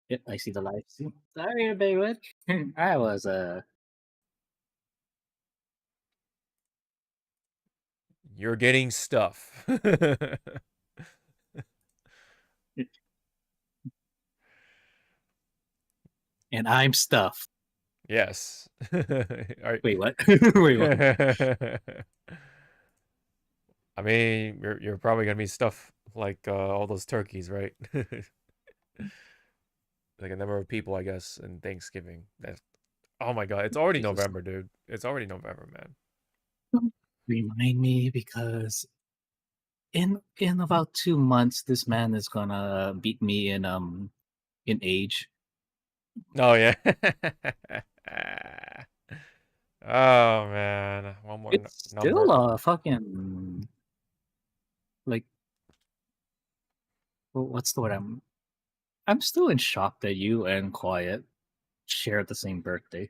Yep, I see the live stream. Sorry, baby. I was You're getting stuff. and I'm stuffed. Yes. Wait, what? Wait, what? I mean, you're probably gonna be stuff like all those turkeys, right? Like a number of people, I guess, in Thanksgiving. That's, oh my God, it's already Jesus. November, dude. It's already November, man. Remind me because in about 2 months, this man is gonna beat me in age. Oh yeah. Oh man, one more It's still number. a fucking like what's the word? I'm still in shock that you and Quiet share the same birthday.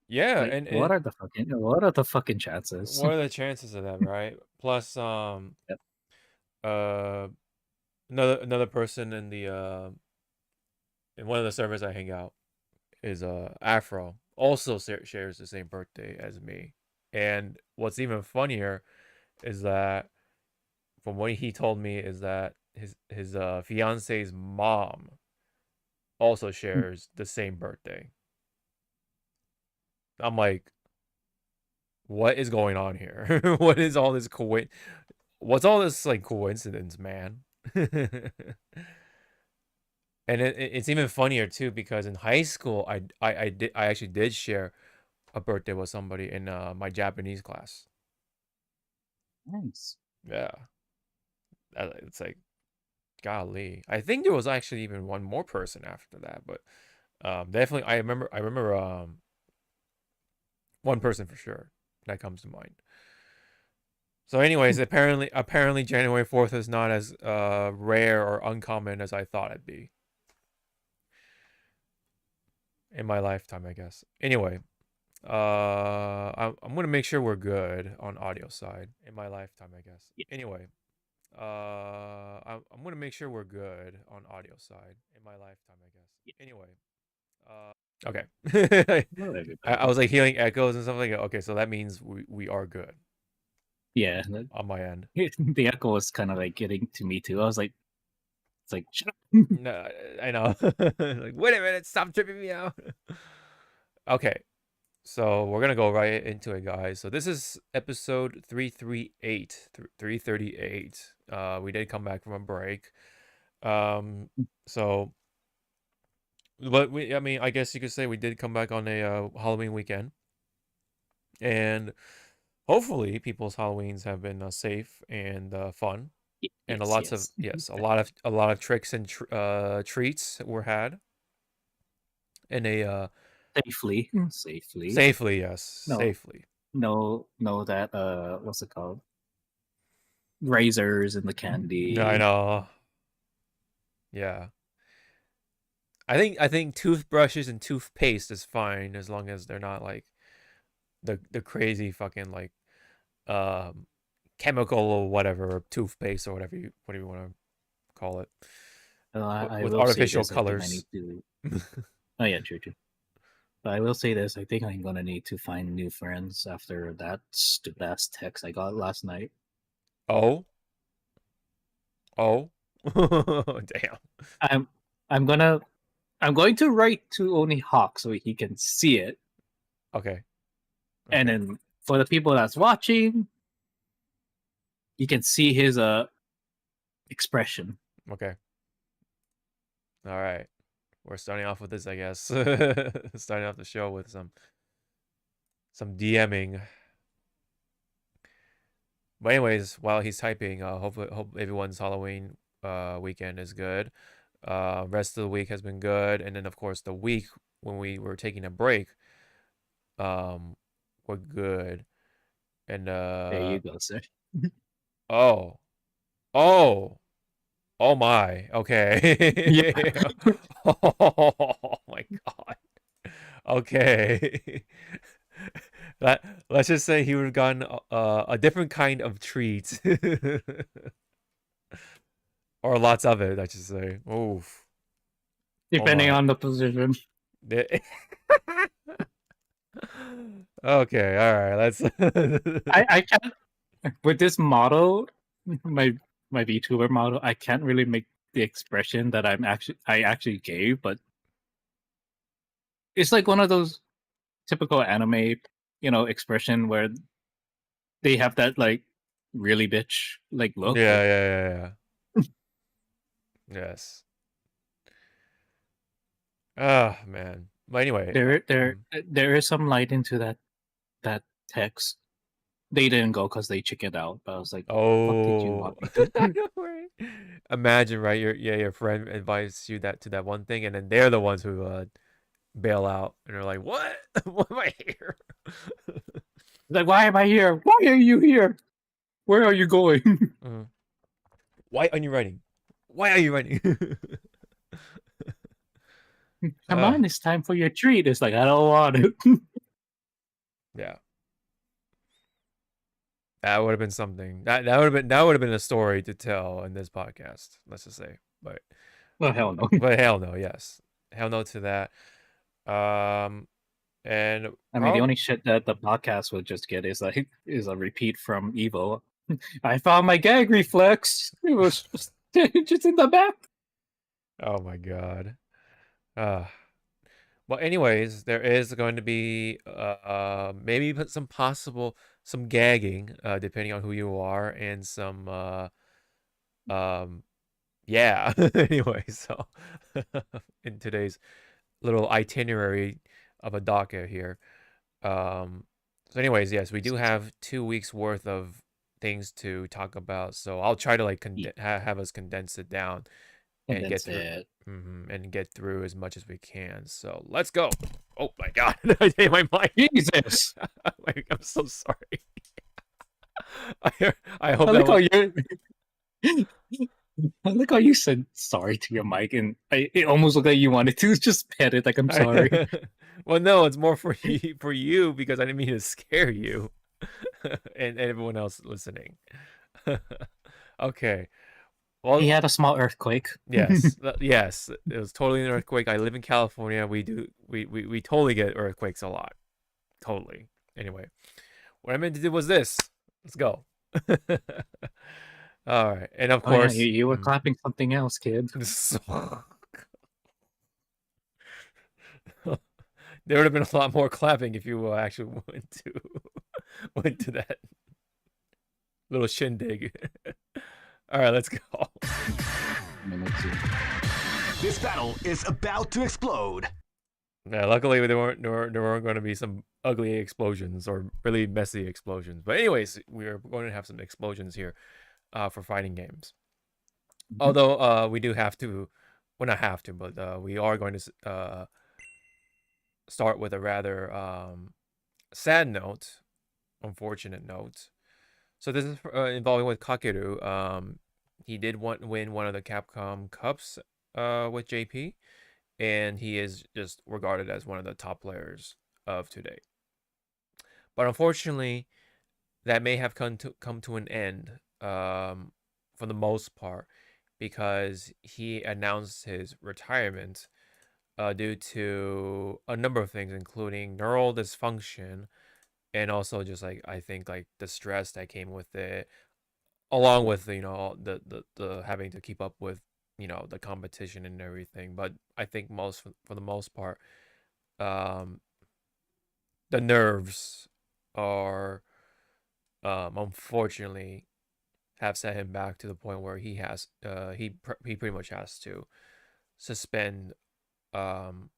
Yeah, Like, and what are the fucking chances? what are the chances of that, right? Plus, Yep. uh, another person in the in one of the servers I hang out is Afro, also shares the same birthday as me. And what's even funnier is that from what he told me is that his fiance's mom also shares the same birthday. I'm like, what is going on here? What is all this what's all this like coincidence, man? And it's even funnier too because in high school I actually did share a birthday with somebody in my Japanese class. Nice. Yeah, it's like golly. I think there was actually even one more person after that, but definitely I remember one person for sure that comes to mind. So, anyways, apparently January 4th is not as rare or uncommon as I thought it'd be in my lifetime, I guess. Anyway, I'm gonna make sure we're good on audio side in my lifetime, I guess. Yeah. Anyway, I'm gonna make sure we're good on audio side in my lifetime, I guess. Anyway, okay. Hello, I everybody. was like hearing echoes and something. Okay, so that means we are good Yeah, on my end. the echo was kind of like getting to me too. I was like, it's like, shut up. No, I know. Like, wait a minute, stop tripping me out. Okay, so we're gonna go right into it, guys. So this is episode 338, 338. We did come back from a break. So, but I mean, I guess you could say we did come back on a Halloween weekend, and hopefully people's Halloweens have been safe and fun, and Yes, yes. a lot of tricks and treats were had in a Safely. safely, yes, No, safely. no, that what's it called? Razors and the I candy. know. Yeah. I think toothbrushes and toothpaste is fine as long as they're not like the crazy fucking like um chemical or whatever toothpaste or whatever you want to call it I with will say artificial this. I think I colors. need to. Oh yeah, true, true. But I will say this. I think I'm gonna need to find new friends after that stupid ass text I got last night. Oh, oh, damn. I'm I'm gonna I'm going to write to only Hawk so he can see it, Okay, and okay, then for the people that's watching, you can see his expression. okay. All right. We're starting off with this, I guess. Starting off the show with some DMing. But anyways, while he's typing, hope everyone's Halloween weekend is good. Rest of the week has been good, and then of course the week when we were taking a break, um, were good. And There you go, sir. oh, oh, oh my, Yeah. okay. Oh my God. Okay. Let's just say he would have gotten a different kind of treat. Or lots of it, I should say. Oof. Oh depending my. on the position. Okay, all right. Let's. I can't with this model, my my VTuber model. I can't really make the expression that I actually gave, but it's like one of those typical anime, expression where they have that like really bitch like Yeah, look. yeah, Like yeah, yeah. Yes. Oh man. But anyway. there is some light into that text. They didn't go because they chickened out. But I was like, what the fuck did you Oh. want me to? Right. Imagine, right? Your friend invites you that to that one thing, and then they're the ones who bail out, and they're like, "What? Why am I here?" Like, why am I here? Why are you here? Where are you going? Mhm. Why are you writing? Why are you writing? Come on, it's time for your treat. It's like I don't want it. Yeah. That would have been something. That would have been a story to tell in this podcast. Let's just say, but Well, hell no. but hell no, yes, hell no to that. Um, and I mean, the only shit that the podcast would just get is a repeat from Evo. I found my gag reflex. It was just in the back. oh my god. Uh, well, anyways, there is going to be maybe put some gagging depending on who you are and some um yeah. Anyway, so in today's little itinerary of a docket here. Um, so, anyways, yes, we do have 2 weeks worth of things to talk about. So I'll try to like Yeah, have us condense it down and and then get through said, and get through as much as we can. So let's go. Oh my god, I hit my mic. Jesus. I'm so sorry. I hope I that like how was. you. I like how you said sorry to your mic, and it almost looked like you wanted to just pet it, like I'm sorry. Well, no, it's more for you because I didn't mean to scare you and everyone else listening. Okay. He Well, had a small earthquake. yes, yes, it was totally an earthquake. I live in California. We totally get earthquakes a lot. Totally. Anyway, what I meant to do was this. Let's go. All right, and of Oh yeah, course, you were clapping something else, kid. there would have been a lot more clapping if you actually went to that little shindig. All right, let's go. I mean, let's see. This battle is about to explode. Yeah, luckily there weren't going to be some ugly explosions or really messy explosions. But anyways, we're going to have some explosions here for fighting games. Mhm. Although we do have to, well not have to, but we are going to start with a rather sad note, unfortunate note. So this is involving with Kakeru. He did win one of the Capcom Cups with JP, and he is just regarded as one of the top players of today. But unfortunately, that may have come to an end for the most part because he announced his retirement due to a number of things, including neural dysfunction and also just like I think like the stress that came with it, along with the having to keep up with the competition and everything. But I think for the most part, um, the nerves are unfortunately have set him back to the point where he pretty much has to suspend um,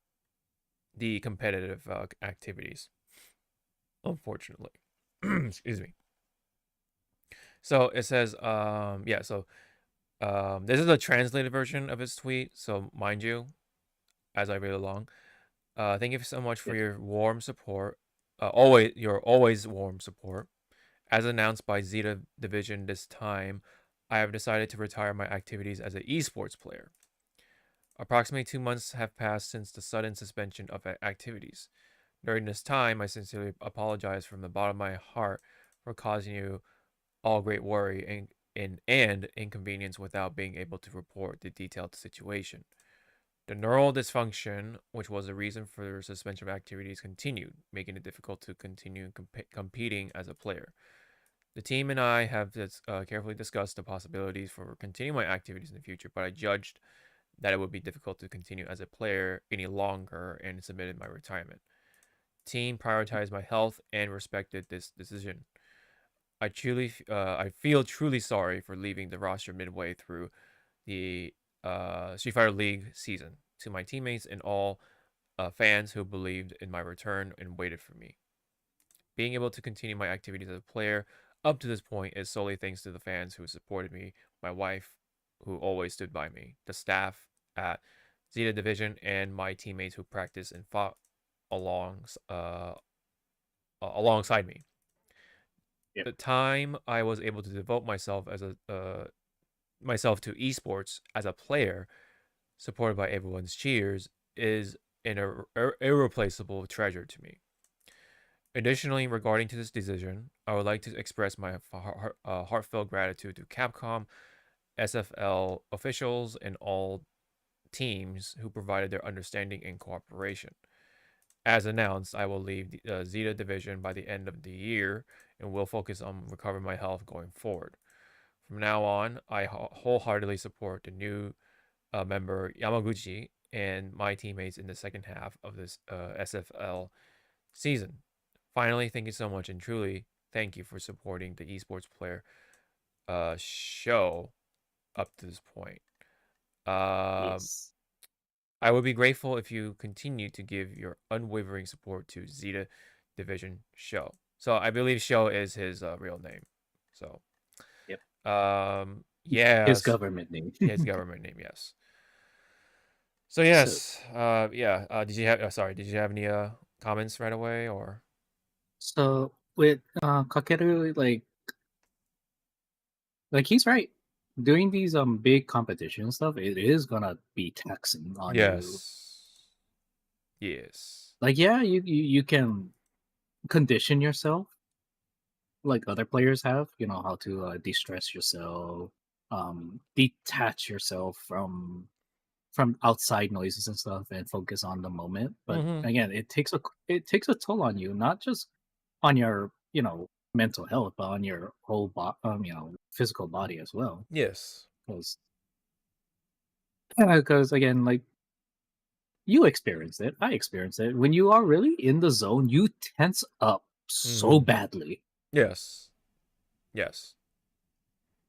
the competitive activities. Unfortunately, excuse me. So it says yeah. So this is a translated version of his tweet. So mind you, as I read along, thank you so much for Yeah. your warm support. Always warm support. As announced by Zeta Division this time, I have decided to retire my activities as an esports player. Approximately 2 months have passed since the sudden suspension of activities. During this time, I sincerely apologize from the bottom of my heart for causing you all great worry and inconvenience without being able to report the detailed situation. The neural dysfunction, which was the reason for suspension of activities, continued, making it difficult to continue competing as a player. The team and I have carefully discussed the possibilities for continuing my activities in the future, but I judged that it would be difficult to continue as a player any longer and submitted my retirement. Team prioritized my health and respected this decision. I feel truly sorry for leaving the roster midway through the Street Fighter League season. To my teammates and all fans who believed in my return and waited for me. Being able to continue my activities as a player up to this point is solely thanks to the fans who supported me, my wife, who always stood by me, the staff at Zeta Division, and my teammates who practiced and fought alongside me. Yep. The time I was able to devote myself to esports as a player, supported by everyone's cheers, is an irreplaceable treasure to me. Additionally, regarding to this decision, I would like to express my heartfelt gratitude to Capcom, SFL officials, and all teams who provided their understanding and cooperation. As announced, I will leave the Zeta Division by the end of the year and will focus on recovering my health going forward. From now on, I wholeheartedly support the new member Yamaguchi and my teammates in the second half of this SFL season. Finally, thank you so much, and truly thank you for supporting the esports player show up to this point. Yes. I would be grateful if you continue to give your unwavering support to Zeta Division Show. So I believe Show is his real name. So, Yep. yeah, His government name. his government name, yes. So yes, yeah. Did you have any comments right away or? So with Kakeru, like he's right. Doing these big competition stuff, it is gonna be taxing on you. Yes. Like yeah, you can condition yourself like other players have. You know how to de-stress yourself, detach yourself from outside noises and stuff, and focus on the moment. But again, it takes a toll on you, not just on your mental health, but on your whole physical body as well. Yes. Because again, like you experienced it, I experienced it. When you are really in the zone, you tense up so badly. Yes. Yes.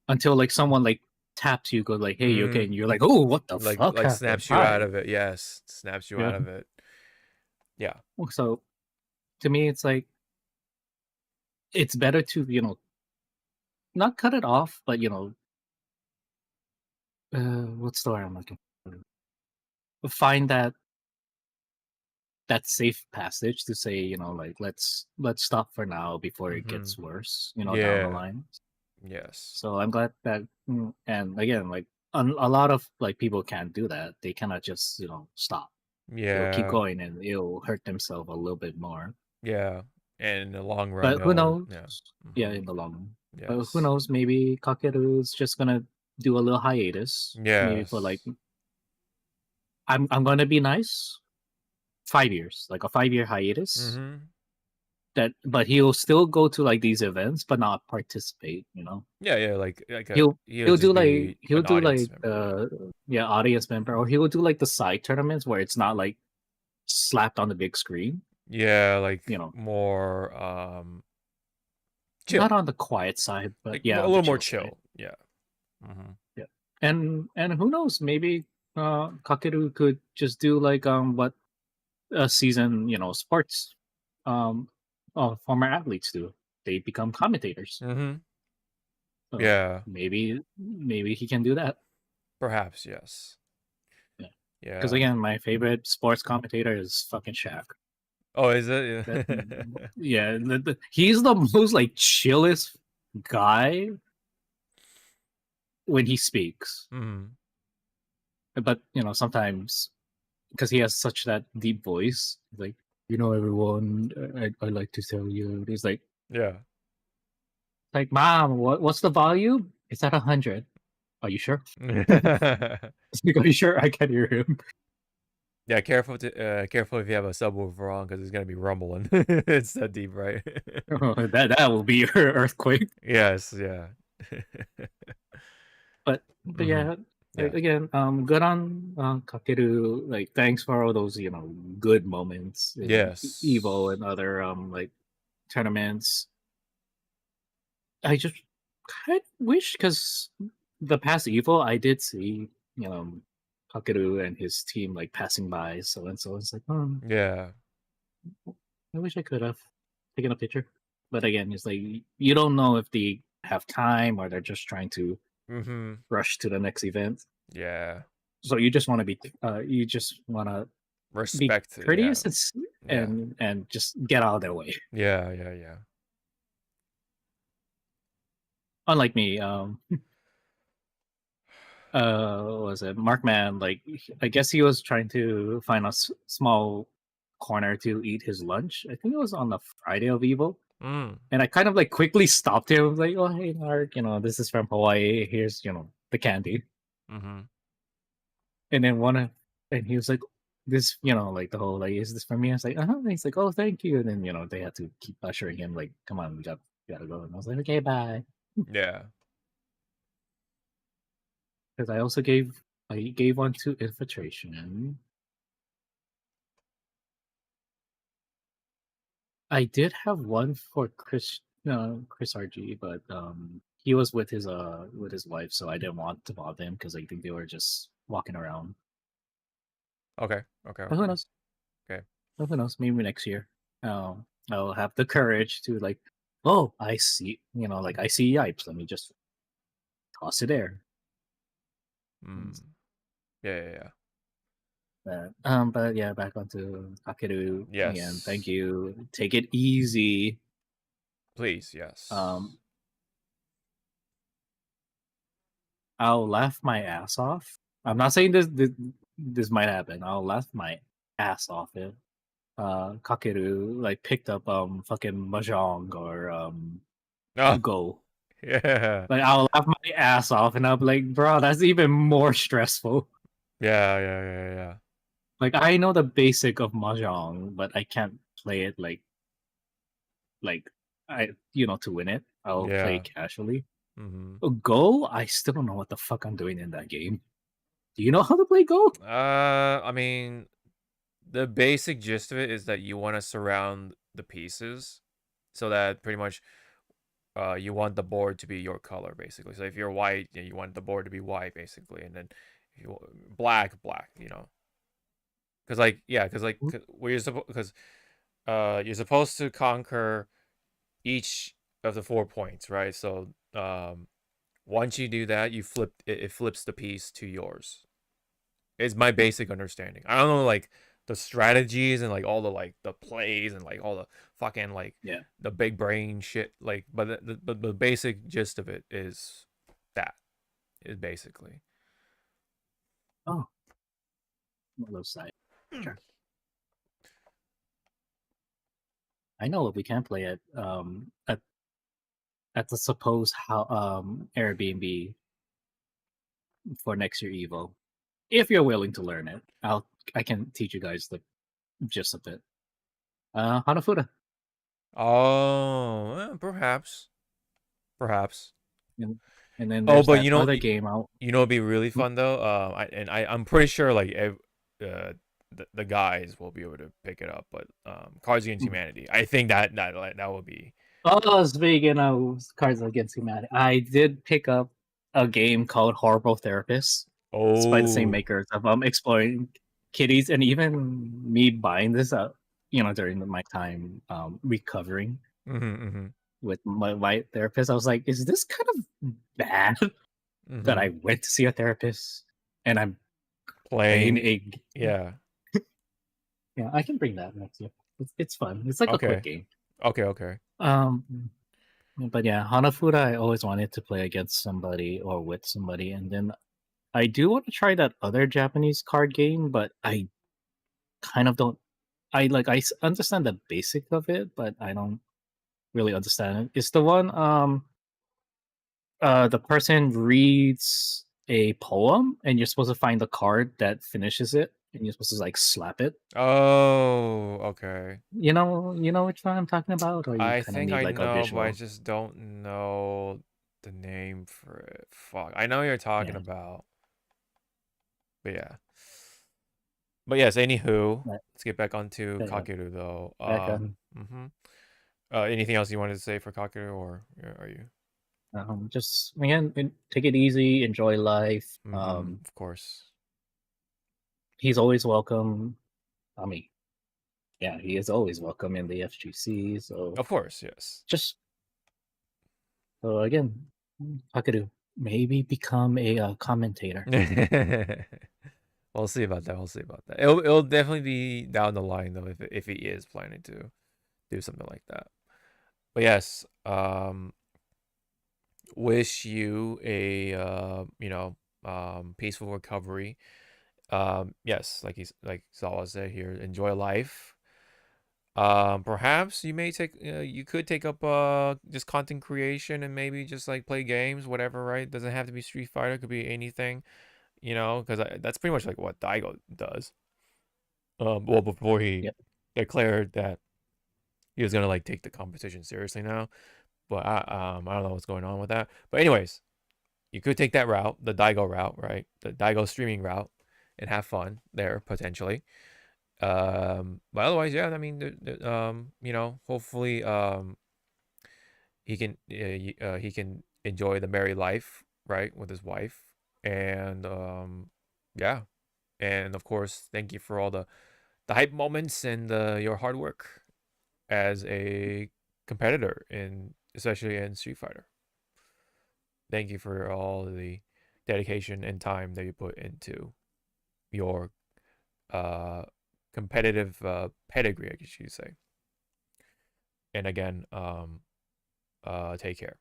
Until like someone like taps you, go like, "Hey, you okay?" And you're like, "Oh, what the fuck Like happened?" snaps you out of it. Yes, snaps you out of it. Yeah. So, to me, it's like it's better to not cut it off, but what's the word I'm looking for? Find that safe passage to say, like let's stop for now before it gets worse, down the line. Yes. So I'm glad that, and again, like a lot of like people can't do that. They cannot just stop. Yeah. They'll keep going and it'll hurt themselves a little bit more. Yeah. And in the long run, But who knows? Yeah. Yeah, in the long run. Yes. But who knows? Maybe Kakeru is just gonna do a little hiatus. Maybe for like, I'm gonna be nice. 5 years, like a 5-year hiatus. But he'll still go to like these events, but not participate. Yeah. Like he'll do like audience member, or he will do like the side tournaments where it's not like slapped on the big screen. Yeah, like more chill. Not on the quiet side, but like, yeah, a little more chill. Side. Yeah. Yeah. And who knows? Maybe Kakeru could just do like what a season sports former athletes do. They become commentators. So yeah. Maybe he can do that. Perhaps, yes. Yeah. Yeah. Because again, my favorite sports commentator is fucking Shaq. Oh, is it? Yeah. He's the most like chillest guy when he speaks. But sometimes because he has such that deep voice, like everyone, I like to tell you, he's like, yeah, like, Mom, what's the volume? It's at 100. Are you sure? Are you sure? I can hear him. Yeah, careful if you have a subwoofer on because it's gonna be rumbling. It's that deep, right? That will be your earthquake. Yes, yeah. But Mhm. yeah, Yeah. again, good on Kakeru. Like, thanks for all those good moments in Evo Yes. and other like tournaments. I just kind of wish, because the past Evo I did see Kakeru and his team like passing by so and so. It's like, oh, Yeah. I wish I could have taken a picture. But again, it's like you don't know if they have time or they're just trying to Mhm. rush to the next event. Yeah. So you just want to you just want to be Respect, yeah. courteous and Yeah. and just get out of their way. Yeah, yeah, yeah. Unlike me, what was it Markman? Like, I guess he was trying to find a small corner to eat his lunch. I think it was on the Friday of Evo. Mm. And I kind of like quickly stopped him. I was like, "Oh, hey, Mark, this is from Hawaii. Here's the candy." Mhm. And then and he was like, "This, like the whole like, is this for me?" I was like, "Uh-huh." And he's like, "Oh, thank you." And then they had to keep ushering him like, "Come on, we gotta go." And I was like, "Okay, bye." Yeah. Because I gave one to infiltration. I did have one for Chris RG, but he was with his wife, so I didn't want to bother him because I think they were just walking around. Okay. Okay, But who okay. knows? Okay. But who knows? Maybe next year, I'll have the courage to like. Oh, I see. Like, I see Yipes. Let me just toss it there. Mm. Yeah, yeah, yeah. But yeah, back onto Kakeru again. Thank Yes. you. Take it easy. Please, yes. Um, I'll laugh my ass off. I'm not saying this might happen. I'll laugh my ass off if Kakeru like picked up fucking mahjong or Oh, Go. yeah. Like, I'll laugh my ass off, and I'll be like, bro, that's even more stressful. Yeah, yeah, yeah, yeah. Like, I know the basic of mahjong, but I can't play it like I to win it. I'll play Yeah. casually. Mhm. Go, I still don't know what the fuck I'm doing in that game. Do you know how to play Go? I mean, the basic gist of it is that you want to surround the pieces so that pretty much you want the board to be your color basically. So if you're white, you want the board to be white basically, and then if you black, Cuz like yeah, cuz like cuz you're supposed to conquer each of the 4 points, right? So once you do that, it flips the piece to yours. Is my basic understanding. I don't know like the strategies and like all the like the plays and like all the fucking like Yeah. the big brain shit like but the basic gist of it is that is basically. Oh, left side. Sure. I know we can play it at the supposed how Airbnb for next year Evo. If you're willing to learn it, I can teach you guys the gist of it. Hanafuda. Perhaps. Perhaps. And, and then Oh, there's but that other game out. it'd be really fun though. I'm pretty sure like the guys will be able to pick it up, but Cards Against Humanity. I think that would be. Oh, speaking of Cards Against Humanity, I did pick up a game called Horrible Therapist. It's by the same Oh. makers of Exploring Kitties, and even me buying this up, during my time recovering Mm-hmm. with my therapist, I was like, is this kind of bad that Mm-hmm. I went to see a therapist and I'm playing Playing. a Yeah. yeah, I can bring that next year. It's fun. It's like a quick Okay. game. Okay. Um but yeah, Hanafuda I always wanted to play against somebody or with somebody, and then I do want to try that other Japanese card game, but I kind of don't understand the basic of it, but I don't really understand it. It's the one the person reads a poem and you're supposed to find the card that finishes it. and you're supposed to like slap it. Oh, okay. You know which one I'm talking about, or you I kind of think need I like a know, but I visual. just don't know the name for it. Fuck. I know what you're talking Yeah, about. But yeah. But yes, anywho, that, let's get back onto that Kakeru though. back on. Anything else you wanted to say for Kakeru, or are you? Just again, take it easy, enjoy life. Of course. He's always welcome. I mean, yeah, he is always welcome in the FGC. So Of course, yes. just so again, Kakeru, maybe become a commentator. We'll see about that. We'll see about that. It'll definitely be down the line though if he is planning to do something like that. But yes, wish you a peaceful recovery. Yes, like Zawa said here, enjoy life. Perhaps you could take up just content creation and maybe just like play games, whatever, right? Doesn't have to be Street Fighter, could be anything, because that's pretty much like what Daigo does. Well, before he Yep. declared that he was gonna like take the competition seriously now, but I don't know what's going on with that. But anyways, you could take that route, the Daigo route, right? The Daigo streaming route, and have fun there potentially. But otherwise, yeah, I mean, hopefully, he can enjoy the married life, right, with his wife, and yeah, and of course, thank you for all the hype moments and your hard work as a competitor especially in Street Fighter. Thank you for all the dedication and time that you put into your uh competitive pedigree, I guess you could say. And again, take care.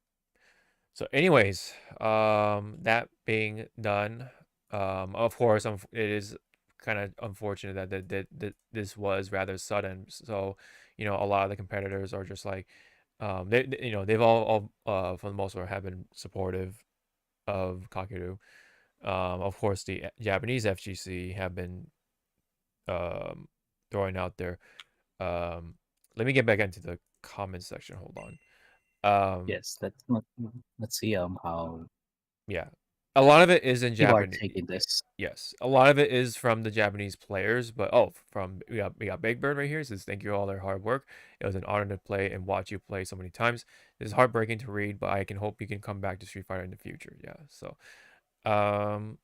So, anyways, that being done, of course, it is kind of unfortunate that this was rather sudden. So, a lot of the competitors are just like, they've all for the most part have been supportive of Kakeru. Of course, the Japanese FGC have been um, throwing out there. Let me get back into the comment section. Hold on. Yes, let's see how Yeah, a lot of it is in people are Japanese. taking this. Yes, a lot of it is from the Japanese players, but from we got Big Bird right here. It says thank you for all their hard work. It was an honor to play and watch you play so many times. This is heartbreaking to read, but I can hope you can come back to Street Fighter in the future. Yeah. So, Okay,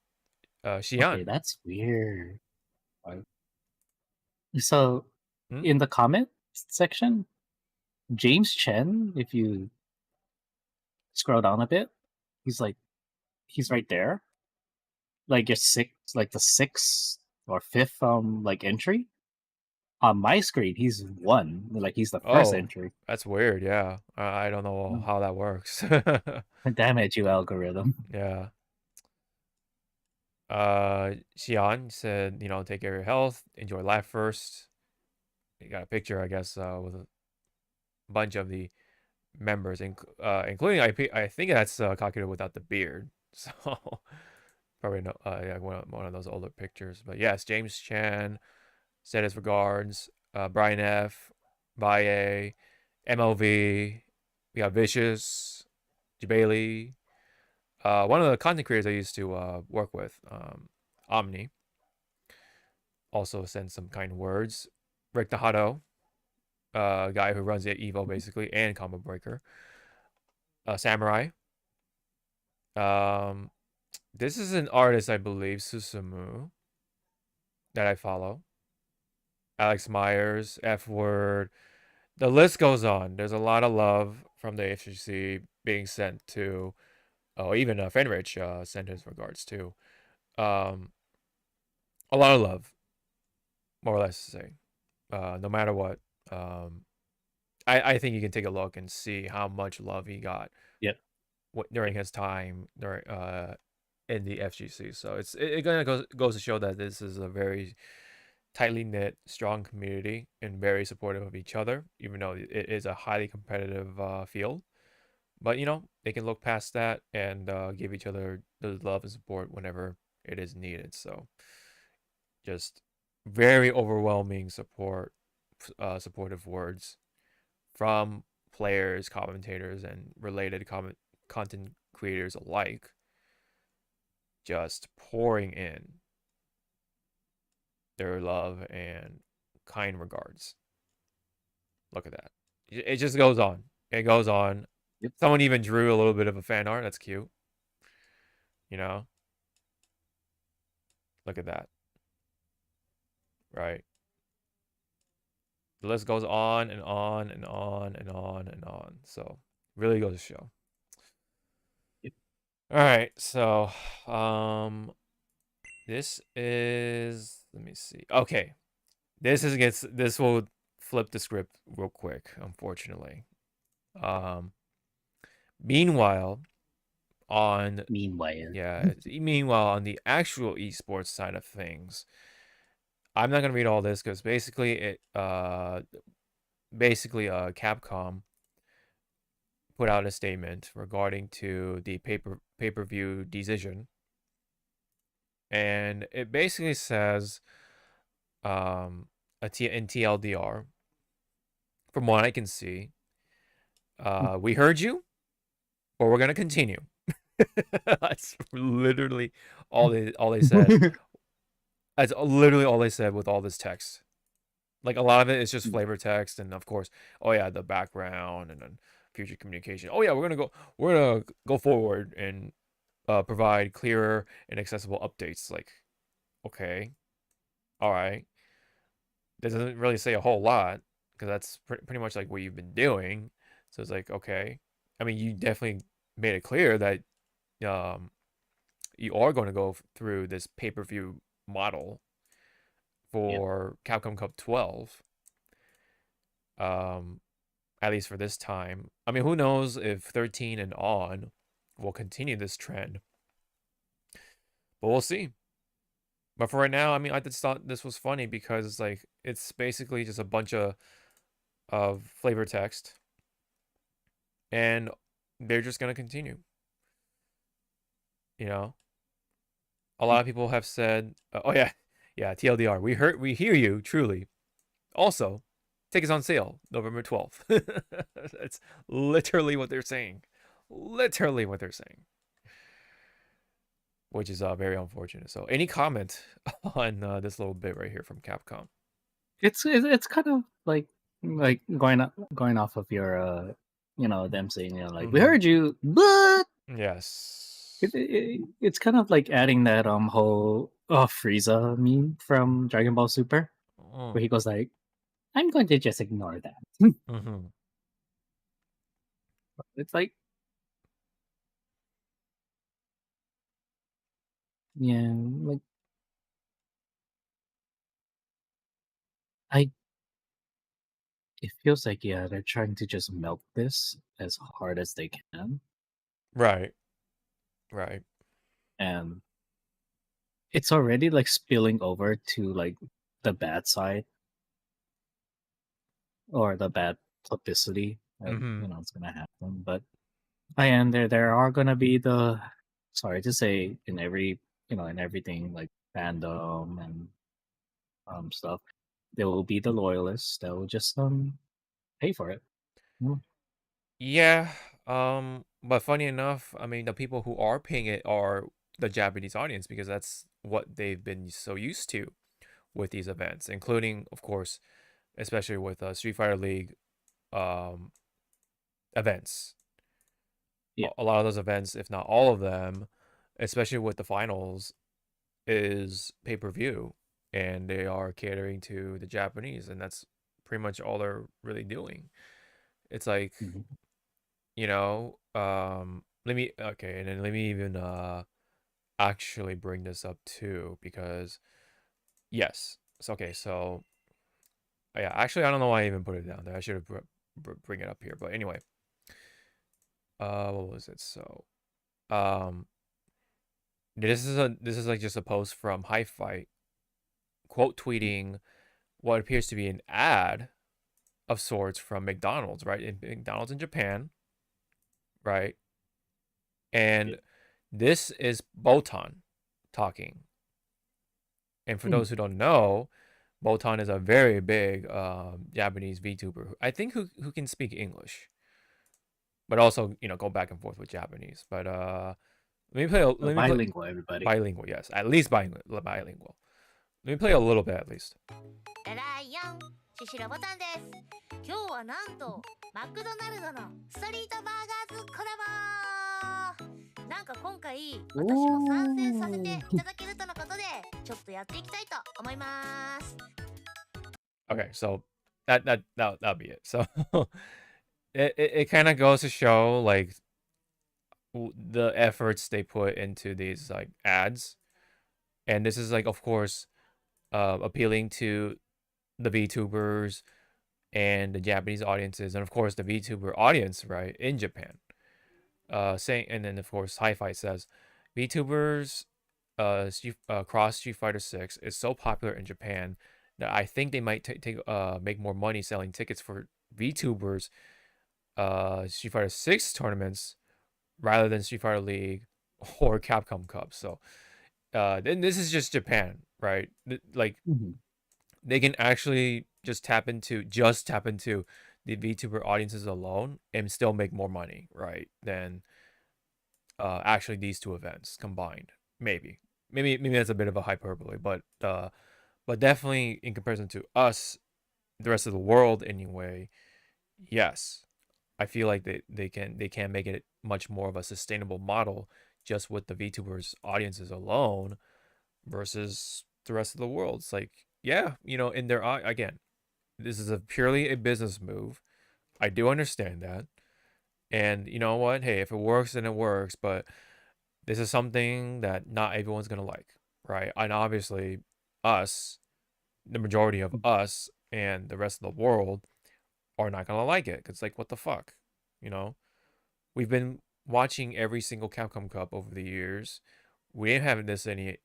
Xian. that's weird. Right. So Hmm? in the comment section, James Chen, if you scroll down a bit, he's right there. Like like the sixth or fifth like entry. On my screen, he's one. Like he's the first Oh, entry. that's weird. Yeah, I don't know Mm. how that works. Damn it, you algorithm. Yeah. Xian said, take care of your health, enjoy life first. You got a picture, I guess, with a bunch of the members, including I think that's Kakeru without the beard. So probably no, yeah, one of those older pictures. But yes, James Chan said his regards. Brian F, Baye, MLV. We got Vicious, Jabali. One of the content creators I used to work with, Omni, also sent some kind words. Rick Tejado, guy who runs the Evo basically, and Combo Breaker. Samurai. Um, this is an artist, I believe, Susumu, that I follow. Alex Myers, F Word. The list goes on. There's a lot of love from the HGC being sent to. Oh, even Fenrich sent his regards too. Um, a lot of love, more or less to say. No matter what, I think you can take a look and see how much love he got. Yep. During his time in the FGC. So it kind of goes to show that this is a very tightly knit, strong community and very supportive of each other, even though it is a highly competitive field. But they can look past that and give each other the love and support whenever it is needed. So just very overwhelming supportive words from players, commentators, and related content creators alike, just pouring in their love and kind regards. Look at that. It just goes on. It goes on. Yep. Someone even drew a little bit of a fan art. That's cute. You know? Look at that. Right. The list goes on and on and on and on and on. So, really goes to show. Yep. All right. So, this is, let me see. Okay. This will flip the script real quick, unfortunately. Meanwhile, meanwhile on the actual esports side of things, I'm not gonna read all this because basically Capcom put out a statement regarding to the pay-per-view decision, and it basically says, in TLDR, from what I can see, we heard you, but we're gonna continue. That's literally all they said. That's literally all they said with all this text. Like, a lot of it is just flavor text, and of course, oh yeah, the background and then future communication. Oh yeah, we're gonna go forward and provide clearer and accessible updates. Like, okay, all right, that doesn't really say a whole lot because that's pretty much like what you've been doing. So it's like, okay, I mean, you definitely made it clear that you are going to go through this pay-per-view model for Capcom Cup 12. At least for this time. I mean, who knows if 13 and on will continue this trend. But we'll see. But for right now, I mean, I just thought this was funny because it's like, it's basically just a bunch of flavor text. And they're just going to continue. You know? A lot of people have said, oh yeah, TLDR, we hear you, truly. Also, tickets on sale November 12th. That's literally what they're saying. Literally what they're saying. Which is very unfortunate. So, any comment on this little bit right here from Capcom? It's kind of like going off of your them saying, we heard you, but Yes. it's kind of like adding that whole Frieza meme from Dragon Ball Super, where he goes like, I'm going to just ignore that. It's like, yeah, like it feels like, they're trying to just milk this as hard as they can, Right. and it's already like spilling over to like the bad side or the bad publicity that it's gonna happen. But and there are gonna be the, sorry to say, in every in everything like fandom and stuff, there will be the loyalists that will just pay for it. Yeah. But funny enough, I mean, the people who are paying it are the Japanese audience because that's what they've been so used to with these events, including, of course, especially with Street Fighter League events. Yeah. A lot of those events, if not all of them, especially with the finals, is pay-per-view, and they are catering to the Japanese, and that's pretty much all they're really doing. It's like, let me even actually bring this up too, because yes, it's okay. So yeah, actually, I don't know why I even put it down there. I should have bring it up here, but anyway, what was it? So, this is like just a post from Hi-Fi, quote tweeting what appears to be an ad of sorts from McDonald's, right? McDonald's in Japan, right? And this is Botan talking. And for those who don't know, Botan is a very big Japanese VTuber. I think who can speak English, but also go back and forth with Japanese. But let me play. So Let me play bilingual, everybody. bilingual. Yes, at least bilingual. Bilingual. Let me play a little bit at least. えらいやん、シシロボタンです。今日はなんとマクドナルドのストリートバーガーズコラボ。なんか今回私も参戦させていただけるとのことで、ちょっとやっていきたいと思います。Okay, so that'll be it. So it kind of goes to show like the efforts they put into these like ads, and this is like of course appealing to the VTubers and the Japanese audiences, and of course the VTuber audience, right, in Japan. Saying, and then of course Hi-Fi says VTubers cross Street Fighter 6 is so popular in Japan that I think they might make more money selling tickets for VTubers Street Fighter 6 tournaments rather than Street Fighter League or Capcom Cup. So then this is just Japan, right? Like they can actually just tap into the VTuber audiences alone and still make more money, right? Than actually these two events combined. Maybe that's a bit of a hyperbole, but definitely in comparison to us, the rest of the world anyway, yes, I feel like they can make it much more of a sustainable model just with the VTubers audiences alone versus the rest of the world. It's like, yeah, in their again, this is purely a business move. I do understand that. And you know what? Hey, if it works, then it works. But this is something that not everyone's going to like, right? And obviously, us, the majority of us and the rest of the world are not going to like it. It's like, what the fuck? We've been watching every single Capcom Cup over the years. We didn't have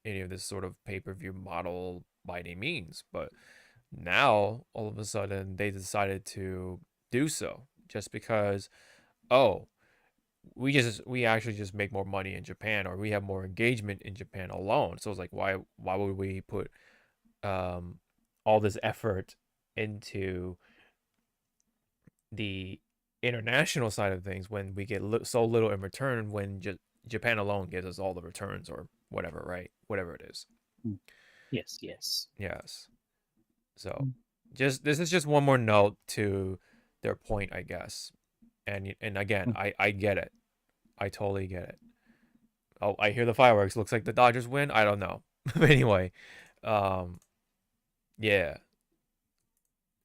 any of this sort of pay-per-view model by any means. But now, all of a sudden, they decided to do so just because, oh, we actually just make more money in Japan, or we have more engagement in Japan alone. So it's like, why would we put all this effort into the international side of things when we get so little in return, when Japan alone gives us all the returns or whatever, right? Whatever it is. Yes. So this is just one more note to their point, I guess. And again, I get it. I totally get it. Oh, I hear the fireworks. Looks like the Dodgers win. I don't know. But anyway, yeah.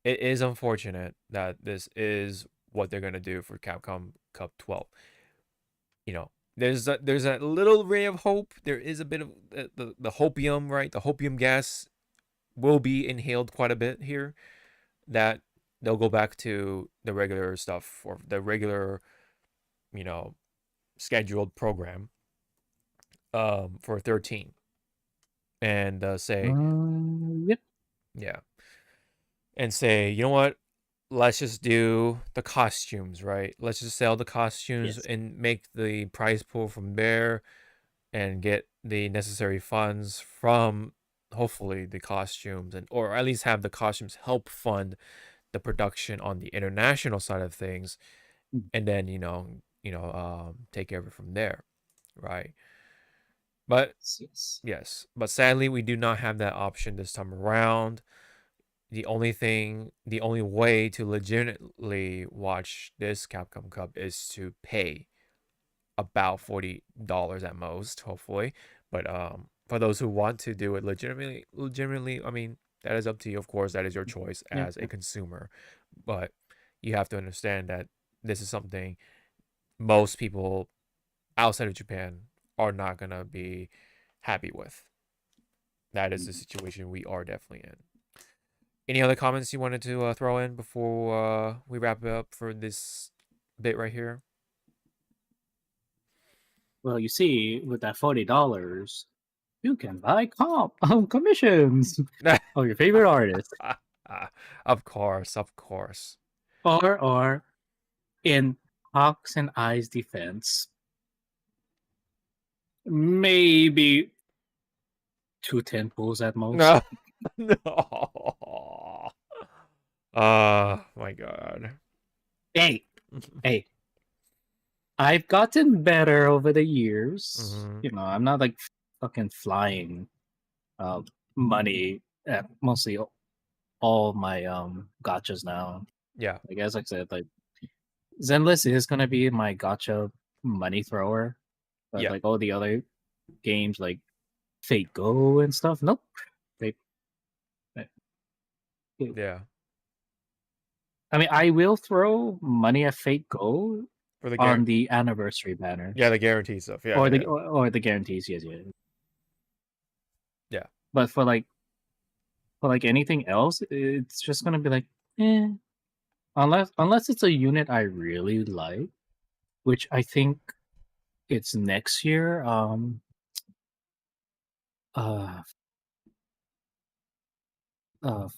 It is unfortunate that this is what they're gonna do for Capcom Cup 12. There's a little ray of hope. There is a bit of the hopium, right? The hopium gas will be inhaled quite a bit here. That they'll go back to the regular stuff, or the regular, scheduled program for 13, and say, Yep. yeah, and say, you know what, let's just do the costumes, right? Let's just sell the costumes and make the prize pool from there and get the necessary funds from hopefully the costumes, or at least have the costumes help fund the production on the international side of things, and then take care of it from there, right? But yes, but sadly we do not have that option this time around. The only way to legitimately watch this Capcom Cup is to pay about $40 at most, hopefully. But for those who want to do it legitimately, I mean, that is up to you, of course. That is your choice as a consumer. But you have to understand that this is something most people outside of Japan are not going to be happy with. That is the situation we are definitely in. Any other comments you wanted to throw in before we wrap it up for this bit right here? Well, you see, with that $40, you can buy commissions of your favorite artist. Of course. Or in Hawks and Eyes defense, maybe 2 10 pulls at most. No. My God. Hey, hey. I've gotten better over the years. Mhm. You know, I'm not like fucking flying money at mostly all my gotchas now. Yeah. Like as I said, like Zenless is gonna be my gotcha money thrower, but Yeah. like all the other games like Fate Go and stuff, nope. They, Yeah. I mean, I will throw money at Fate Go For the on the anniversary banner yeah, the guaranteed stuff. Yeah. or Yeah. or the guarantees. Yes, yeah. Yeah. But for like anything else, it's just gonna be like, eh. Unless it's a unit I really like, which I think it's next year. Uh,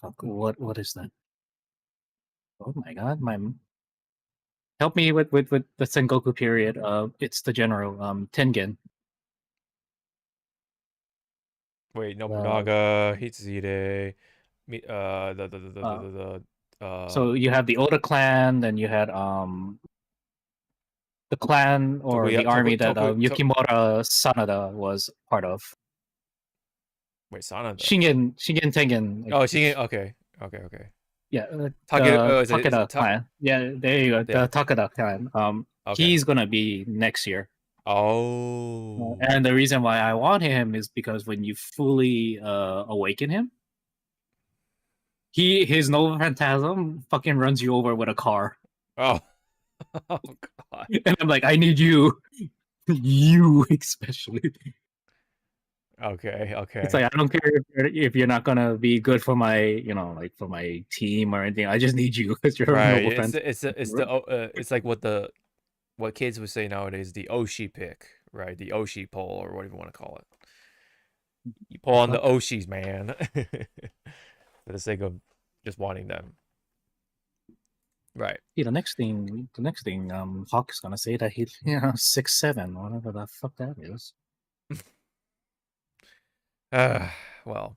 fuck. What is that? Oh my god, my help me with the Sengoku period. It's the general. Tengen. Wait, Uh, Nobunaga, Hitsuzide, uh, the so you have the Oda clan, then you had the clan or Tokuya the army that To Yukimura Sanada was part of. wait, Sanada. Shingen Tengen. Oh, Shingen. Okay. Okay. Yeah, Takeda. the Oh, is it Takeda clan. Yeah, there you go. yeah. The Takeda clan. Okay. He's gonna be next year. Oh. And the reason why I want him is because when you fully awaken him, his Nova Phantasm fucking runs you over with a car. Oh. Oh God. And I'm like, I need you. You especially. Okay. It's like I don't care if you're not gonna be good for my, like for my team or anything. I just need you because you're a Right. noble friend. It's like what kids would say nowadays, the Oshi pick, right? The Oshi pull or whatever you want to call it. You pull on the Oshis, man. For the sake of just wanting them. Right. Yeah, the next thing, Hawk is gonna say that he's 6'7", whatever the fuck that is. Well,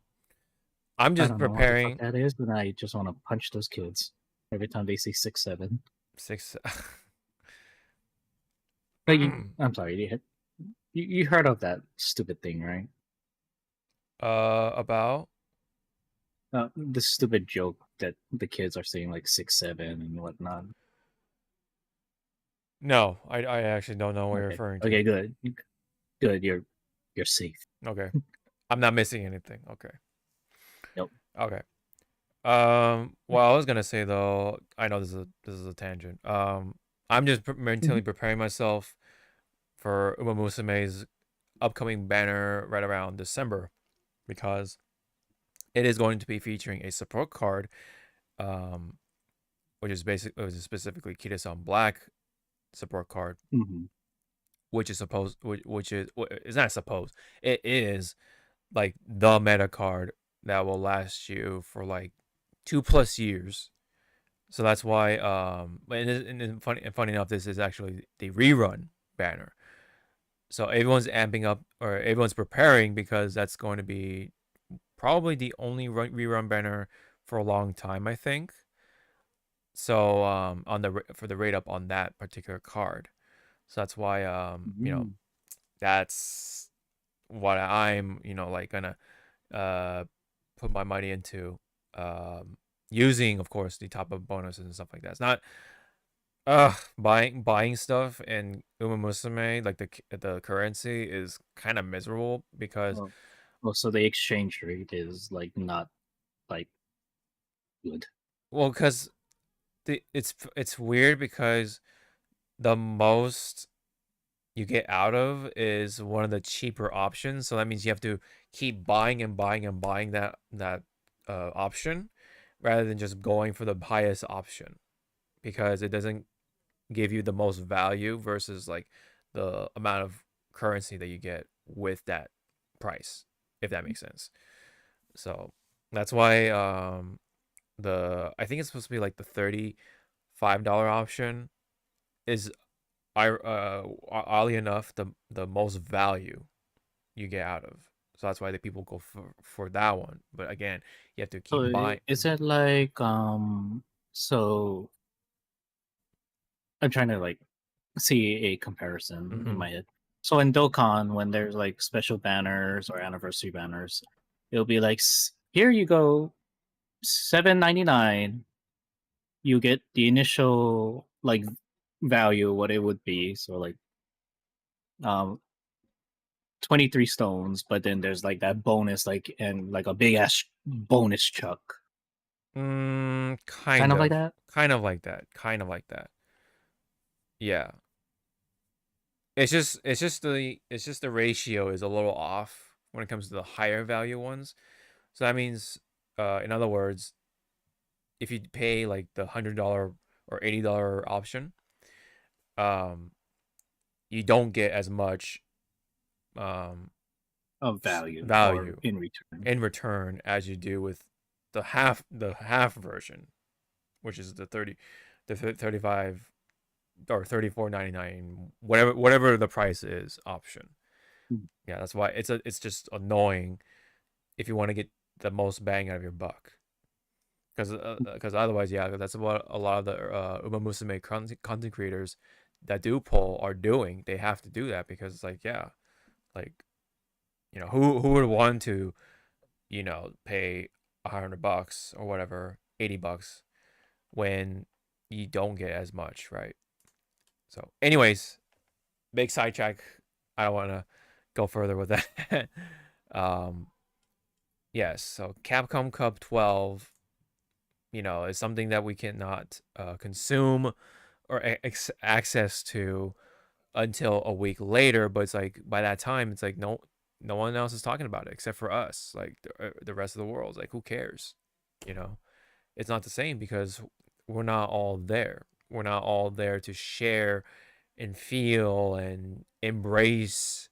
I'm I just don't know what the fuck preparing that is, but I just want to punch those kids every time they say 6'7". 6. Like, I'm sorry, you heard of that stupid thing, right? About The stupid joke that the kids are saying like 6'7" and whatnot. no, I actually don't know what you're Okay, referring to. okay, good, you're safe. Okay, I'm not missing anything. Okay. Nope. Okay. Well, I was gonna say though, I know this is a tangent. I'm just mentally preparing myself for Uma Musume's upcoming banner right around December, because it is going to be featuring a support card, which is specifically Kida-san Black support card, which is it's not supposed, it is like the meta card that will last you for like 2+ years. So that's why and funny enough, this is actually the rerun banner. So everyone's amping up, or everyone's preparing, because that's going to be probably the only rerun banner for a long time, I think. So for the rate up on that particular card. So that's why that's what I'm like gonna put my money into, using, of course, the top up bonuses and stuff like that. It's not buying stuff in Uma Musume, like the currency is kind of miserable because so the exchange rate is like not like good. well, because it's weird, because the most you get out of is one of the cheaper options. So that means you have to keep buying and buying and buying that option, rather than just going for the highest option, because it doesn't give you the most value versus like the amount of currency that you get with that price, if that makes sense. So that's why I think it's supposed to be like the $35 option is oddly enough the most value you get out of. So that's why the people go for that one. But again, you have to keep So buying. is it like So I'm trying to like see a comparison in Mhm. my head. So in Dokkan, when there's like special banners or anniversary banners, it'll be like, here you go, $7.99. You get the initial like value, what it would be. So like 23 stones, but then there's like that bonus, like, and like a big ass bonus chuck. Kind Kind of like that. Kind of like that. Kind of like that. Yeah. It's just the ratio is a little off when it comes to the higher value ones. So that means, in other words, if you pay like the $100 or $80 option, you don't get as much Of value value in return. as you do with the half version, which is the 35 or $34.99, whatever the price is option. Yeah, that's why it's just annoying if you want to get the most bang out of your buck. Because otherwise, yeah, that's what a lot of the Uma Musume content creators that do pull are doing. They have to do that because it's like, yeah, like, who would want to, pay $100 or whatever, $80 when you don't get as much, right? So, anyways, big sidetrack. I don't want to go further with that. Yes, so Capcom Cup 12, is something that we cannot consume or access to until a week later. But it's like by that time, it's like no one else is talking about it except for us. Like the rest of the world, like who cares? It's not the same because we're not all there. We're not all there to share and feel and embrace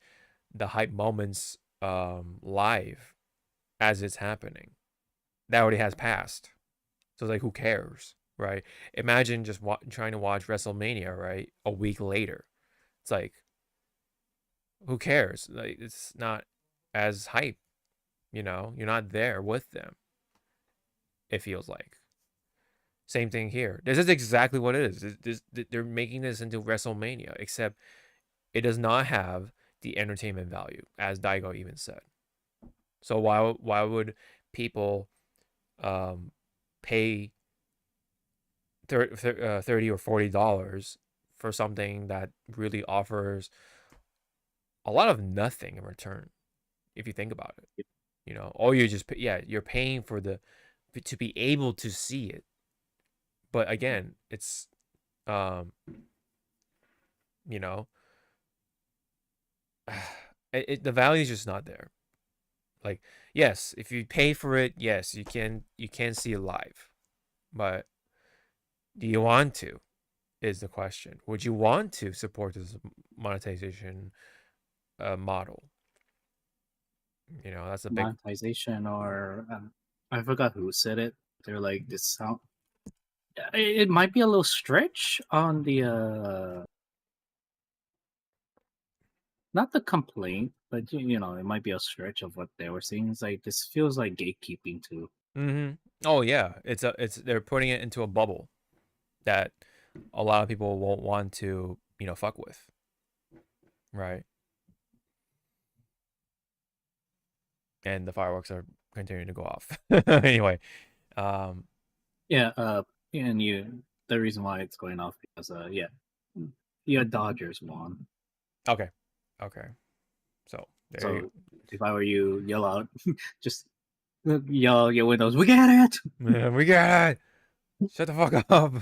the hype moments live as it's happening. That already has passed. So it's like, who cares, right? Imagine just trying to watch WrestleMania, right? A week later. It's like, who cares? Like, it's not as hype, you're not there with them. It feels like. Same thing here. This is exactly what it is. They're making this into WrestleMania, except it does not have the entertainment value, as Daigo even said. So why would people pay $30 or $40 for something that really offers a lot of nothing in return, if you think about it? Or you just you're paying to be able to see it. But again, it's the value is just not there. Like, yes, if you pay for it, yes, you can see it live. But do you want to? Is the question. Would you want to support this monetization model? That's a big monetization, or I forgot who said it. They're like, this sound. It might be a little stretch on the not the complaint, but it might be a stretch of what they were saying. It's like, this feels like gatekeeping too. Mm-hmm. Oh yeah, they're putting it into a bubble that a lot of people won't want to fuck with, right? And the fireworks are continuing to go off. Anyway, Yeah, and the reason why it's going off because yeah, Dodgers won. Okay. So if I were you, yell out, just yell your windows. We get it. Yeah, we got it. Shut the fuck up.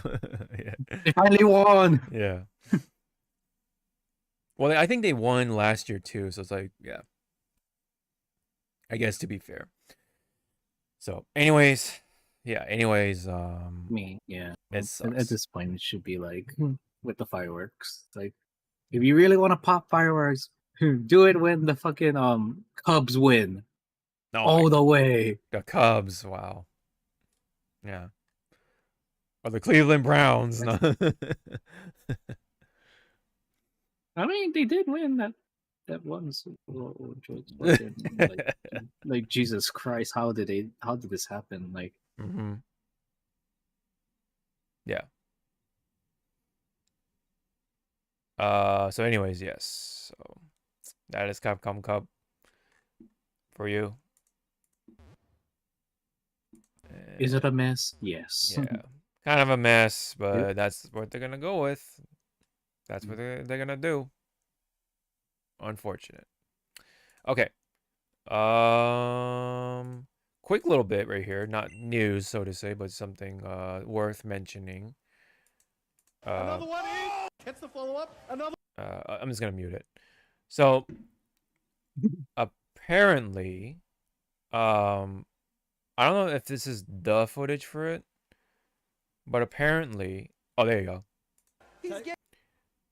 Yeah. They finally won. Yeah. Well, I think they won last year too, so it's like, yeah. I guess to be fair. So, anyways, yeah. Yeah. It At sucks. this point, it should be like with the fireworks. Like, if you really want to pop fireworks, do it when the fucking Cubs win. All the way. The Cubs, wow. Yeah. Or the Cleveland Browns. No. I mean, they did win that one Super Bowl, which was fucking, like Jesus Christ, how did this happen? Like, mm-hmm. Yeah. So anyways, yes. So that is Capcom Cup for you. Is it a mess? Yes. Yeah. Kind of a mess, but Yep. that's what they're gonna go with. That's what they're gonna do. Unfortunate. Okay. Quick little bit right here, not news so to say, but something worth mentioning. Another one in. Gets the follow up. Another. I'm just gonna mute it. So apparently, I don't know if this is the footage for it, but apparently, oh, there you go.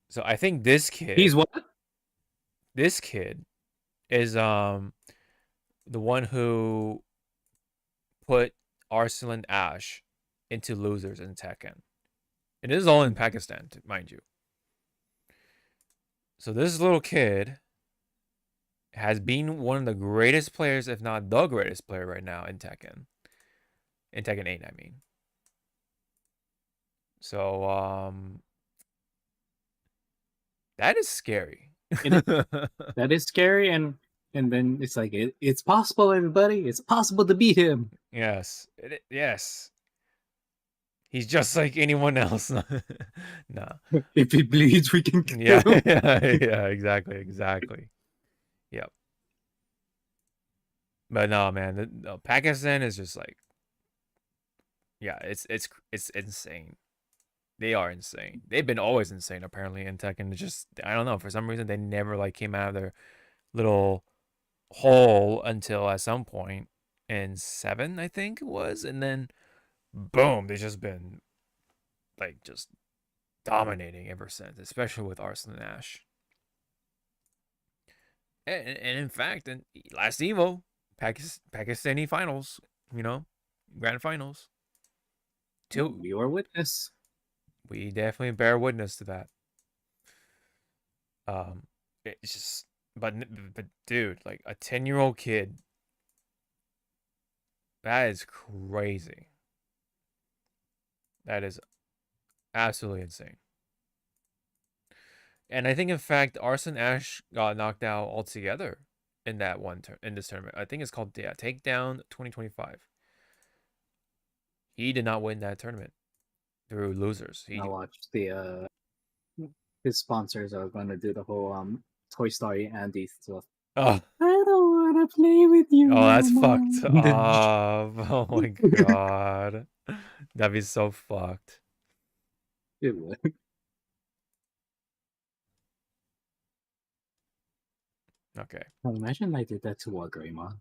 So I think this kid, He's what? this kid is the one who put Arsenal and Ash into losers in Tekken. And this is all in Pakistan, mind you. So this little kid has been one of the greatest players, if not the greatest player right now in Tekken. In Tekken 8, I mean. So, that is scary. That is scary, and then it's like it's possible, everybody. It's possible to beat him. Yes. Yes. He's just like anyone else. Nah. If he bleeds, we can kill Yeah, him. yeah, exactly. Yep. But no, man, Pakistan is just like, yeah, it's insane. They are insane. They've been always insane apparently in Tekken. It's just, I don't know, for some reason they never like came out of their little hole until at some point in 7, I think it was, and then boom, they've just been like just dominating ever since, especially with Arsenal and Ash. And in fact, in last Evo, Pakistani finals, grand finals. We were witness. We definitely bear witness to that. It's just, but dude, like a 10-year-old kid, that is crazy. That is absolutely insane. And I think, in fact, Arson Ash got knocked out altogether in that in this tournament. I think it's called Takedown 2025. He did not win that tournament through losers. I watched the his sponsors are going to do the whole Toy Story Andy stuff. Oh, I don't want to play with you. oh, that's no more. fucked up. Oh my god, that'd be so fucked. It would. Okay. Imagine I did that to Greymon.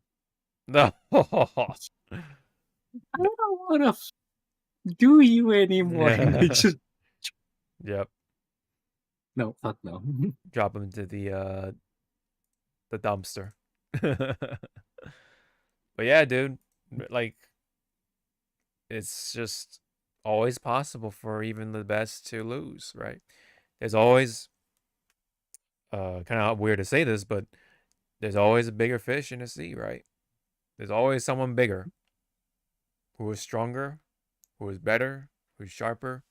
No. I don't want to do you anymore. Yep. No, fuck no. Drop him into the dumpster. But yeah, dude, like, it's just always possible for even the best to lose, right? There's always, kind of weird to say this, but there's always a bigger fish in the sea, right? There's always someone bigger, who is stronger, who is better, who's sharper.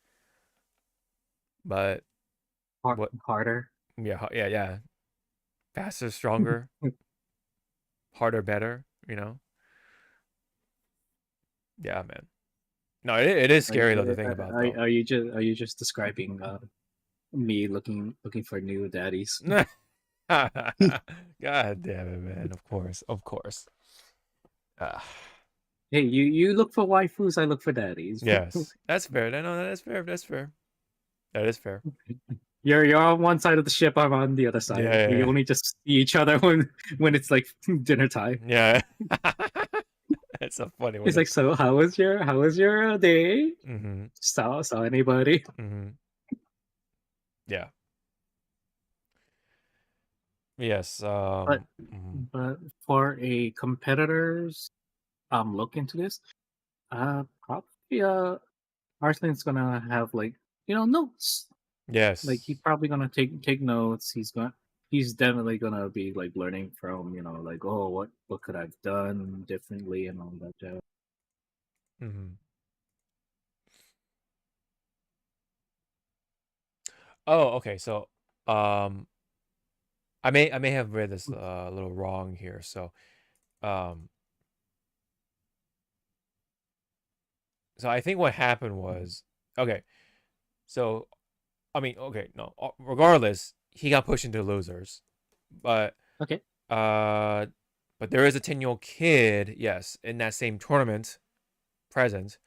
But harder. Yeah. Faster, stronger, harder, better. Yeah, man. No, it is scary though to think about. Are you just describing me looking for new daddies? God damn it, man! Of course. Hey, you look for waifus, I look for daddies. Yes, that's fair. No, that's fair. That is fair. You're on one side of the ship. I'm on the other side. Yeah. We only just see each other when it's like dinner time. Yeah. It's a funny one. It's like, so how was your day? Mm-hmm. Saw anybody? Mm-hmm. Yeah. Yes. But for a competitors look into this, probably Arslan's gonna have like notes. Yes. Like he's probably gonna take notes. He's definitely gonna be like learning from like, oh, what could I've done differently and all that jazz. Mm-hmm. Oh, okay. So, I may have read this a little wrong here. So, um, so I think what happened was okay. So, I mean, okay, no. Regardless, he got pushed into losers, but Okay. but there is a 10-year-old kid, yes, in that same tournament, present,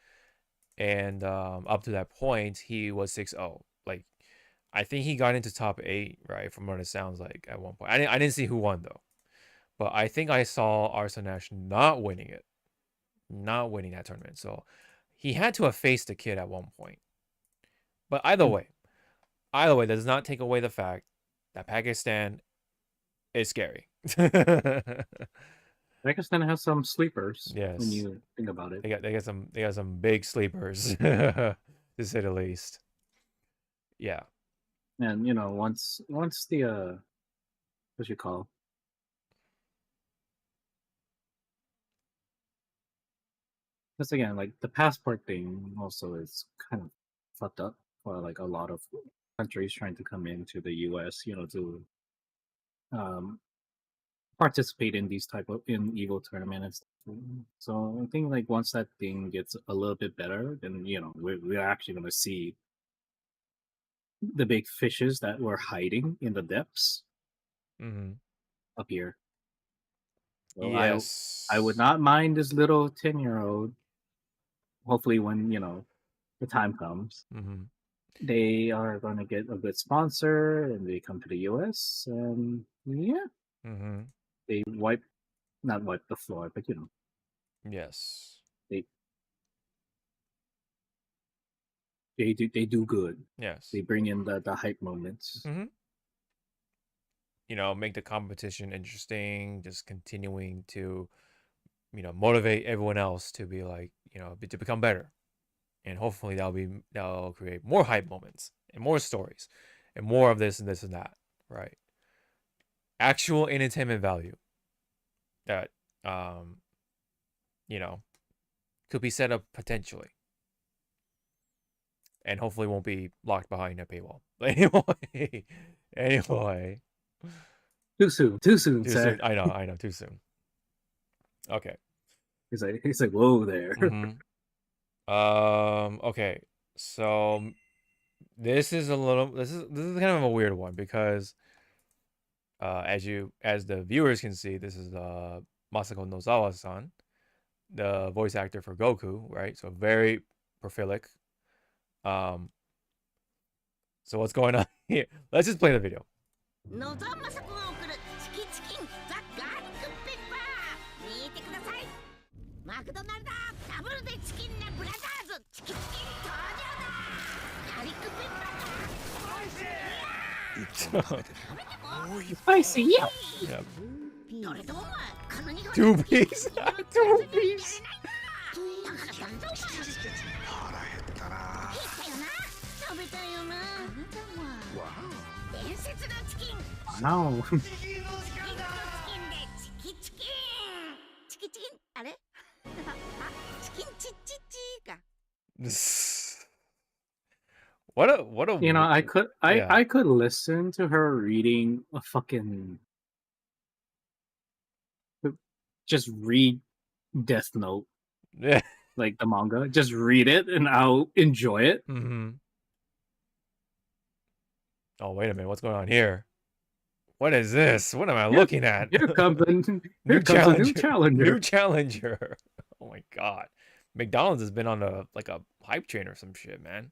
and up to that point, he was 6-0. Like, I think he got into top 8, right? From what it sounds like at one point. I didn't see who won though, but I think I saw Arsenal Nash not winning that tournament. So he had to have faced the kid at one point. But either Hmm. way, does not take away the fact that Pakistan is scary. Pakistan has some sleepers when Yes, you think about it. they got some big sleepers, to say the least. Yeah. And once the what you call, because again, like the passport thing also is kind of fucked up for like a lot of countries trying to come into the US, to um participate in these type of in Evo tournaments. So I think like once that thing gets a little bit better, then we're actually going to see the big fishes that were hiding in the depths Mm-hmm. appear. So I would Yes. not mind this little 10-year-old. Hopefully, when the time comes, Mm-hmm. they are going to get a good sponsor and they come to the US, and yeah, Mm-hmm. they not wipe the floor, but Yes. they they do good. Yes. They bring in the hype moments. Mm-hmm. Make the competition interesting, just continuing to, motivate everyone else to be like, to become better. And hopefully that'll create more hype moments and more stories and more of this and this and that, right? Actual entertainment value that you know, could be set up potentially. And hopefully won't be locked behind a paywall. But anyway. Too soon, Too sir. soon. I know, too soon. Okay. He's like, whoa there. Mm-hmm. Okay. So this is kind of a weird one because as the viewers can see, this is Masako Nozawa-san, the voice actor for Goku, right? So very prolific. So what's going on here? Let's just play the video. 野沢雅子が送るチキチキンザ・ガーリックペッパー見てくださいマクドナルドダブルでチキンなブラザーズチキチキン登場だガーリックペッパー Spicy, yeah. Yeah. どれともこの苦 Two piece. Two piece. だからだんだん腹減ったな食べたいよなあなたは伝説のチキン No. チキンでチキチキンチキチキンあれチキンチッチッチか What a I could Yeah. I could listen to her reading a fucking just read Death Note, Yeah. like the manga. Just read it and I'll enjoy it. Mm-hmm. Oh, wait a minute. What's going on here? What is this? What am I looking at? Here comes a new New challenger. challenger. Oh my god. McDonald's has been on a hype train or some shit, man.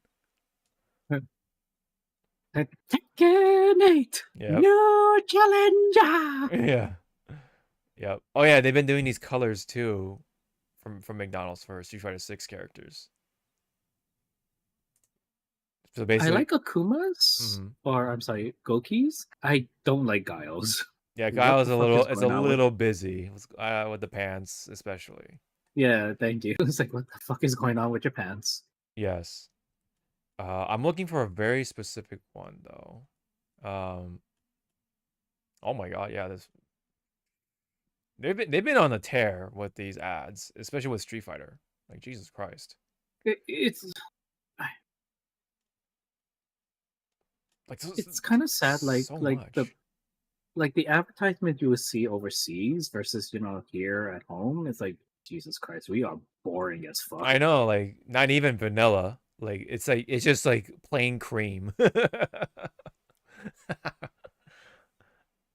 Tekken 8, Yep. new challenger. Yeah. Yep. Oh yeah, they've been doing these colors too from McDonald's for Street Fighter 6 characters. So I basically, like Akumas, Mhm. or I'm sorry, Gokis. I don't like Giles. yeah, What Guile is the a fuck little is it's a going on with- little busy with the pants, especially. Yeah, thank you. It's like, what the fuck is going on with your pants? Yes. I'm looking for a very specific one though. Oh my god, yeah, they've been on a tear with these ads, especially with Street Fighter. Like Jesus Christ. It's Like It's kind of sad, so much. like the advertisement you would see overseas versus here at home. It's like Jesus Christ, we are boring as fuck. I know, like not even vanilla. Like it's just like plain cream.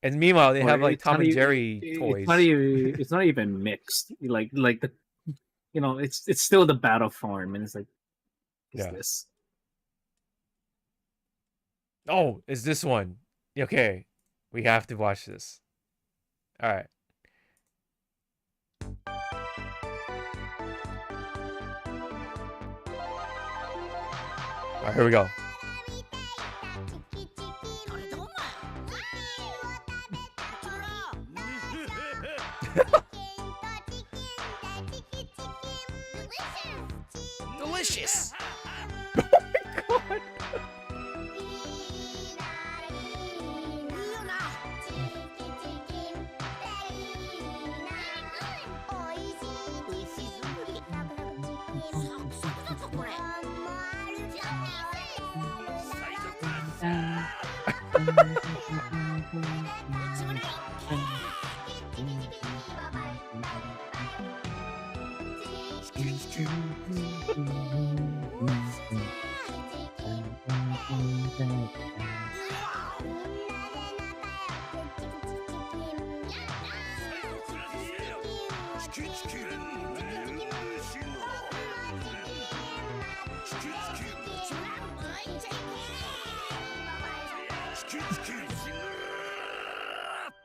And meanwhile, they Or have like it's Tom not and even Jerry it's not toys. even it's not even mixed. Like the it's still the battle form, and it's like, is Yeah. this? Oh, is this one? Okay, we have to watch this. All right. All right, here we go. それどんなDelicious.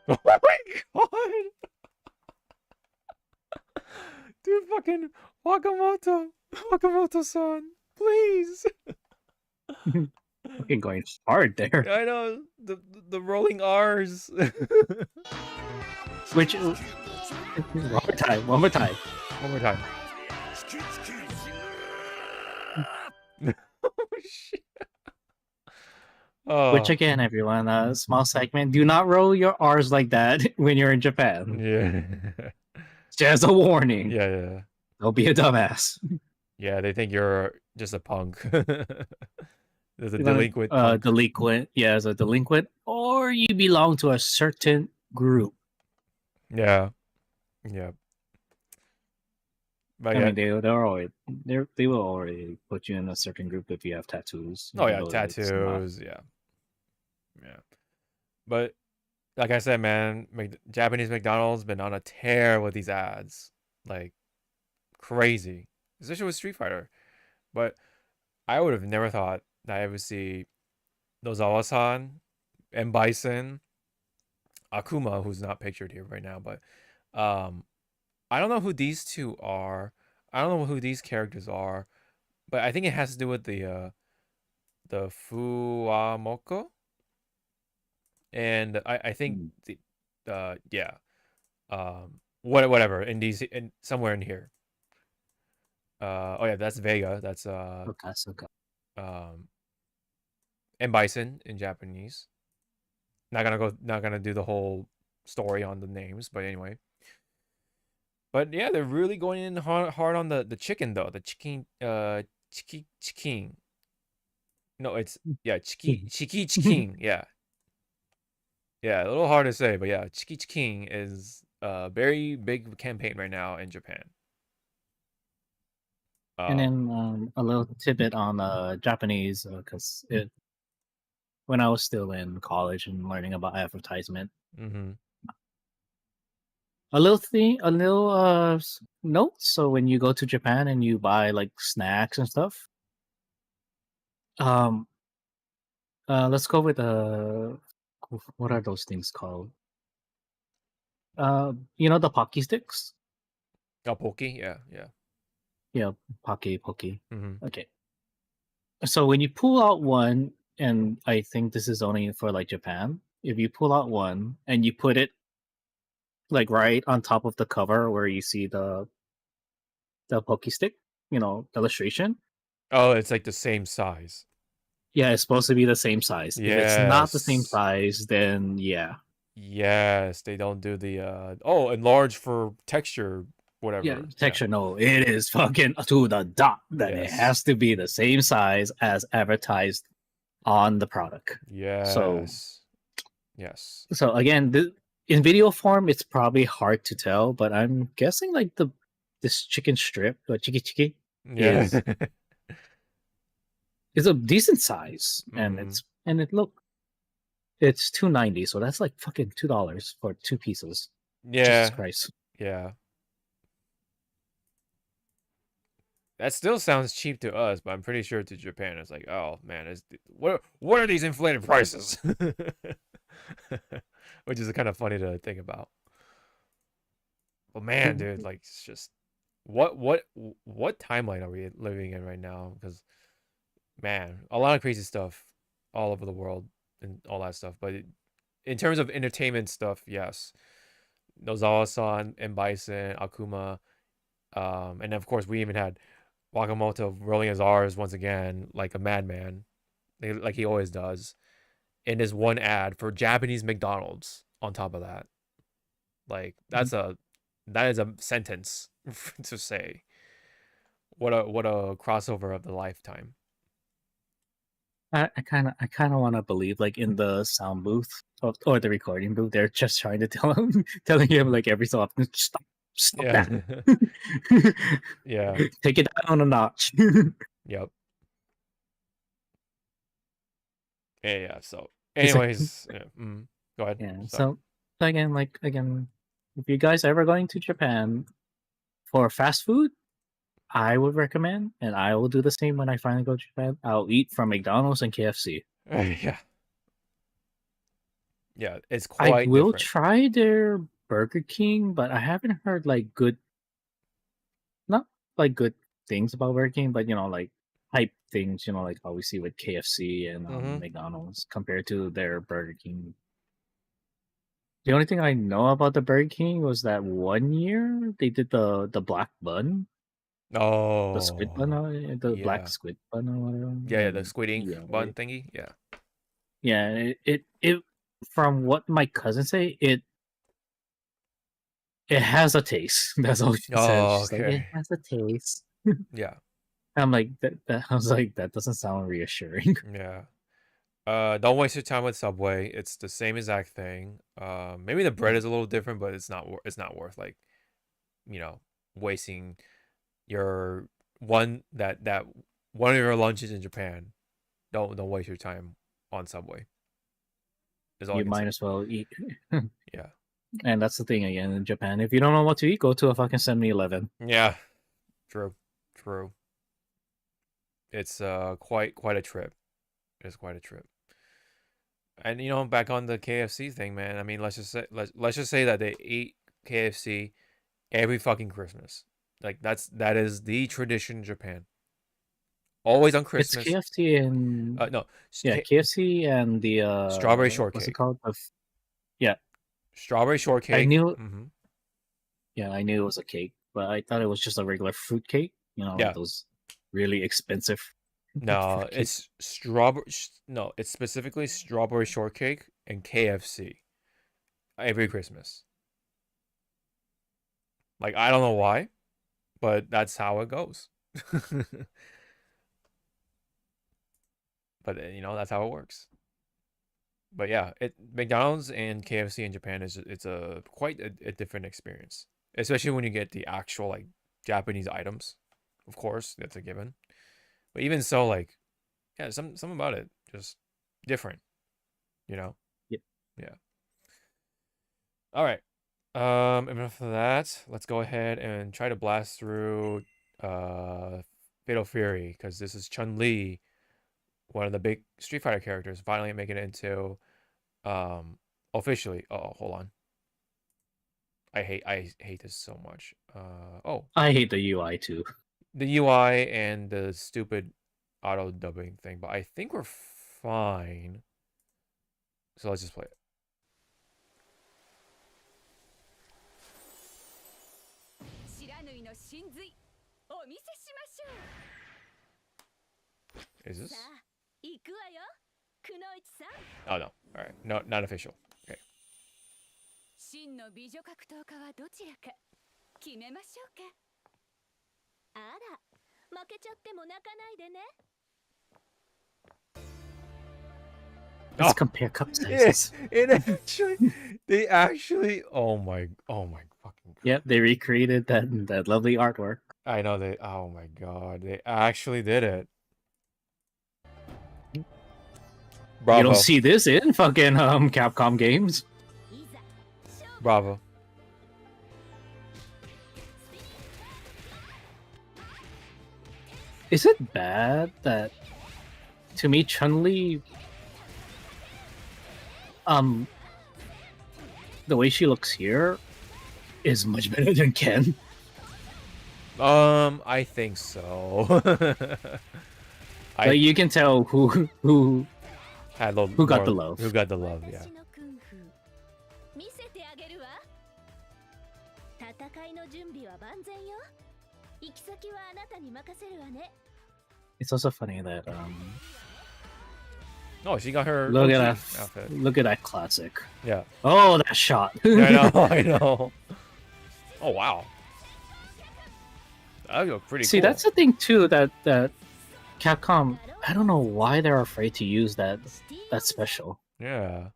Oh my god. Dude, fucking Wakamoto-san, please. Fucking going hard there. I know the rolling R's. Which one more time. One more time. Oh shit. Oh. Which again, everyone, small segment. Do not roll your R's like that when you're in Japan. Yeah. Just a warning. Yeah. Don't be a dumbass. Yeah, they think you're just a punk. There's a delinquent. Delinquent. Yeah, as a delinquent, or you belong to a certain group. Yeah. But I yeah. mean, they will already put you in a certain group if you have tattoos. Oh yeah, even though it's not. tattoos. Yeah. But like I said, man, Japanese McDonald's been on a tear with these ads, like crazy, especially with Street Fighter. But I would have never thought that I would see Nozawa-san, M. Bison, Akuma, who's not pictured here right now, but I don't know who these two are. I don't know who these characters are, but I think it has to do with the Fuamoko. And I think whatever in these somewhere in here. Oh yeah, that's Vega. That's Okay. and Bison in Japanese. Not gonna do the whole story on the names, but anyway. But yeah, they're really going in hard on the chicken though. The chicken chicken. No, it's chicken. Yeah. Yeah, a little hard to say, but yeah, chicken is a very big campaign right now in Japan. And then a little tidbit on Japanese, because when I was still in college and learning about advertisement, a little note. So when you go to Japan and you buy like snacks and stuff, let's go with what are those things called? The Pocky sticks. Oh, Pocky, yeah. Yeah, Pocky. Okay. So when you pull out one, and I think this is only for like Japan, if you pull out one and you put it like right on top of the cover where you see the Pocky stick, illustration. Oh, it's like the same size. Yeah, it's supposed to be the same size. If it's not the same size, then yeah. Yes, they don't do the enlarge for texture, whatever. Yeah, texture. No, it is fucking to the dot that it has to be the same size as advertised on the product. Yes. Yes. So again, in video form, it's probably hard to tell, but I'm guessing like this chicken strip, or chiki chiki, Yeah. is a decent size, and Mhm. it's $2.90, so that's like fucking $2 for 2 pieces. Jesus Yeah. Christ. Yeah. That still sounds cheap to us, but I'm pretty sure to Japan it's like, oh man, what are these inflated prices? Which is kind of funny to think about. But man, dude, like it's just what timeline are we living in right now? Because man, a lot of crazy stuff all over the world and all that stuff. But in terms of entertainment stuff, yes, Nozawa-san and Bison, Akuma, and of course we even had Wakamoto rolling his R's once again like a madman, like he always does, in his one ad for Japanese McDonald's. On top of that, like that is a sentence to say. What a crossover of the lifetime. I kind of want to believe like in the sound booth or the recording booth, they're just trying to telling him like every so often, stop Yeah. that. Yeah. Take it down a notch. Yep. Yeah. So, It's like, anyways, go ahead. yeah. So, So again, if you guys ever going to Japan for fast food, I would recommend, and I will do the same when I finally go to Japan. I'll eat from McDonald's and KFC. yeah. Yeah, it's I quite will different. try their Burger King, but I haven't heard like not like good things about Burger King, but like hype things, like how we see with KFC and Mm-hmm. McDonald's compared to their Burger King. The only thing I know about the Burger King was that one year they did the black bun, the squid bun, Oh, the black yeah. squid bun or whatever. Yeah, the And squid ink yeah, bun thingy. Yeah. it from what my cousins say, it has a taste. That's all she said. Oh, She's like, it okay. has a taste. Yeah. I'm like that. I was like, that doesn't sound reassuring. Yeah. Don't waste your time with Subway. It's the same exact thing. Maybe the bread is a little different, but it's not worth like, wasting your that one of your lunches in Japan. Don't waste your time on Subway. Is all I You can might say. as well eat. Yeah. And that's the thing again in Japan. If you don't know what to eat, go to a fucking 7-Eleven. Yeah. True. True. It's quite a trip. It's quite a trip. And back on the KFC thing, man. I mean, let's just say that they eat KFC every fucking Christmas. Like that is the tradition in Japan. Always on It's Christmas. KFC and No, KFC and the strawberry what's it shortcake. called? Yeah, Strawberry shortcake. I knew. Mm-hmm. Yeah, I knew it was a cake, but I thought it was just a regular fruit cake. Like Yeah. those really expensive. No, fruit it's strawberry. No, it's specifically strawberry shortcake and KFC every Christmas. Like I don't know why, but that's how it goes. But that's how it works. But yeah, McDonald's and KFC in Japan it's a quite a different experience, especially when you get the actual like Japanese items. Of course, that's a given. But even so, like, yeah, some about it just different, you know. Yep. Yeah. All right. Enough of that. Let's go ahead and try to blast through Fatal Fury because this is Chun-Li, one of the big Street Fighter characters, finally making it into officially. Oh, hold on. I hate this so much. I hate the UI too. The UI and the stupid auto dubbing thing, but I think we're fine. So let's just play it. Is this? Oh no. Alright. No, not official. Okay. 真の美女格闘家はどちらか決めましょうか。あら、負けちゃっても泣かないでね。Let's Oh, compare cup yeah, sizes. they actually. Oh my fucking. Yep, they recreated that lovely artwork. I know they. Oh my god, they actually did it. Bravo. You don't see this in fucking Capcom games. Bravo. Is it bad that, to me, Chun-Li, the way she looks here is much better than Ken? I think so. Like, you can tell who had love, who got the love. Who got the love? Yeah. 見せてあげるわ。戦いの準備は万全よ。行き先はあなたに任せるわね。 It's also funny that Oh, she got her. look at OG that outfit. look at that classic. Yeah. Oh, that shot. I know. I know. Oh wow. That look pretty. See, cool. that's the thing too, that Capcom, I don't know why they're afraid to use that special Yeah.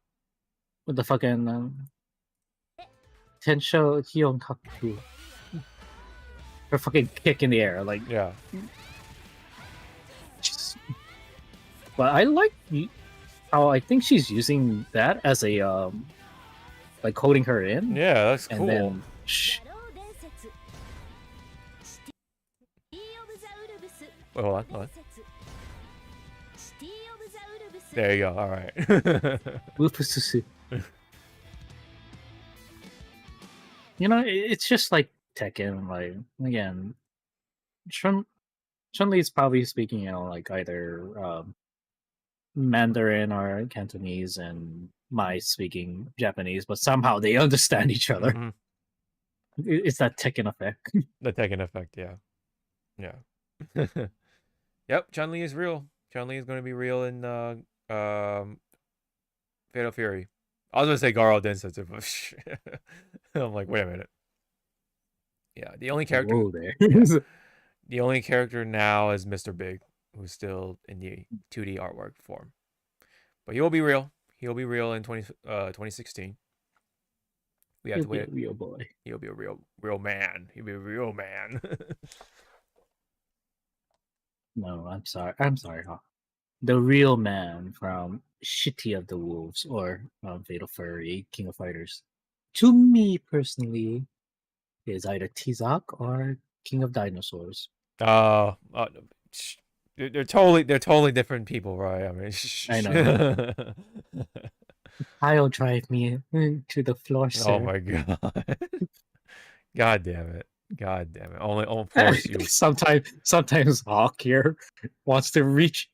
with the fucking Tensho Hionkaku. Her fucking kick in the air, like. Yeah. But I like how I think she's using that as a like holding her in. Yeah, that's cool. And then ザワロー伝説 Wait, hold on. 伝説シティオブザウルブス There you go. All right. Ufususu. You know, it's just like Tekken. Like again, Chun-Li's probably speaking, you know, like either Mandarin or Cantonese, and Mai speaking Japanese, but somehow they understand each other. Mhm. It's that Tekken effect. The Tekken effect. Yeah. Yeah. Yep. Chun-Li is real. Chun-Li is going to be real in Fatal Fury. I was gonna say Garo Densetsu, but I'm like, wait a minute. Yeah, the only character. Whoa there. The only character now is Mr. Big, who's still in the 2D artwork form. But he will be real. He'll be real in 2016. We have to He'll be a wait. real boy. He'll be a real man. He'll be a real man. No, I'm sorry. I'm sorry, huh? The real man from Shitty of the Wolves or Fatal Fury, King of Fighters. To me personally, is either Tizak or King of Dinosaurs. They're totally different people, right? I mean, I know. I'll drive me to the floor, sir. Oh my god. God damn it. God damn it. Only force you. Sometimes Hawk here wants to reach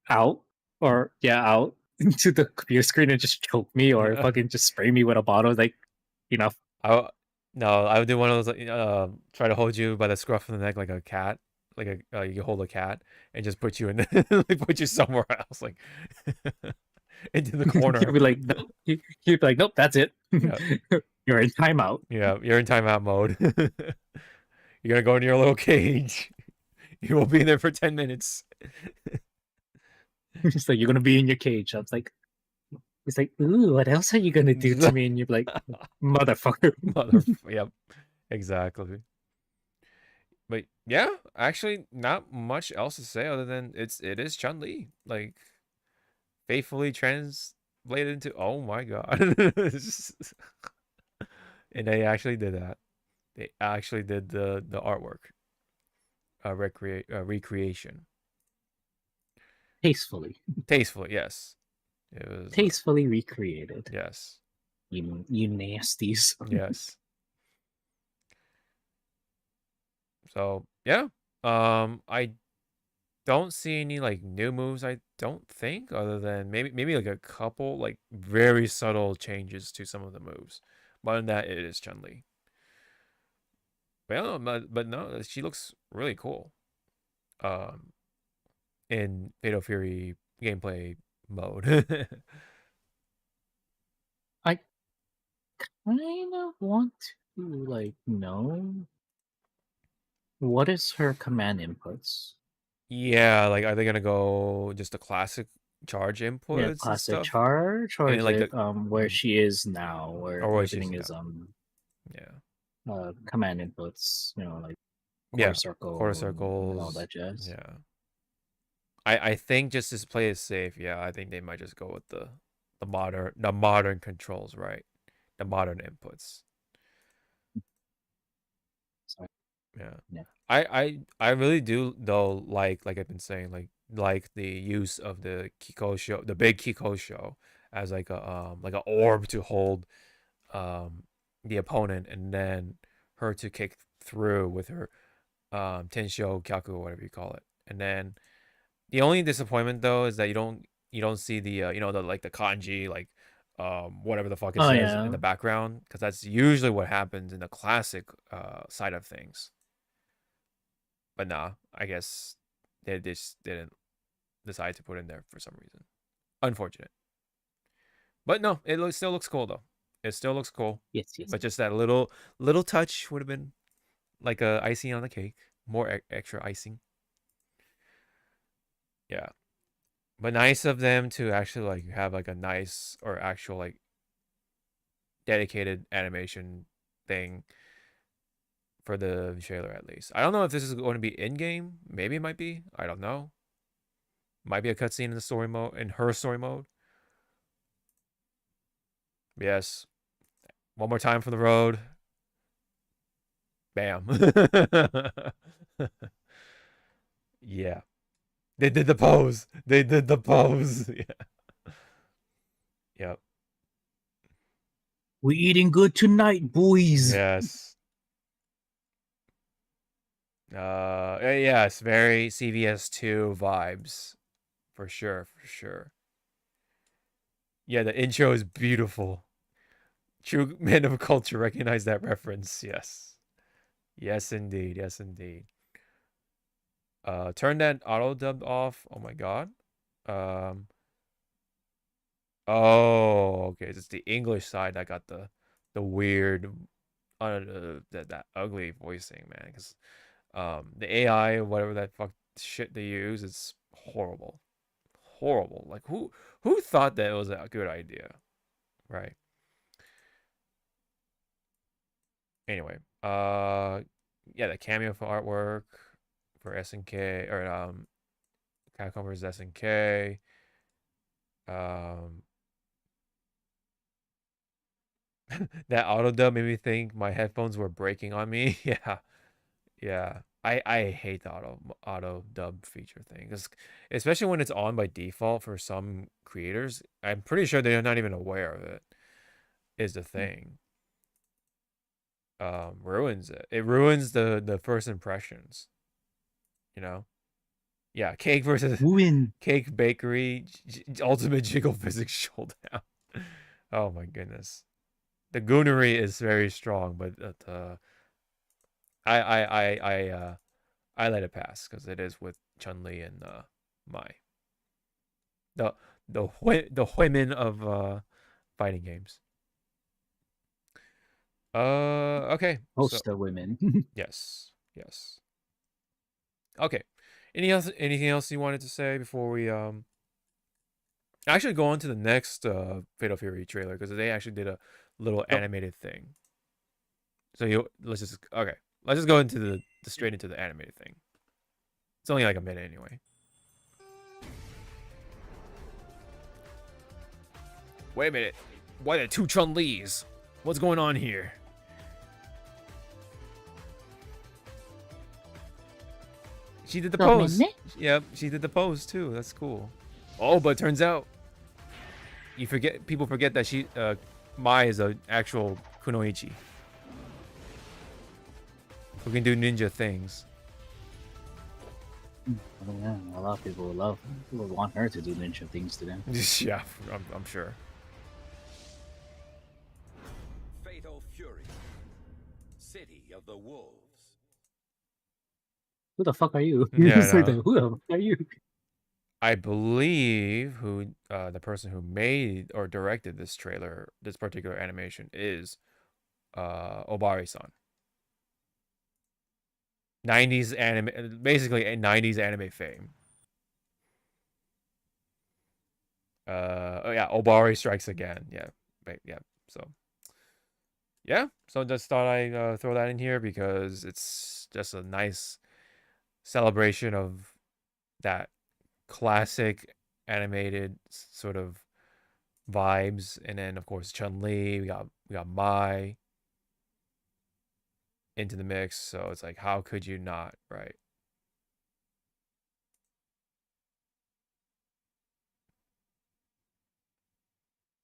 out out into the computer screen and just choke me or fucking just spray me with a bottle. Like, enough. I would do one of those. Try to hold you by the scruff of the neck like a cat, like you hold a cat, and just put you in, put you somewhere else, like into the corner. He'd be like, nope. He'd be like, nope, that's it. Yeah. You're in timeout. Yeah, you're in timeout mode. You're gonna go into your little cage. You will be there for 10 minutes. It's like, you're gonna be in your cage. I was like, it's like, ooh, what else are you gonna do to me? And you're like, motherfucker. Yep, exactly. But yeah, actually, not much else to say other than it is Chun-Li, like faithfully translated into. Oh my god! And they actually did that. They actually did the artwork, recreation. Tastefully, yes. It was tastefully recreated. yes. You nasties. Yes. So yeah, I don't see any like new moves. I don't think, other than maybe like a couple like very subtle changes to some of the moves. But in that, it is Chun-Li. Well, but no, she looks really cool. In Fatal Fury gameplay mode. I kind of want to like know what is her command inputs. Yeah, like are they gonna go just a classic charge inputs Yeah, and classic stuff. charge, or And is like it the where she is now, where or what she's everything is now. Yeah. command inputs, like Yeah. quarter Quarter circle and all circles. that jazz. Yeah. I think just to play it safe, yeah, I think they might just go with the modern controls, right? The modern inputs. Sorry. Yeah. Yeah. I really do though like I've been saying like the use of the Kikosho, the big Kikosho as like a orb to hold the opponent, and then her to kick through with her Tensho Kyaku or whatever you call it. And then the only disappointment though is that you don't see the the like the kanji, like whatever the fuck it Oh says in yeah. the background, because that's usually what happens in the classic side of things. But nah, I guess they just didn't decide to put in there for some reason. Unfortunate. But no, still looks cool though. It still looks cool. Yes, yes. But just that little touch would have been like a icing on the cake. More extra icing. Yeah. But nice of them to actually like have like a nice or actual like dedicated animation thing for the trailer at least. I don't know if this is going to be in game. Maybe it might be. I don't know. Might be a cutscene in the story mode, in her story mode. Yes. One more time for the road. Bam. Yeah. They did the pose. They did the pose. Yeah. Yep. We eating good tonight, boys. Yes. Yes, very CVS2 vibes. For sure, for sure. Yeah, the intro is beautiful. True men of culture recognize that reference. Yes. Yes, indeed. Yes, indeed. Turn that auto dub off. Oh my god. Oh, okay. It's the English side that got the weird, that ugly voicing, man. Because the AI, whatever that fuck shit they use, is horrible, horrible. Like who thought that it was a good idea, right? Anyway, yeah, the cameo for artwork for SNK or Capcom vs SNK. That auto dub made me think my headphones were breaking on me. Yeah, yeah. I hate the auto dub feature thing, especially when it's on by default for some creators. I'm pretty sure they're not even aware of it. Is the thing. Ruins it. It ruins the first impressions. You know. Yeah, Cake versus Win. Cake Bakery Ultimate Jiggle Physics Showdown. Oh my goodness. The goonery is very strong, but I let it pass because it is with Chun-Li and Mai. The women of fighting games. Okay. Most of women. Yes. Okay. Anything else you wanted to say before we actually go on to the next Fatal Fury trailer, because they actually did a little animated thing. So let's just go into the straight into the animated thing. It's only like a minute anyway. Wait a minute. Why the two Chun-Lis? What's going on here? She did the pose. Yep, she did the pose too. That's cool. Oh, but it turns out people forget that Mai is an actual kunoichi who can do ninja things. Oh, yeah, a lot of people would want her to do ninja things to them. Yeah, I'm sure. Fatal Fury, City of the Wolves. Who the fuck are you? Yeah, Like that. Who the fuck are you? I believe the person who made or directed this particular animation is Obari-san. 90s anime, basically a 90s anime fame. Oh yeah, Obari strikes again. Yeah, right. Yeah. So yeah, so just thought I throw that in here because it's just a nice celebration of that classic animated sort of vibes, and then of course Chun-Li, we got Mai into the mix, so it's like how could you not, right?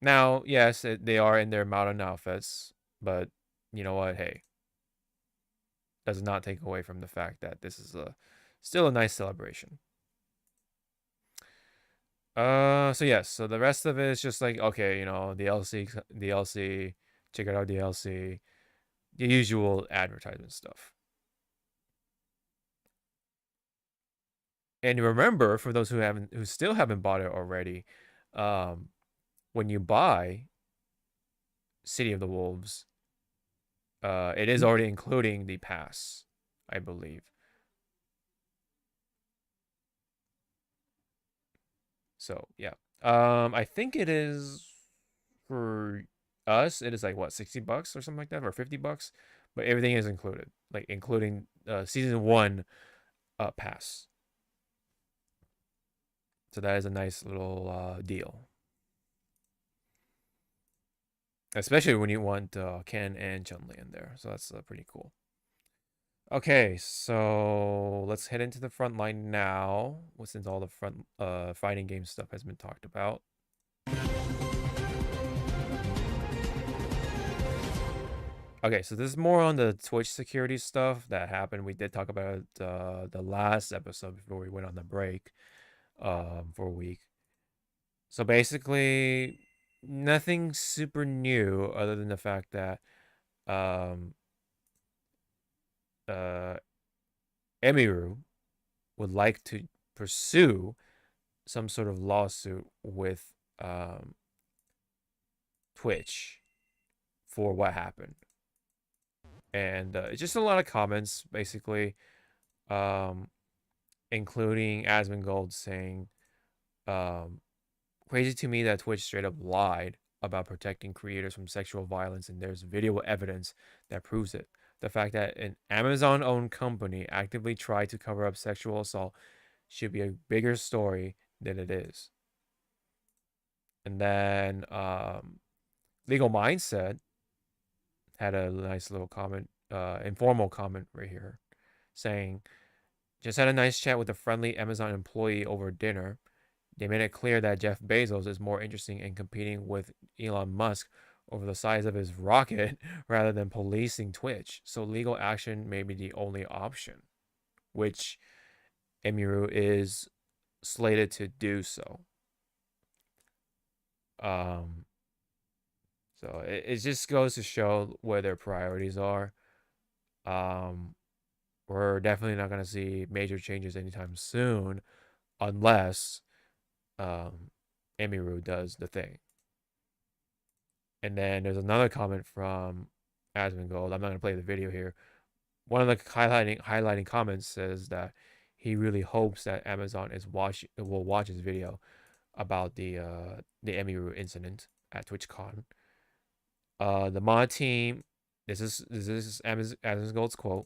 Now, yes, they are in their modern outfits, but you know what? Hey, does not take away from the fact that this is still a nice celebration. So yes, so the rest of it is just like, okay, DLC, check it out DLC, the usual advertisement stuff. And remember, for those who still haven't bought it already, when you buy City of the Wolves, it is already including the pass, I believe. So yeah, I think it is for us. It is like what, $60 or something like that, or $50, but everything is included, like including season 1 pass. So that is a nice little deal, especially when you want Ken and Chun-Li in there. So that's pretty cool. Okay, so let's head into the front line now, since all the front fighting game stuff has been talked about. Okay, so this is more on the Twitch security stuff that happened. We did talk about the last episode before we went on the break for a week. So basically, nothing super new other than the fact that Emiru would like to pursue some sort of lawsuit with Twitch for what happened. And it's just a lot of comments, basically, including Asmongold saying, crazy to me that Twitch straight up lied about protecting creators from sexual violence, and there's video evidence that proves it. The fact that an Amazon-owned company actively tried to cover up sexual assault should be a bigger story than it is. And then Legal Mindset had a nice little comment, informal comment right here, saying, just had a nice chat with a friendly Amazon employee over dinner. They made it clear that Jeff Bezos is more interested in competing with Elon Musk over the size of his rocket rather than policing Twitch. So legal action may be the only option, which Emiru is slated to do so. So it just goes to show where their priorities are. We're definitely not going to see major changes anytime soon unless Emiru does the thing. And then there's another comment from Asmongold. I'm not going to play the video here. One of the highlighting comments says that he really hopes that Amazon will watch his video about the Emiru incident at TwitchCon. The mod team, this is Asmongold's quote.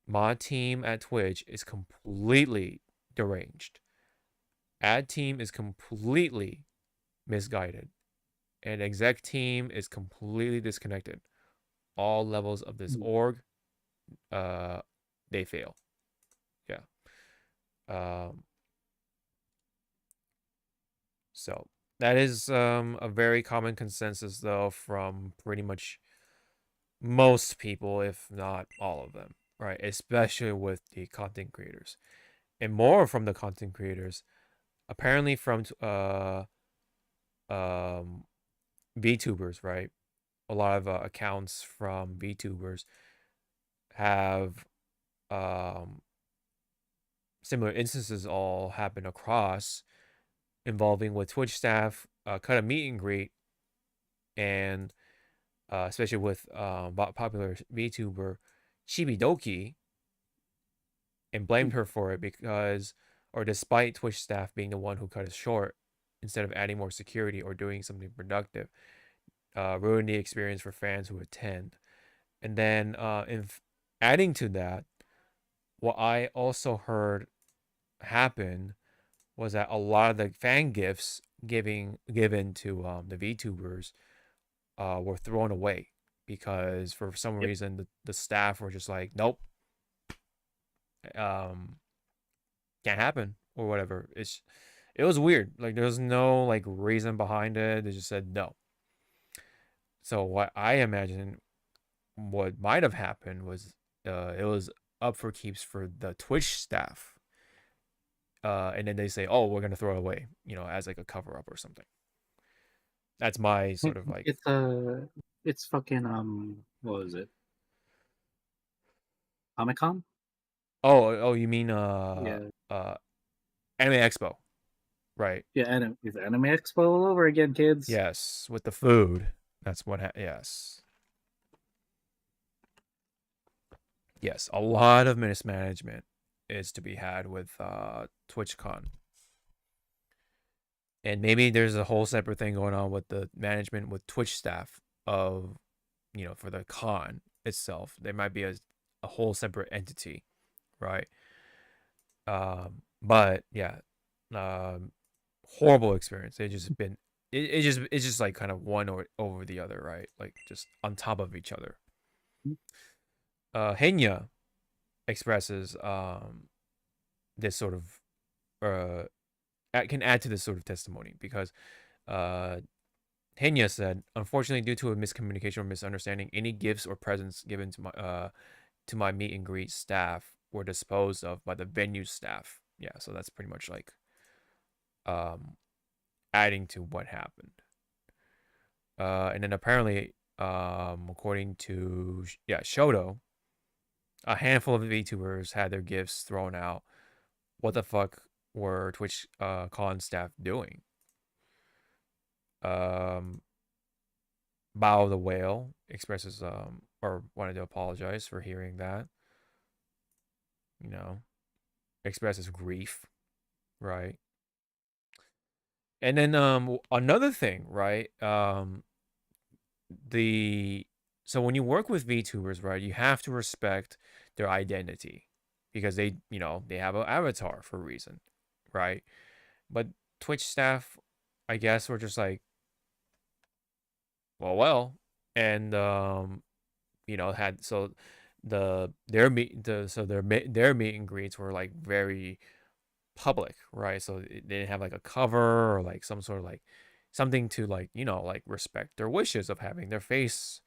Mod team at Twitch is completely deranged. Ad team is completely misguided. And exec team is completely disconnected. All levels of this org, they fail. Yeah. So that is a very common consensus, though, from pretty much most people, if not all of them, right? Especially with the content creators, and more from the content creators. Apparently, from VTubers, right? A lot of accounts from VTubers have similar instances all happen across, involving with Twitch staff cut a meet and greet, and especially with popular VTuber Chibidoki, and blamed her for it because, or despite Twitch staff being the one who cut it short, instead of adding more security or doing something productive, ruin the experience for fans who attend. And then adding to that, what I also heard happen was that a lot of the fan gifts given to the VTubers were thrown away because for some reason the staff were just like, nope, can't happen or whatever. It was weird. Like there was no like reason behind it. They just said no. So what I imagine what might have happened was it was up for keeps for the Twitch staff. And then they say, oh, we're gonna throw it away, as like a cover up or something. That's my sort of like It's fucking what was it? Comic-Con? oh you mean Yeah. Anime Expo, right? Yeah, it's Anime Expo all over again, kids. Yes, with the food. That's what yes. Yes, a lot of mismanagement is to be had with TwitchCon. And maybe there's a whole separate thing going on with the management with Twitch staff of, for the con itself. There might be a whole separate entity, right? But yeah, horrible experience. It's just like kind of one or over the other, right? Like just on top of each other. Henya expresses this sort of can add to this sort of testimony because Henya said, unfortunately, due to a miscommunication or misunderstanding, any gifts or presents given to my meet and greet staff were disposed of by the venue staff. Yeah, so that's pretty much like adding to what happened. And then apparently, according to Shoto, a handful of VTubers had their gifts thrown out. What the fuck were Twitch con staff doing? Bao the Whale expresses or wanted to apologize for hearing that. Expresses grief, right? And then another thing, right? So when you work with VTubers, right, you have to respect their identity because they have an avatar for a reason, right? But Twitch staff, I guess, were just like, well, and had their meet and greets were like very public, right? So they didn't have like a cover or like some sort of like something to like like respect their wishes of having their face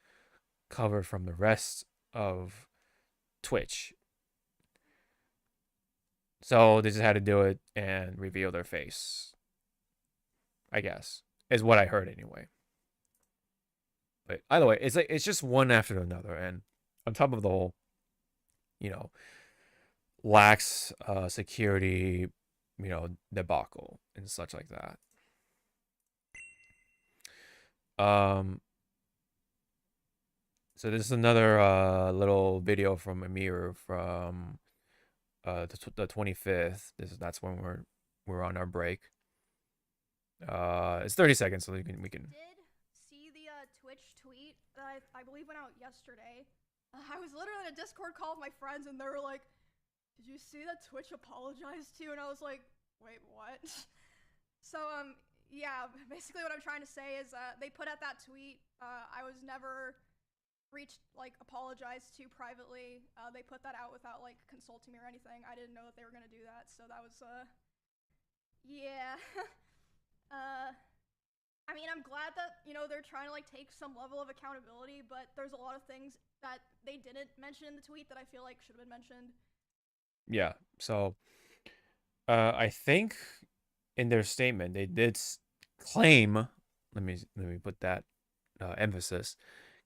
covered from the rest of Twitch. So they just had to do it and reveal their face, I guess, is what I heard anyway. But either way, it's just one after another, and on top of the whole, lax security, debacle and such like that. So this is another little video from Amir from the 25th. That's when we're on our break. It's 30 seconds, so we can. Did see the Twitch tweet that I believe went out yesterday. I was literally in a Discord call with my friends, and they were like, "Did you see that Twitch apologized to?" And I was like, "Wait, what?" So yeah, basically what I'm trying to say is they put out that tweet. I was never apologized to privately. They put that out without like consulting me or anything. I didn't know that they were gonna do that, so that was yeah. I mean, I'm glad that they're trying to like take some level of accountability, but there's a lot of things that they didn't mention in the tweet that I feel like should have been mentioned. Yeah. So I think in their statement they did claim. Let me put that emphasis.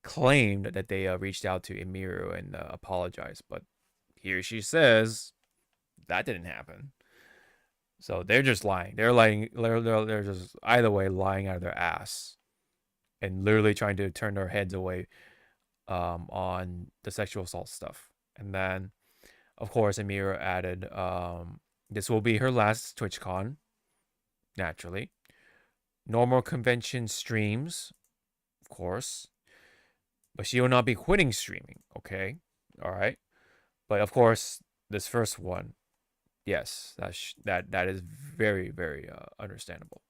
Claimed that they reached out to Emiru and apologized, but here she says that didn't happen. So they're just lying. They're lying. They're just either way lying out of their ass, and literally trying to turn their heads away on the sexual assault stuff. And then, of course, Emiru added, "This will be her last TwitchCon, naturally. normal convention streams, of course, but she will not be quitting streaming. Okay, all right, but of course, this first one, yes, that is very very understandable.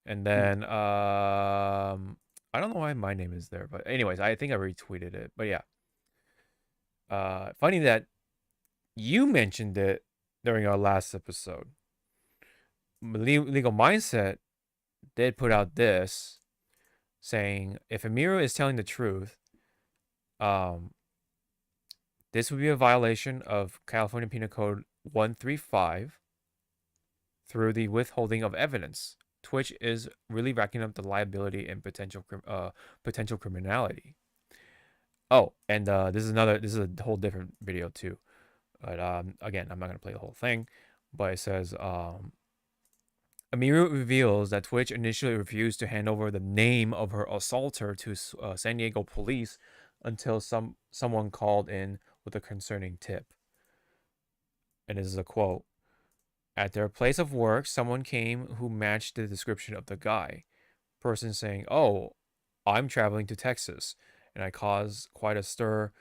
And then I don't know why my name is there, but anyways, I think I retweeted it. But yeah, funny that you mentioned it during our last episode. Legal Mindset did put out this saying if Amiru is telling the truth, this would be a violation of California Penal Code 135 through the withholding of evidence. Twitch is really racking up the liability and potential criminality. Oh, and this is a whole different video too. But again, I'm not gonna play the whole thing. But it says Amiru reveals that Twitch initially refused to hand over the name of her assaulter to San Diego police until someone called in with a concerning tip. And this is a quote. At their place of work, someone came who matched the description of the guy. Person saying, "Oh, I'm traveling to Texas," and I caused quite a stir,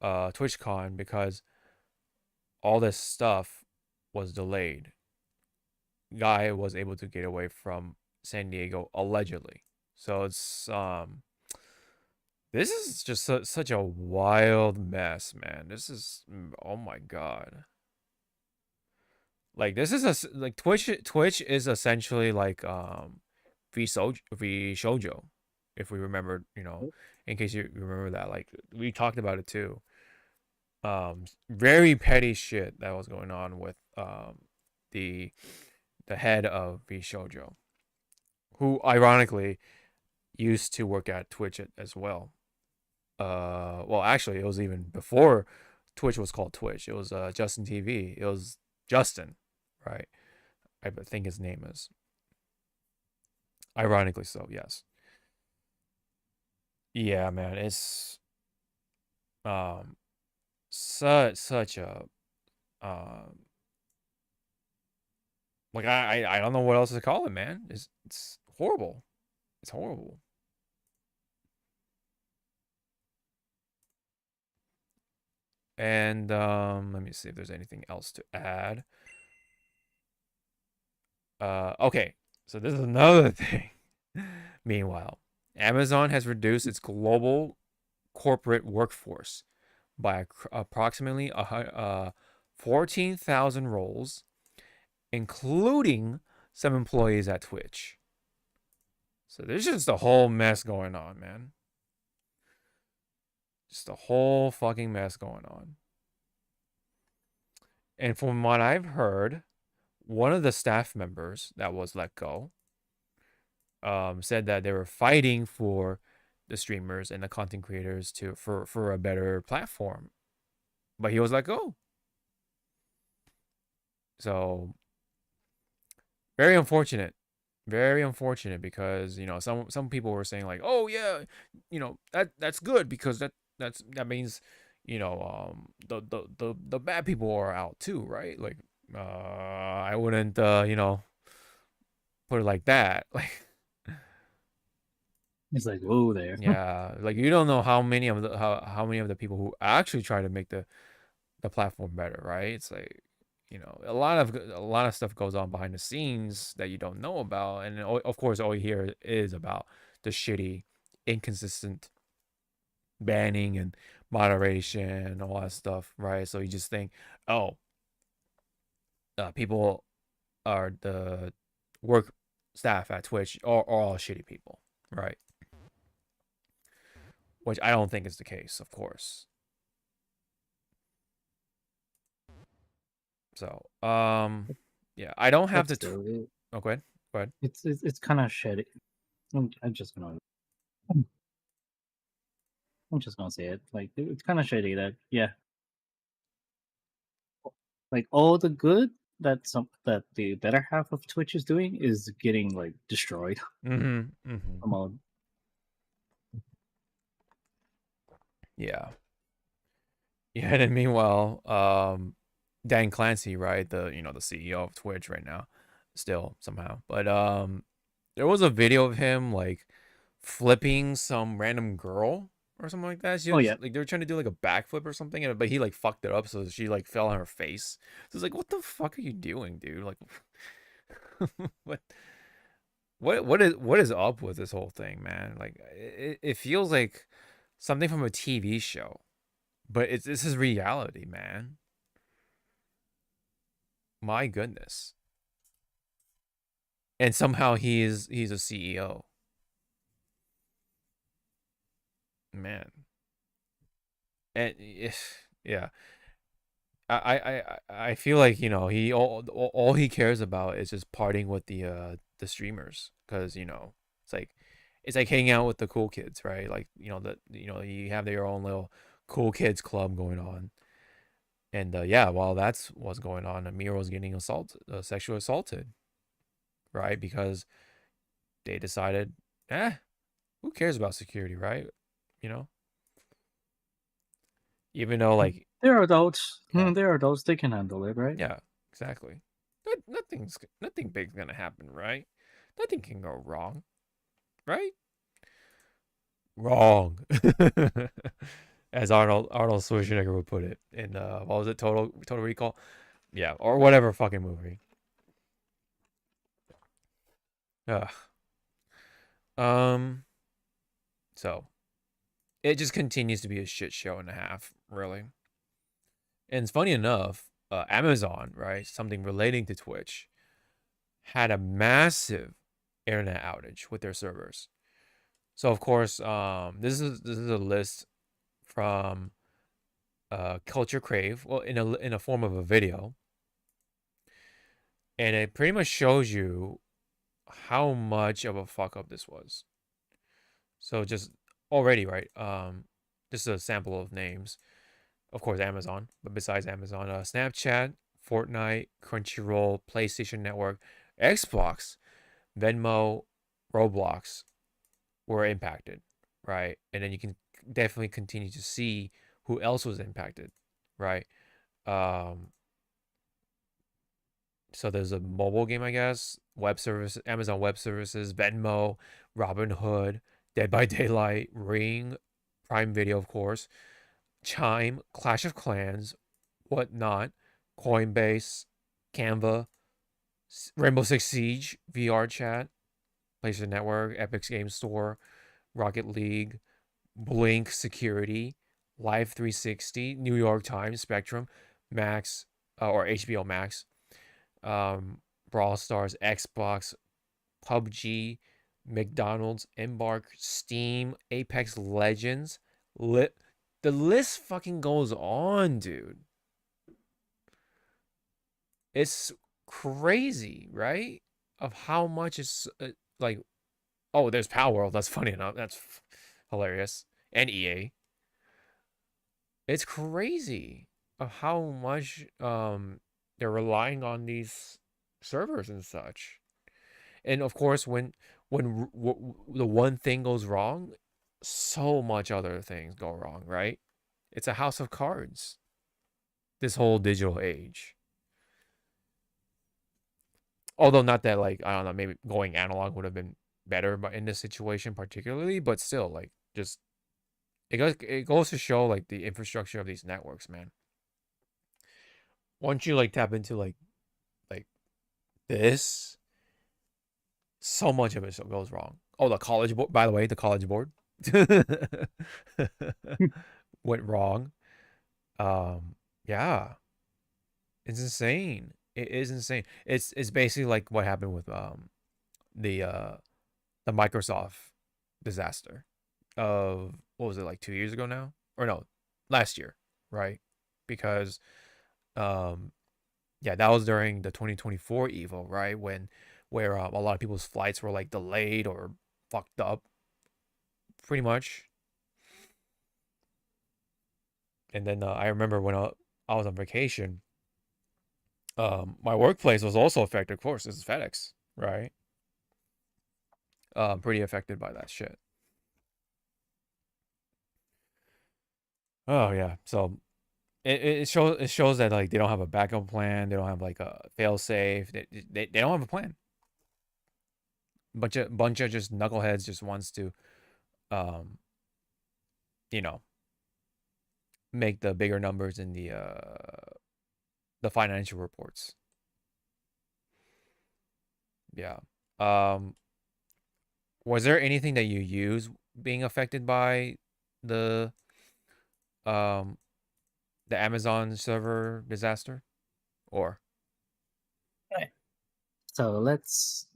TwitchCon, because all this stuff was delayed. Guy was able to get away from San Diego allegedly. So it's this is just such a wild mess, man. This is, oh my god. Like this is like Twitch is essentially like Shoujo, if we remember, in case you remember that. Like we talked about it too. Very petty shit that was going on with the head of Shoujo, who ironically used to work at Twitch as well. Well, actually, it was even before Twitch was called Twitch. It was Justin TV. It was Justin, right? I think his name is. Ironically so, yes. Yeah, man, it's such a like I don't know what else to call it, man. It's horrible. It's horrible. And let me see if there's anything else to add. Okay, so this is another thing. Meanwhile, Amazon has reduced its global corporate workforce by approximately 14,000 roles, including some employees at Twitch. So there's just a whole mess going on, man. Just a whole fucking mess going on. And from what I've heard, one of the staff members that was let go said that they were fighting for the streamers and the content creators for a better platform, but he was let go. So very unfortunate because some people were saying like, oh yeah, that's good because that means the bad people are out too, right? Like I wouldn't put it like that. Like it's like, whoa there. Yeah, like you don't know how many of the people who actually try to make the platform better, right? It's like a lot of stuff goes on behind the scenes that you don't know about, and of course all you hear is about the shitty, inconsistent banning and moderation and all that stuff, right? So you just think, oh, people are the work staff at Twitch are all shitty people, right? Which I don't think is the case, of course. So, yeah, I don't have the. Oh, go ahead. It's kind of shitty. I'm just gonna say it. Like it's kind of shitty that like all the good that the better half of Twitch is doing is getting like destroyed. Come on. Yeah. Yeah, and then meanwhile, Dan Clancy, right? The the CEO of Twitch right now, still somehow. But there was a video of him like flipping some random girl or something like that. She Oh was yeah. like they were trying to do like a backflip or something, but he like fucked it up, so she like fell on her face. So it's like, what the fuck are you doing, dude? Like, what? What is up with this whole thing, man? Like, it feels like something from a TV show, but this is reality, man. My goodness. And somehow he's a CEO. Man. And yeah. I feel like, he all he cares about is just partying with the streamers, cuz it's like hanging out with the cool kids, right? Like, you have your own little cool kids club going on. And yeah, while that's what's going on, Amir was getting sexually assaulted, right? Because they decided, who cares about security, right? You know, even though like, They're adults. Yeah. They're adults. They can handle it, right? yeah, exactly. Nothing big's gonna happen, right? Nothing can go wrong, right? Wrong, as Arnold Schwarzenegger would put it in what was it, Total Recall, yeah, or whatever fucking movie. Ugh. So it just continues to be a shit show and a half, really. And it's funny enough, Amazon, right, something relating to Twitch, had a massive internet outage with their servers. So of course, this is a list from Culture Crave, well, in a form of a video, and it pretty much shows you how much of a fuck up this was. So just already, right? Just a sample of names. Of course, Amazon, but besides Amazon, Snapchat, Fortnite, Crunchyroll, PlayStation Network, Xbox, Venmo, Roblox were impacted, right? And then you can definitely continue to see who else was impacted, right? So there's a mobile game, I guess, web service, Amazon Web Services, Venmo, Robinhood, Dead by Daylight, Ring, Prime Video, of course, Chime, Clash of Clans, Whatnot, Coinbase, Canva, Rainbow Six Siege, VR Chat, PlayStation Network, Epic's Game Store, Rocket League, Blink Security, Live 360, New York Times, Spectrum, Max, or HBO Max, Brawl Stars, Xbox, PUBG, McDonald's, Embark, Steam, Apex Legends. The list fucking goes on, dude. It's crazy, right? Of how much it's like. Oh, there's Power World. That's funny enough. That's hilarious. And EA. It's crazy of how much they're relying on these servers and such. And of course, when the one thing goes wrong, so much other things go wrong, right? It's a house of cards, this whole digital age. Although not that, like, I don't know, maybe going analog would have been better, but in this situation particularly, but still, like, just it goes to show, like, the infrastructure of these networks, man. Once you like tap into like this, so much of it goes wrong. Oh, the college board, by the way, the college board went wrong. Yeah, it's insane. It is insane. It's basically like what happened with the Microsoft disaster of, what was it, like 2 years ago now, or no, last year, right? Because yeah, that was during the 2024 Evo, right? Where a lot of people's flights were like delayed or fucked up, pretty much. And then I remember when I was on vacation, my workplace was also affected. Of course, this is FedEx, right? Pretty affected by that shit. Oh yeah, so it shows that like they don't have a backup plan. They don't have like a fail safe. They don't have a plan. Bunch of just knuckleheads just wants to, you know, make the bigger numbers in the financial reports. Yeah. Was there anything that you use being affected by the Amazon server disaster? Or Okay. So let's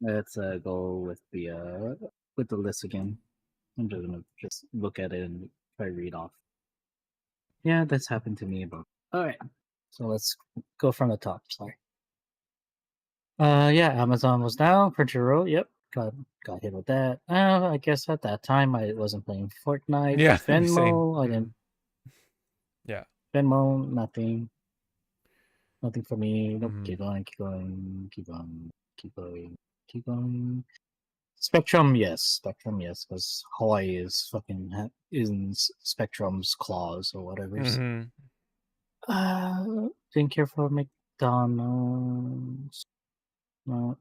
go with the list again. I'm just gonna look at it and try to read off. Yeah, that's happened to me. But all right, so let's go from the top. Sorry. Yeah, Amazon was down. Crunchyroll, yep, got hit with that. I guess at that time I wasn't playing Fortnite. yeah, same. Venmo, I didn't. Yeah. Venmo, nothing for me. Nope. Mhm. Keep going, keep going, keep going, keep going, keep going. Spectrum, yes, because Hawaii is fucking in Spectrum's claws or whatever. Mhm. Didn't care for McDonald's. No.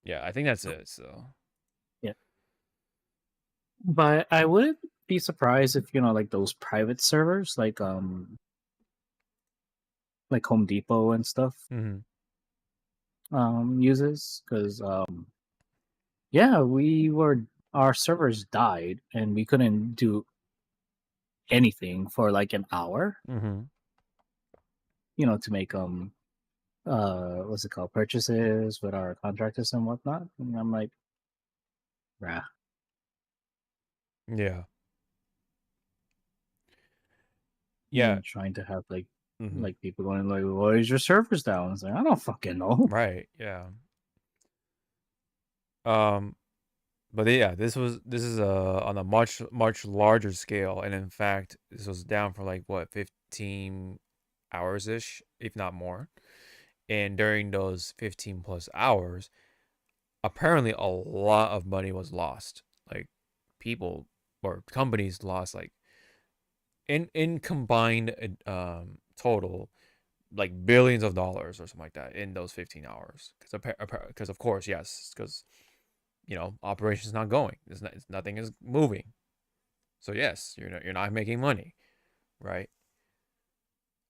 Yeah, I think that's it. So Yeah, but I wouldn't be surprised if like those private servers, like Home Depot and stuff, Mhm. uses, because yeah, our servers died and we couldn't do anything for like an hour. Mhm. To make what's it called, purchases with our contractors and whatnot. And I'm like, rah. Yeah. Yeah. Trying to have like Mhm. people going like, why is your servers down? It's like, I don't fucking know. Right. Yeah. But yeah, this is on a much larger scale, and in fact, this was down for like what 15 hours ish, if not more. And during those 15 plus hours, apparently a lot of money was lost. Like people or companies lost like in combined total like billions of dollars or something like that in those 15 hours. Because of course, yes, because operations not going. Nothing is moving. So yes, you're not making money, right?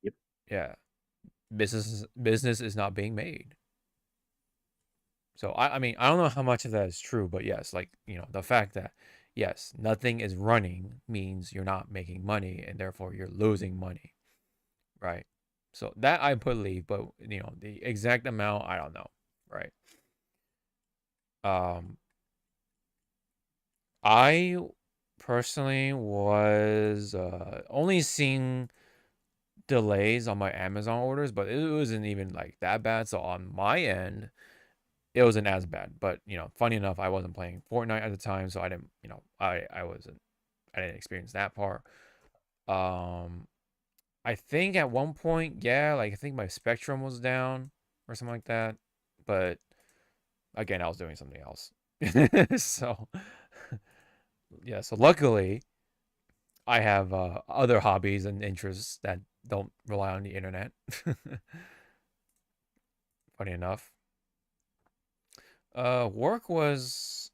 Yep. Yeah. Business is not being made. So I mean, I don't know how much of that is true, but yes, like, the fact that yes, nothing is running means you're not making money and therefore you're losing money. Right? So that I believe, but the exact amount I don't know, right? I personally was only seeing delays on my Amazon orders, but it wasn't even like that bad. So on my end, it wasn't as bad. But funny enough, I wasn't playing Fortnite at the time, so I didn't, I didn't experience that part. I think at one point, yeah, like I think my Spectrum was down or something like that. But again, I was doing something else. So yeah, so luckily I have other hobbies and interests that don't rely on the internet. Funny enough. Work was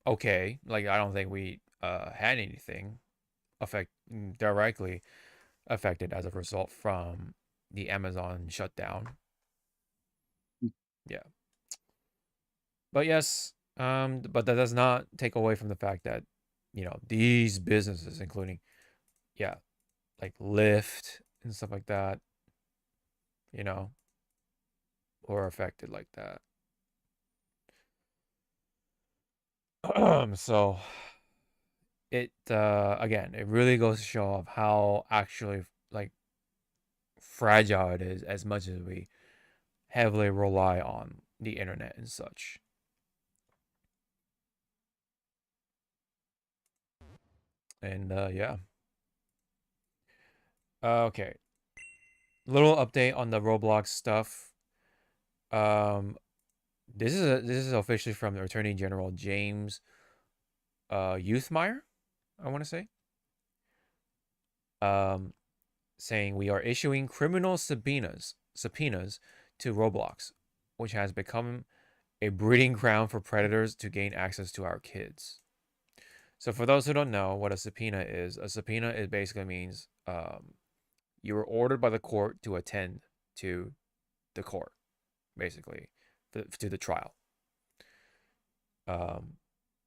okay. Like I don't think we had anything directly affected as a result from the Amazon shutdown. Yeah. But yes, but that does not take away from the fact that, these businesses, including, yeah, like Lyft and stuff like that, were affected like that. So it again, it really goes to show off how actually like fragile it is, as much as we heavily rely on the internet and such. And yeah. Okay. Little update on the Roblox stuff. This is officially from the Attorney General James Youthmeyer, I want to say, saying we are issuing criminal subpoenas to Roblox, which has become a breeding ground for predators to gain access to our kids. So for those who don't know what a subpoena is it basically means you were ordered by the court to attend to the court, basically, to the trial.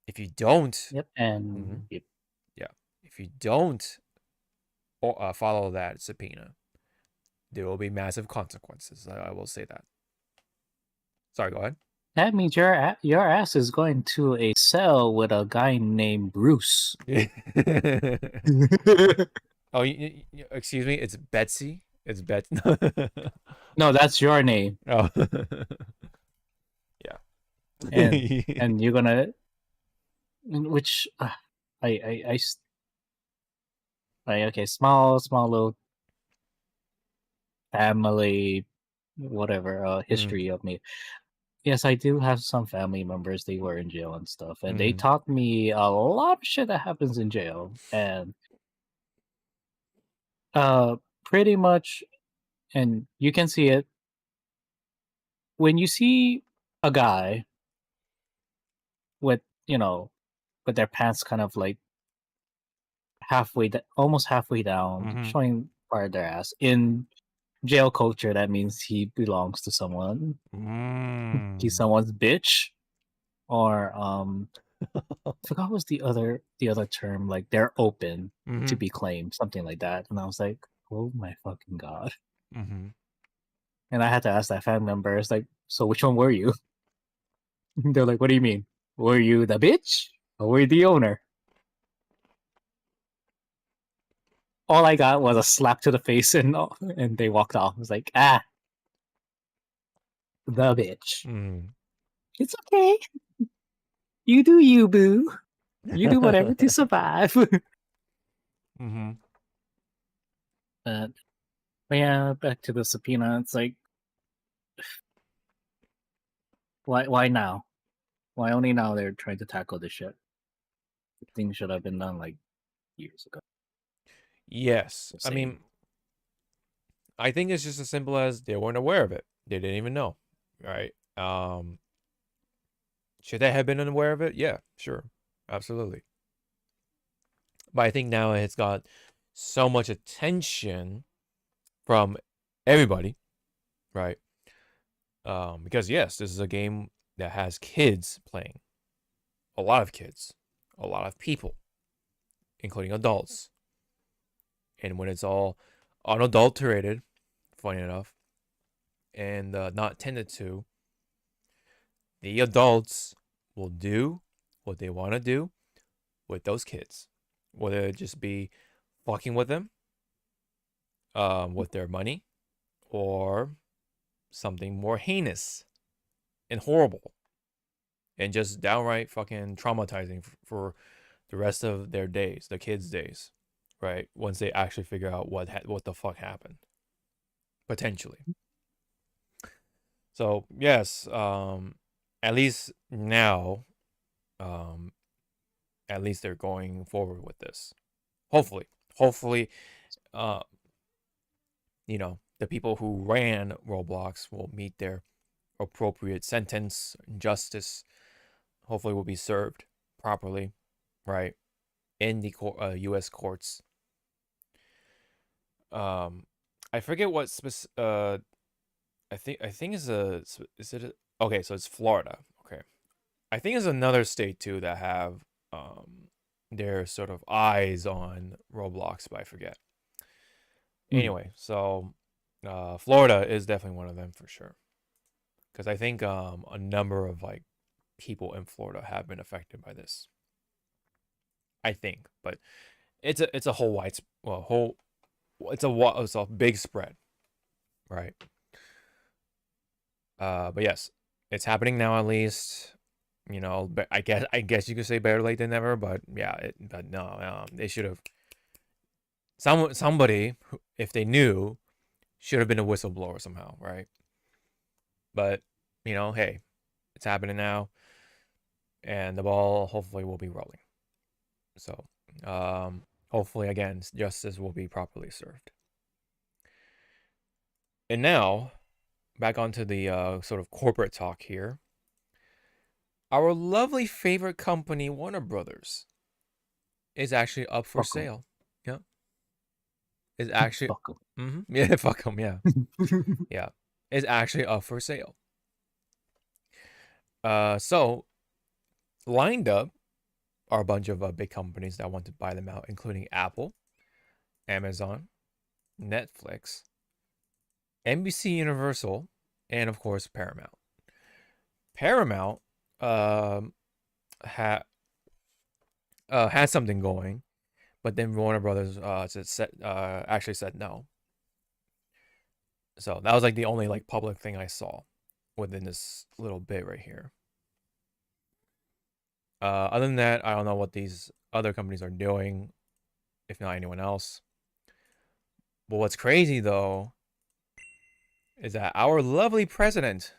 If you don't, Yep, and yep. yeah, if you don't follow that subpoena, there will be massive consequences. I will say that. Sorry, go ahead. That means your ass is going to a cell with a guy named Bruce. Oh, excuse me. It's Betsy. It's Betsy. No, that's your name. Oh, yeah. And you're gonna, which okay, small little family, whatever history of me. Yes, I do have some family members. They were in jail and stuff, and they taught me a lot of shit that happens in jail, and pretty much, and you can see it when you see a guy with with their pants kind of like almost halfway down, showing part of their ass. In jail culture, that means he belongs to someone. He's someone's bitch, or I forgot what's the other term. Like they're open to be claimed, something like that. And I was like, oh my fucking god. And I had to ask that family member, it's like, so which one were you? They're like, what do you mean? Were you the bitch or were you the owner? All I got was a slap to the face, and they walked off. I was like, the bitch. It's okay. You do you, boo. You do whatever to survive. But yeah, back to the subpoena. It's like, why now? Why only now they're trying to tackle this shit? Things should have been done like years ago. Yes, I mean, I think it's just as simple as they weren't aware of it. They didn't even know, right? Should they have been unaware of it? Yeah, sure, absolutely. But I think now it's got so much attention from everybody, right? Because yes, this is a game that has kids playing. A lot of kids, a lot of people, including adults. And when it's all unadulterated, funny enough, and not tended to, the adults will do what they want to do with those kids. Whether it just be fucking with them, with their money, or something more heinous and horrible, and just downright fucking traumatizing for the rest of their days, the kids' days, right? Once they actually figure out what the fuck happened, potentially. So yes, at least now, at least they're going forward with this. Hopefully, the people who ran Roblox will meet their appropriate sentence and justice. Hopefully will be served properly, right, in the U.S. courts. I forget what I think is okay, so it's Florida. Okay, I think it's another state too that have their sort of eyes on Roblox, but I forget. Anyway, so Florida is definitely one of them for sure, because I think a number of like people in Florida have been affected by this. I think, but it's a whole it's a big spread, right? But yes, it's happening now at least. But I guess you could say better late than never. But yeah, but no, they should have. Somebody, if they knew, should have been a whistleblower somehow, right? But hey, it's happening now, and the ball hopefully will be rolling. So, hopefully, again, justice will be properly served. And now, back onto the sort of corporate talk here. Our lovely favorite company, Warner Brothers, is actually up for Fuck 'em. sale. Yeah. Is actually Fuck 'em. yeah, fuck them, yeah. Yeah. Is actually up for sale. So lined up are a bunch of big companies that want to buy them out, including Apple, Amazon, Netflix, NBC Universal, and of course Paramount. Paramount had something going, but then Warner Brothers actually said no. So that was like the only like public thing I saw within this little bit right here. Other than that, I don't know what these other companies are doing, if not anyone else. But what's crazy though is that our lovely president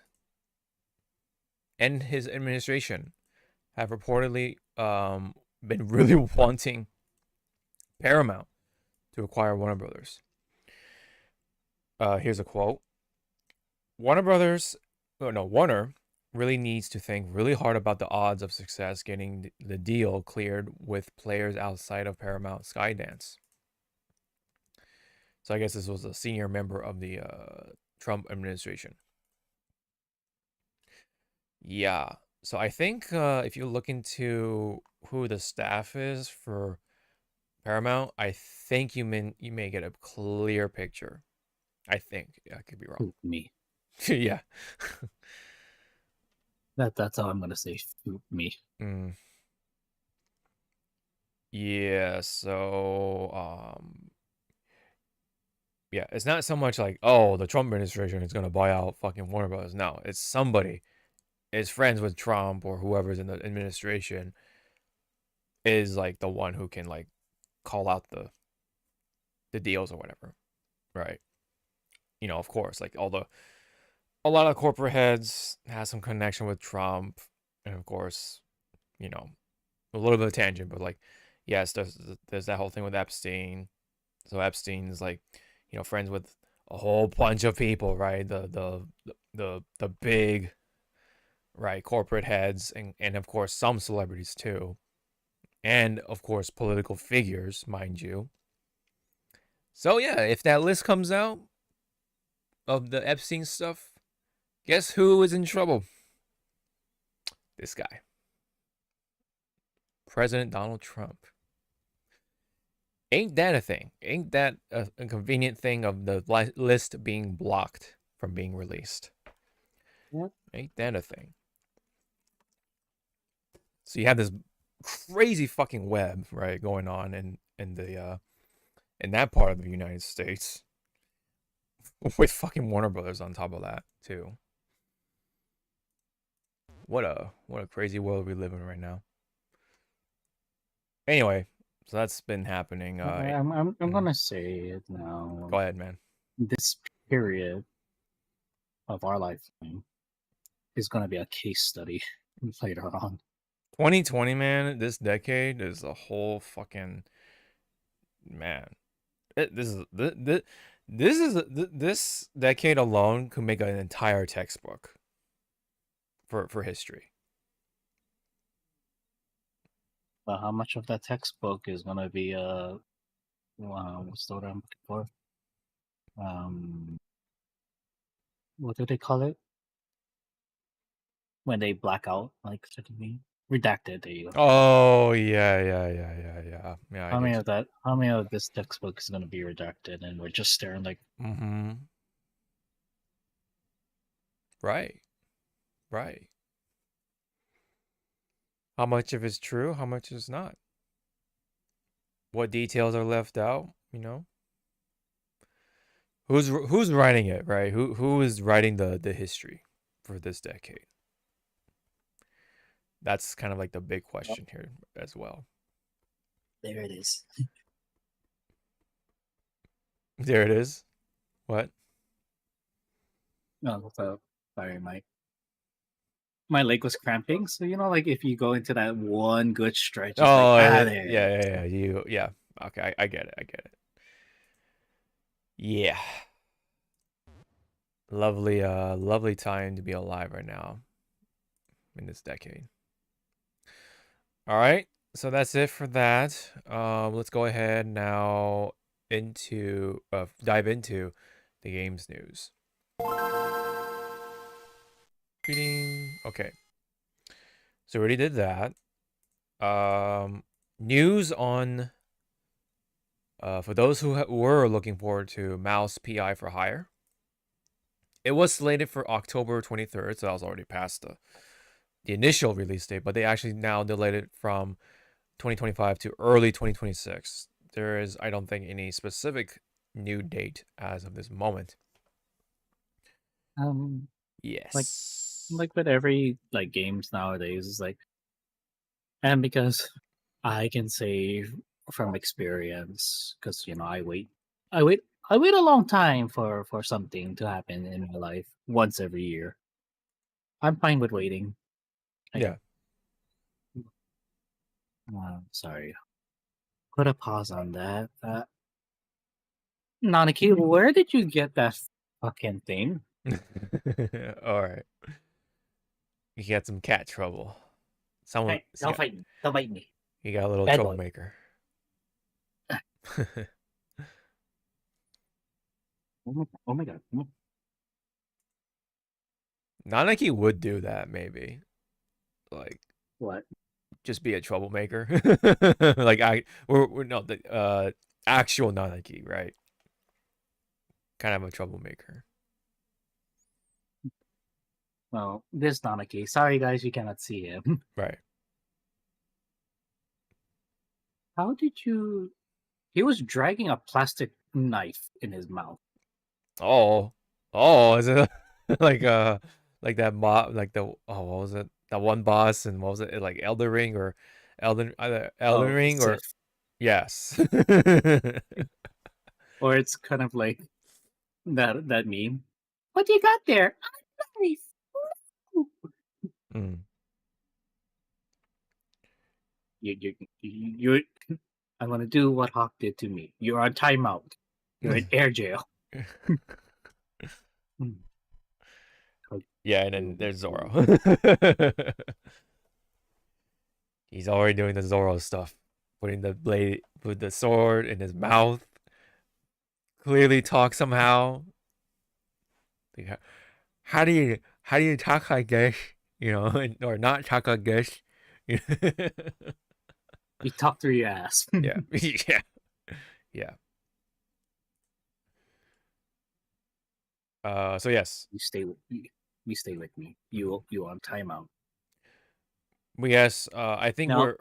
and his administration have reportedly been really wanting Paramount to acquire Warner Brothers. Here's a quote. Warner really needs to think really hard about the odds of success getting the deal cleared with players outside of Paramount Skydance. So I guess this was a senior member of the Trump administration. Yeah. So I think if you look into who the staff is for Paramount, I think you may get a clear picture. I think. Yeah, I could be wrong. Shoot me. Yeah. That's all I'm gonna say. Shoot me. Yeah, so yeah, it's not so much like, oh, the Trump administration is gonna buy out fucking Warner Brothers. No, it's somebody is friends with Trump or whoever's in the administration is like the one who can like call out the deals or whatever. Right. You know, of course, like a lot of corporate heads has some connection with Trump, and of course, you know, a little bit of tangent, but like, yes, there's that whole thing with Epstein. So Epstein is like, you know, friends with a whole bunch of people, right? The big, right, corporate heads, and of course some celebrities too, and of course political figures, mind you. So yeah, if that list comes out of the Epstein stuff, guess who is in trouble? This guy. President Donald Trump. Ain't that a thing? Ain't that a convenient thing of the list being blocked from being released? Yep. Ain't that a thing? So you have this crazy fucking web, right, going on in that part of the United States, with fucking Warner Brothers on top of that too. What a crazy world we live in right now. Anyway, so that's been happening. I'm gonna say it now. Go ahead, man. This period of our lifetime is gonna be a case study later on. 2020, man. This decade is a whole fucking man. This decade alone could make an entire textbook for history. But how much of that textbook is gonna be what's the word I'm looking for? What do they call it when they black out like certain redacted? There you go. Oh yeah. How many of that? How many of this textbook is gonna be redacted, and we're just staring like? Right. How much of it's true? How much is not? What details are left out? You know. Who's writing it? Right. Who is writing the history for this decade? That's kind of like the big question here as well. There it is. There it is. What? No, sorry, Mike. my leg was cramping. So like if you go into that one good stretch, it's Oh, like yeah. Okay, I get it. Yeah. Lovely time to be alive right now in this decade. All right, so that's it for that. Let's go ahead now dive into the games news. Okay, so we already did that. News on for those who were looking forward to Mouse PI for Hire. It was slated for October 23rd, so that was already past the initial release date, but they actually now delayed it from 2025 to early 2026. There is, I don't think, any specific new date as of this moment. Yes. like with every games nowadays, it's like, and because I can say from experience, because I wait a long time for something to happen in my life once every year. I'm fine with waiting. Yeah. Sorry. Put a pause on that. Nanaki, where did you get that fucking thing? All right. You got some cat trouble. Someone. Hey, don't fight me. Don't bite me. You got a little Bad boy. troublemaker. Oh my god. Nanaki would do that, maybe. Like, What? just be a troublemaker. Like we're no the actual Nanaki, right? Kind of a troublemaker. Well, this Nanaki. Sorry guys, you cannot see him. Right. How did you? He was dragging a plastic knife in his mouth. Oh, is it like that mob, like the what was it, that one boss, and what was it, like Elden Ring or Elden Ring or Sif. yes. Or it's kind of like that meme. What do you got there? A knife. Mm. You I'm gonna do what Hawk did to me. You're on timeout. You're in air jail. Yeah, and then there's Zoro. He's already doing the Zoro stuff, putting the blade, put the sword in his mouth. Clearly talk somehow. Like, how do you talk like this? Or not talk like this? You talk through your ass. Yeah. Yeah. So yes. You stay with me. You stay with me. You on timeout. Yes, I think No. we're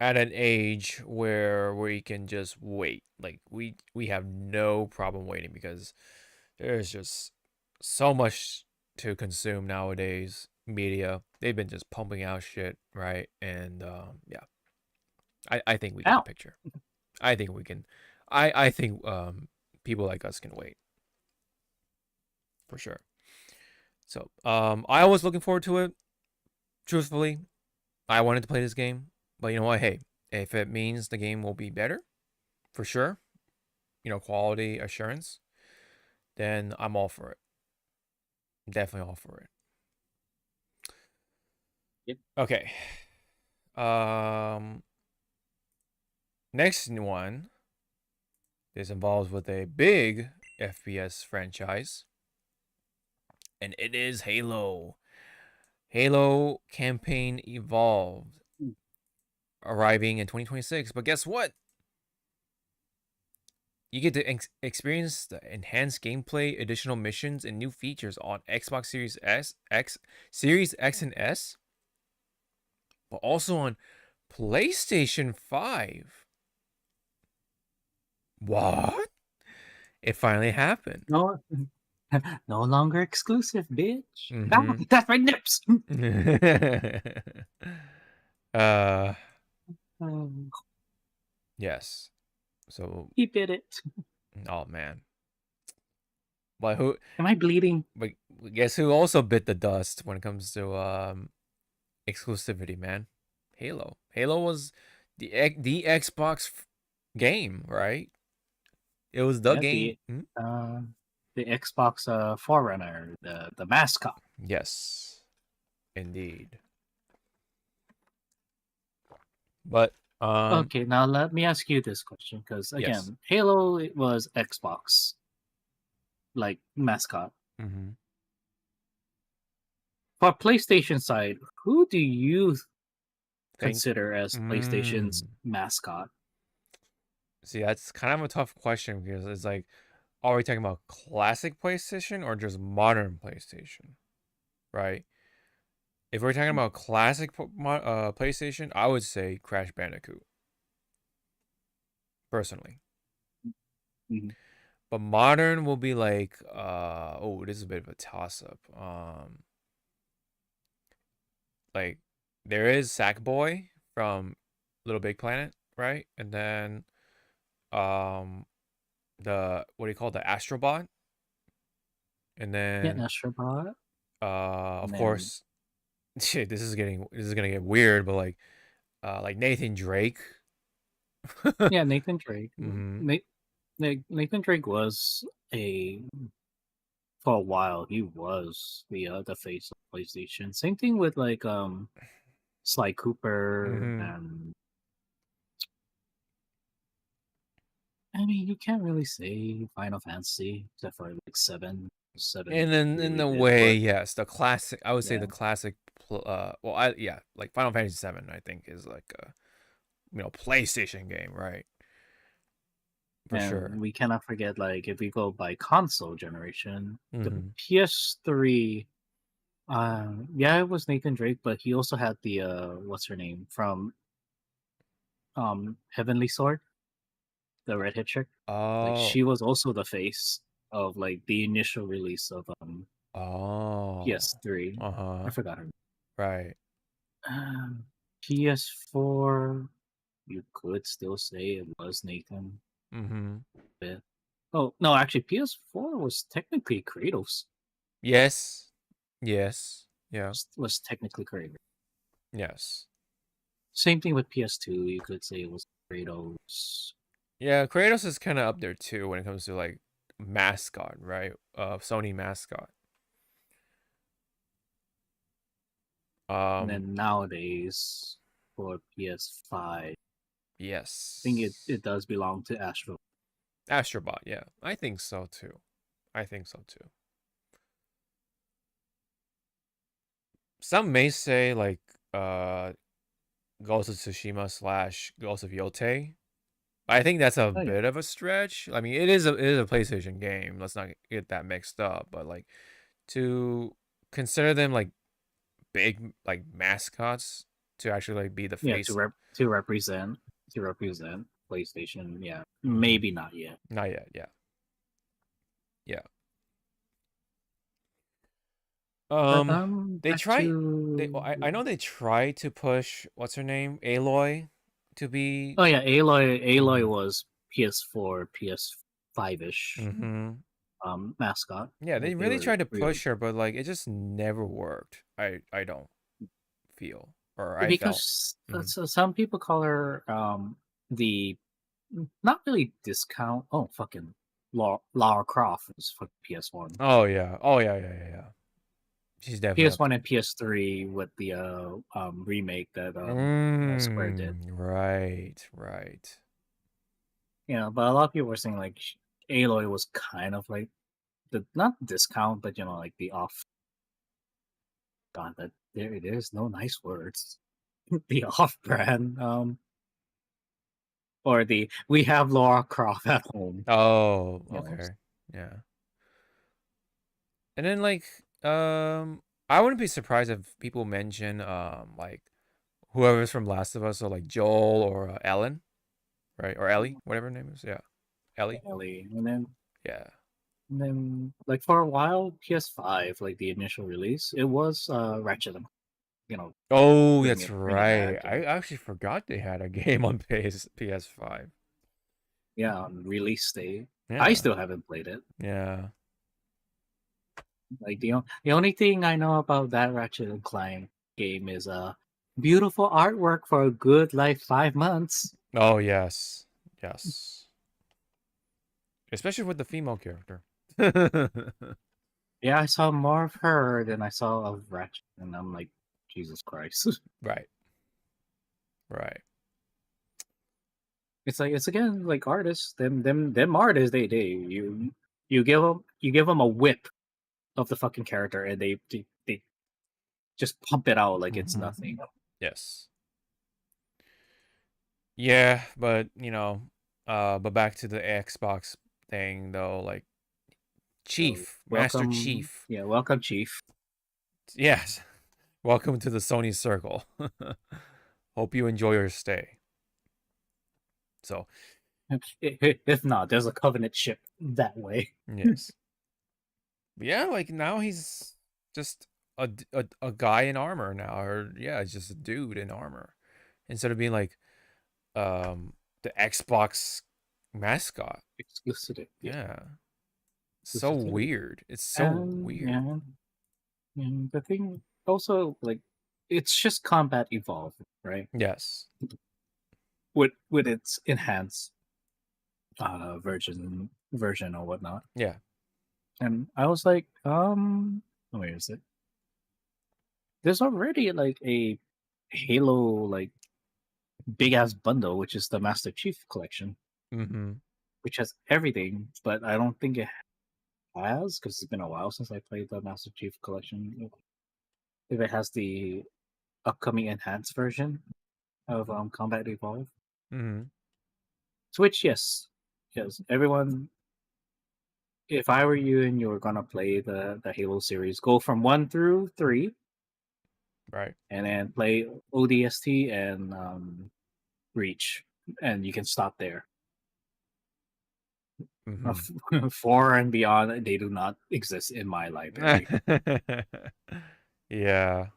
at an age where we can just wait. Like we have no problem waiting because there's just so much to consume nowadays. Media, they've been just pumping out shit, right? And yeah, I think we get the picture. I think we can. I think people like us can wait for sure. So I was looking forward to it. Truthfully, I wanted to play this game, but you know what? Hey, if it means the game will be better, for sure, quality assurance, then I'm all for it. Definitely all for it. Yep. Okay. Next one is involved with a big FPS franchise, and it is Halo. Halo Campaign Evolved, arriving in 2026. But guess what? You get to experience the enhanced gameplay, additional missions, and new features on Xbox Series Series X and S, but also on PlayStation 5. What? It finally happened. No longer exclusive, bitch. That's my nips. Yes. So he did it. Oh man. But who am I bleeding? But guess who also bit the dust when it comes to exclusivity, man? Halo. Halo was the Xbox game, right? It was the Yeah, game. the Xbox Forerunner, the mascot. Yes, indeed. But Okay, now let me ask you this question, because again, yes. Halo it was Xbox like mascot. Mm-hmm. For PlayStation side, who do you Think. consider as PlayStation's mascot? See, that's kind of a tough question because it's like, are we talking about classic PlayStation or just modern PlayStation? Right? If we're talking about classic PlayStation, I would say Crash Bandicoot. Personally. Mhm. But modern will be like, this is a bit of a toss-up. Like, there is Sackboy from Little Big Planet, right? And then, the what do you call it? The Astrobot, and then Astrobot. of then- course, shit. This is gonna get weird, but like Nathan Drake. Yeah, Nathan Drake. Mhm. Nathan Drake was for a while. He was the face of PlayStation. Same thing with like Sly Cooper Mhm. and I mean you can't really say Final Fantasy except for like seven. And then in really the did way, work. yes, the classic. I would say Yeah. the classic. Like Final Fantasy 7. I think is like a PlayStation game, right? For And sure. we cannot forget, like, if we go by console generation, the Mhm. PS3, yeah, it was Nathan Drake, but he also had the what's her name from Heavenly Sword, the redhead chick. Like, Oh. she was also the face of like the initial release of Oh. PS3. Uh-huh. I forgot her. Right. PS4, you could still say it was Nathan. Mm-hmm. But, oh no, actually, PS4 was technically Kratos. Yes. Yes. Yeah. Was technically Kratos. Yes. Same thing with PS2. You could say it was Kratos. Yeah, Kratos is kind of up there too when it comes to like mascot, right? Sony mascot. And then nowadays for PS5, Yes. I think it does belong to Astro. Astrobot, yeah. I think so too. Some may say like Ghost of Tsushima / Ghost of Yotei. I think that's a bit of a stretch. I mean, it is a PlayStation game. Let's not get that mixed up. But like to consider them like big like mascots to actually like be the face. To represent PlayStation. Yeah, maybe not yet. Not yet. Yeah. Yeah. They try. I know they try to push what's her name, Aloy, to be. Oh yeah, Aloy was PS4, PS5ish mascot. Yeah, they really tried to push her, but like it just never worked. I don't feel or I because felt. so some people call her the not really discount. Oh fucking Lara Croft is for PS1. Oh yeah. She's definitely PS1 and PS3 with the remake that Square did. Right. Yeah, but a lot of people were saying like Aloy was kind of like the not discount, but like the off. God, that there's no nice words. The off-brand, or the we have Lara Croft at home. Oh, okay, yeah. And then like I wouldn't be surprised if people mention like whoever's from Last of Us, or like Joel or Ellen, right? Or Ellie, whatever her name is. Yeah, Ellie. And then yeah. And then like for a while, PS5, like the initial release, it was Ratchet. Oh, that's right. I actually forgot they had a game on PS5. Yeah, on release day. Yeah. I still haven't played it. Yeah. Like the only thing I know about that Ratchet and Clank game is beautiful artwork for a good like 5 months. Oh yes, yes. Especially with the female character. Yeah, I saw more of her than I saw of Ratchet, and I'm like, Jesus Christ. Right. Right. It's like it's again like artists, them artists. They you give them a whip of the fucking character, and they just pump it out like it's Mhm. nothing. Yes. Yeah, but but back to the Xbox thing though, like Chief, Master Welcome, Chief. yeah, welcome, Chief. Yes. Welcome to the Sony circle. Hope you enjoy your stay. So, If not, there's a Covenant ship that way. yes. Yeah, like now he's just a guy in armor now, or yeah, it's just a dude in armor instead of being like the Xbox mascot. Exclusivity. Yeah. So Exclusivity. weird. It's so weird. Yeah. And the thing also like it's just combat evolved, right? Yes. With its enhanced version or whatnot. Yeah. And I was like, where is it? There's already like a Halo like big ass bundle, which is the Master Chief collection, Mm-hmm. which has everything, but I don't think it has because it's been a while since I played the Master Chief collection. If it has the upcoming enhanced version of Combat Evolved, Mm-hmm. Switch, yes, everyone. If I were you and you were gonna play the Halo series, go from 1 through 3, Right. and then play ODST and Reach, and you can stop there. Mm-hmm. 4 and beyond, they do not exist in my library. Yeah.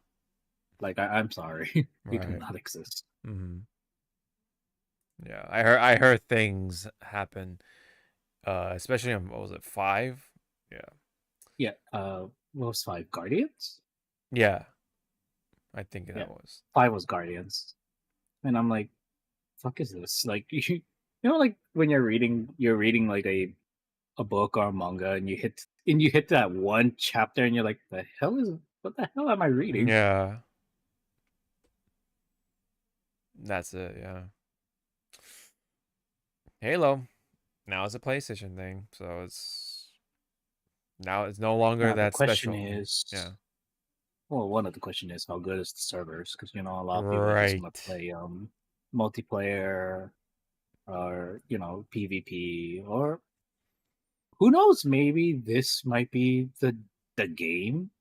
Like I'm sorry, they do Right. not exist. Mm-hmm. Yeah. I heard things happen. Especially on what was it, 5? Yeah. Yeah. What was 5? Guardians? Yeah. I think Yeah. that was. 5 was Guardians, and I'm like, fuck is this? Like you know, like when you're reading like a book or a manga, and you hit that one chapter, and you're like, what the hell am I reading? Yeah. That's it, yeah. Halo. Now it's a PlayStation thing, so it's no longer Now, the that question special. is, Yeah. well, one of the question is how good is the servers? Because a lot of people are just gonna Right. play multiplayer or PvP, or who knows? Maybe this might be the game.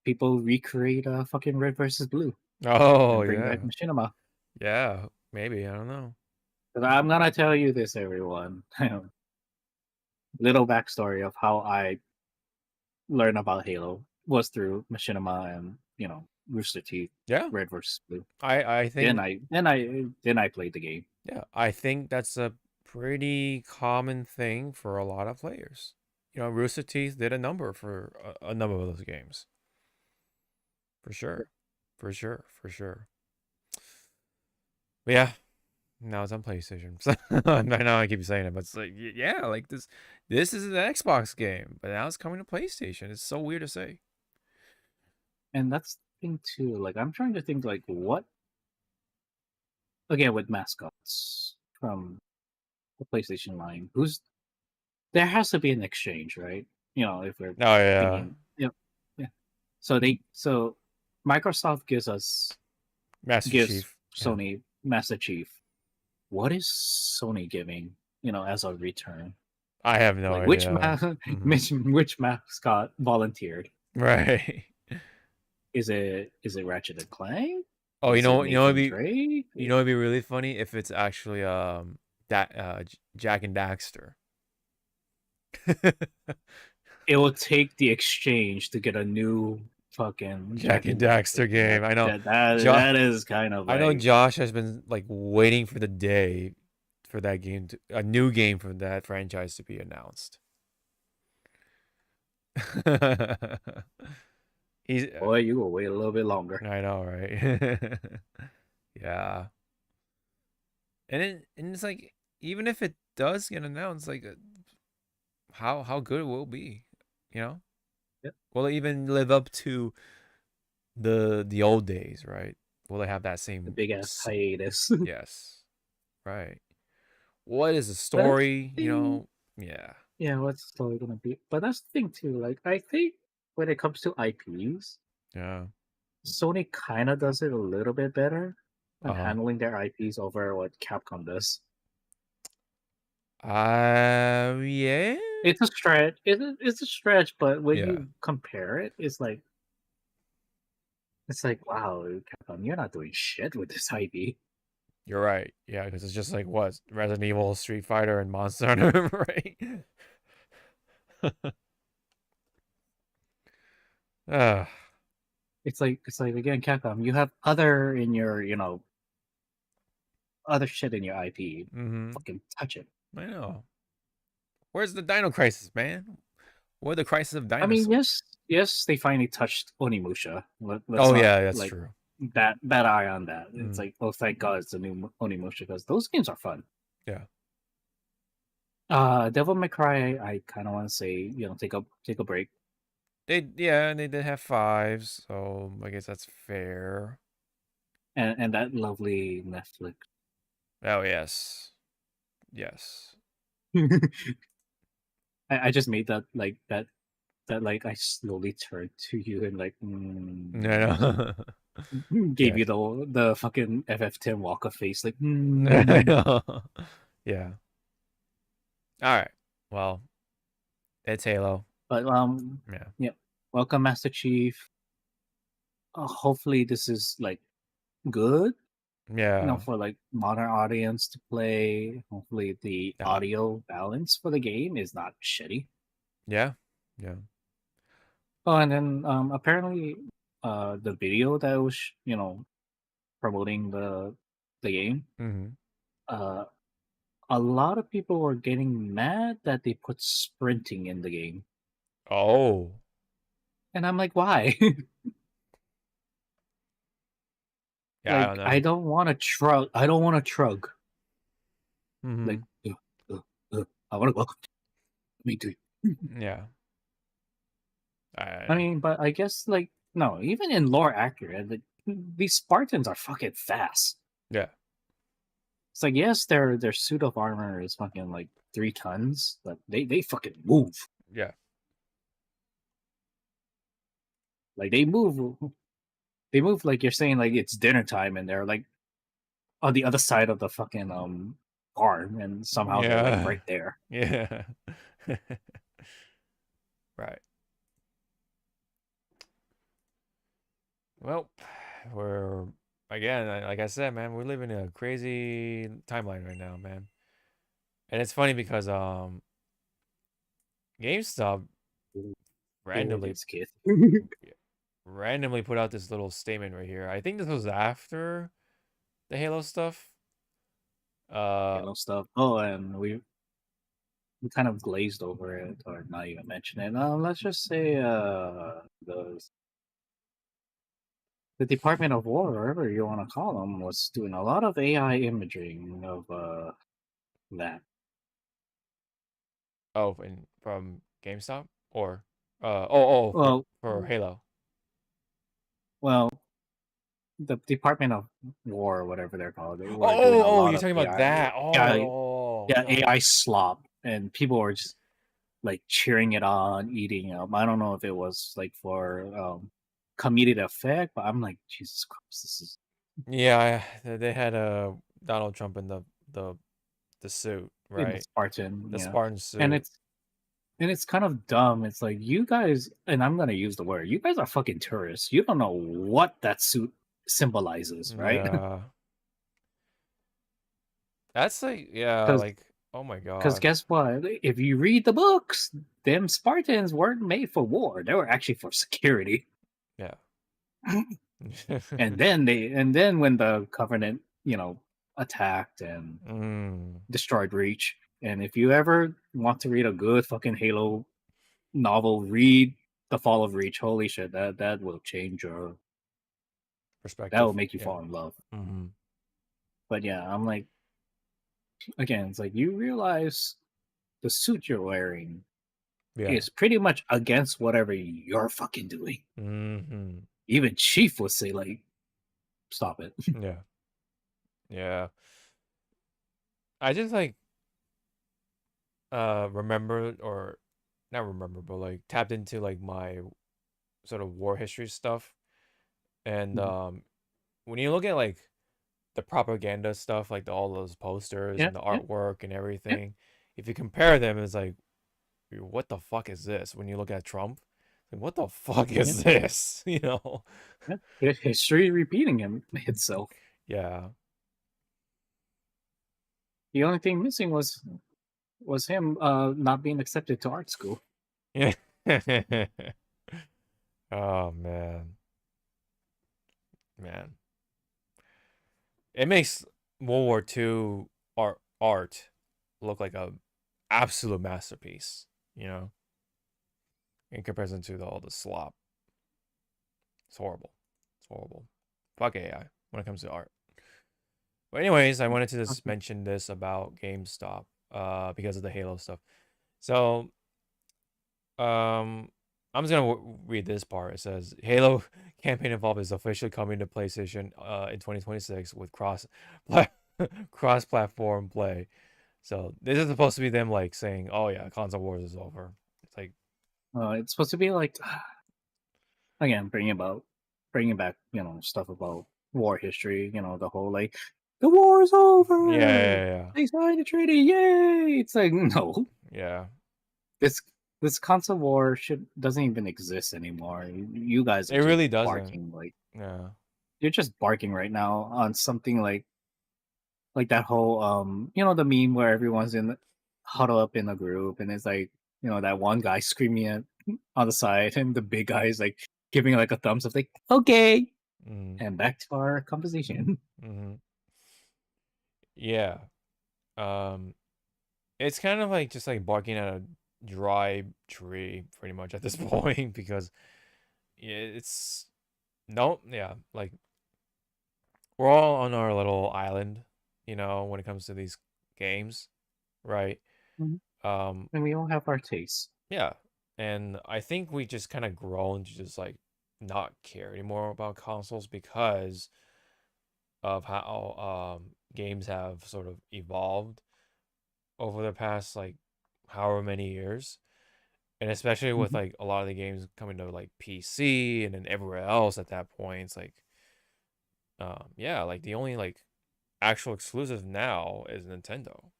People recreate fucking Red versus Blue Oh, and bring yeah. back Machinima. Yeah, maybe. I don't know. Because I'm gonna tell you this, everyone. Little backstory of how I learned about Halo was through Machinima and Rooster Teeth. Yeah. Red versus Blue. I think Then I played the game. yeah, I think that's a pretty common thing for a lot of players. Rooster Teeth did a number for a number of those games. For sure. For sure. For sure. But yeah, now it's on PlayStation. I know I keep saying it, but it's like, yeah, like this is an Xbox game, but now it's coming to PlayStation. It's so weird to say. And that's the thing too. Like I'm trying to think like what again with mascots from the PlayStation line. There has to be an exchange, right? If we're Oh yeah. thinking, yeah. So Microsoft gives Master Chief. Sony Master Chief. What is Sony giving? As a return? I have no idea. Which mascot volunteered? Right. Is it Ratchet and Clank? Oh, it'd be Drake? it'd be really funny if it's actually that Jack and Daxter. It will take the exchange to get a new fucking Jack and Daxter game. I know that is kind of. I know Josh has been like waiting for the day for that game a new game from that franchise to be announced. He's Boy, you will wait a little bit longer. I know, right? Yeah. And it's like, even if it does get announced, like, how good it will be, you know? Yep. Will it even live up to the old days, right? Will it have that The same big ass hiatus. Yes. Right. What is the But that's story, the you thing. know? Yeah. Yeah, what's the story gonna be? But that's the thing too. Like, I think when it comes to IPs, Yeah. Sony kind of does it a little bit better on Uh-huh. handling their IPs over what Capcom does. Yeah. It's a stretch. It's a stretch, but when Yeah. you compare it, it's like wow, Capcom, you're not doing shit with this IP. You're right. Yeah, because it's just like what? Resident Evil, Street Fighter, and Monster Hunter, right? uh, It's like again, Capcom, you have other in your other shit in your IP. mm-hmm. Fucking touch it. I know. Where's the Dino Crisis, man? Where's the Crisis of I mean, Dinosaurs? yes, they finally touched Onimusha. Let's Oh not yeah, that's like true. bad eye on that. It's Mm. like, oh, thank God it's a new Onimusha because those games are fun. Yeah. Devil May Cry, I kind of want to say, take a break. They did have 5s, so I guess that's fair. And that lovely Netflix. Oh yes. Yes. I just made that like that like I slowly turned to you and like No. gave Yes. you the fucking FF10 walk of face like I know. Yeah. All right. Well, it's Halo. But Yeah. welcome Master Chief. Hopefully this is like good, Yeah. for like modern audience to play. Hopefully the Yeah. audio balance for the game is not shitty. Yeah. Yeah. Oh, and then apparently the video that was promoting the game, Mm-hmm. a lot of people were getting mad that they put sprinting in the game. Oh. And I'm like, why? Yeah, I Like, don't know. I don't want to shrug. I don't want to shrug. Mm-hmm. Like, I want to go. Me too. Yeah. I mean, but I guess like no, even in lore accurate, these Spartans are fucking fast. Yeah. It's like yes, their suit of armor is fucking like 3 tons, but they fucking move. Yeah. Like they move like you're saying like it's dinner time and they're like on the other side of the fucking farm and somehow they're like right there. Yeah. Right. Well, we're again, like I said, man, we're living in a crazy timeline right now, man. And it's funny because GameStop randomly This kid. randomly put out this little statement right here. I think this was after the Halo stuff. Halo stuff. Oh, and we kind of glazed over it or not even mention it. Let's just say the Department of War, or whatever you want to call them, was doing a lot of AI imaging of that. Oh, from GameStop or Well, for Halo. well, the Department of War, or whatever they're called, they were doing a Oh, lot you're of talking about AI, that. AI, Oh, yeah, God. AI slop, and people were just like cheering it on, eating up. I don't know if it was like for comedic effect, but I'm like, Jesus Christ, this is Yeah, they had Donald Trump in the suit, in the right? Spartan, The yeah, Spartan suit. and it's kind of dumb. It's like you guys, and I'm gonna use the word, you guys are fucking tourists. You don't know what that suit symbolizes, right? Yeah. That's like, yeah, Because like, oh my Because God. guess what? If you read the books, them Spartans weren't made for war. They were actually for security. Yeah. And then when the Covenant, attacked and destroyed Reach. And if you ever want to read a good fucking Halo novel, read The Fall of Reach. Holy shit, that will change your, Perspective. that will make you Yeah. fall in love. Mm-hmm. But yeah, I'm like, again, it's like you realize the suit you're wearing Yeah. is pretty much against whatever you're fucking doing. Mm-hmm. Even Chief would say, like, stop it. Yeah. Yeah. I just like remember, or not remember, but like tapped into like my sort of war history stuff. And Mhm. when you look at like the propaganda stuff, like all those posters Yeah, and the yeah, artwork and yeah, everything, if you compare them, it's like, what the fuck is this? When you look at Trump, like, what the fuck yeah, is this? You know? yeah. History repeating itself. Yeah. The only thing missing was him not being accepted to art school. Yeah. Oh man. Man. It makes World War II art look like a absolute masterpiece, you know, in comparison to all the slop. It's horrible. It's horrible. Fuck AI when it comes to art. But anyways, I wanted to just Okay. mention this about GameStop, because of the Halo stuff. So, I'm just gonna read this part. It says Halo campaign involved is officially coming to PlayStation in 2026 with cross platform play. So this is supposed to be them like saying, "Oh yeah, console wars is over." It's like, It's supposed to be like, again, bringing back, stuff about war history. The whole like, the war's yeah, over. yeah, They signed a treaty. Yay! It's like, no, yeah, this this console war doesn't even exist anymore. You guys yeah. are It just really doesn't. barking, like, Yeah, you're just barking right now on something like that whole the meme where everyone's huddle up in a group, and it's like, that one guy screaming on the side, and the big guy is like giving like a thumbs up, like, okay, mm, and back to our conversation. mm-hmm. Yeah. Um, it's kind of like just like barking at a dry tree, pretty much at this point, because it's no, yeah, like we're all on our little island, when it comes to these games, right? Mhm. Um, And we all have our tastes. yeah, and I think we just kind of grown to just like not care anymore about consoles because of how games have sort of evolved over the past like however many years. And especially with Mhm. like a lot of the games coming to like PC and then everywhere else at that point, it's like yeah, like the only like actual exclusive now is Nintendo,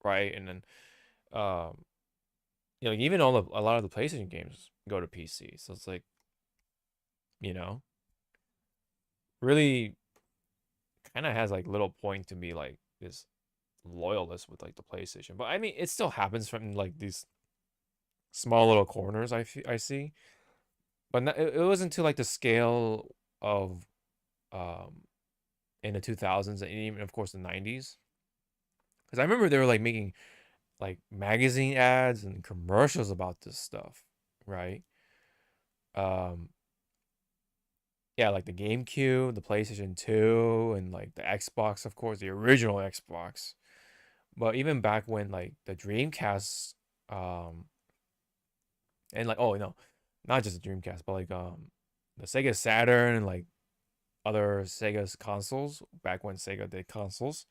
right? And then um even a lot of the PlayStation games go to PC. So it's like, you know, really kind of has like little point to be like this loyalist with like the PlayStation. But I mean, it still happens from like these small little corners I see. But it wasn't to like the scale of um in the 2000s and even of course the 90s. Because I remember they were like making like magazine ads and commercials about this stuff, right? Um, yeah, like the GameCube, the PlayStation 2, and like the Xbox, of course, the original Xbox. But even back when like the Dreamcast, um, and like, oh no, not just the Dreamcast, but like the Sega Saturn and like other Sega's consoles back when Sega did consoles,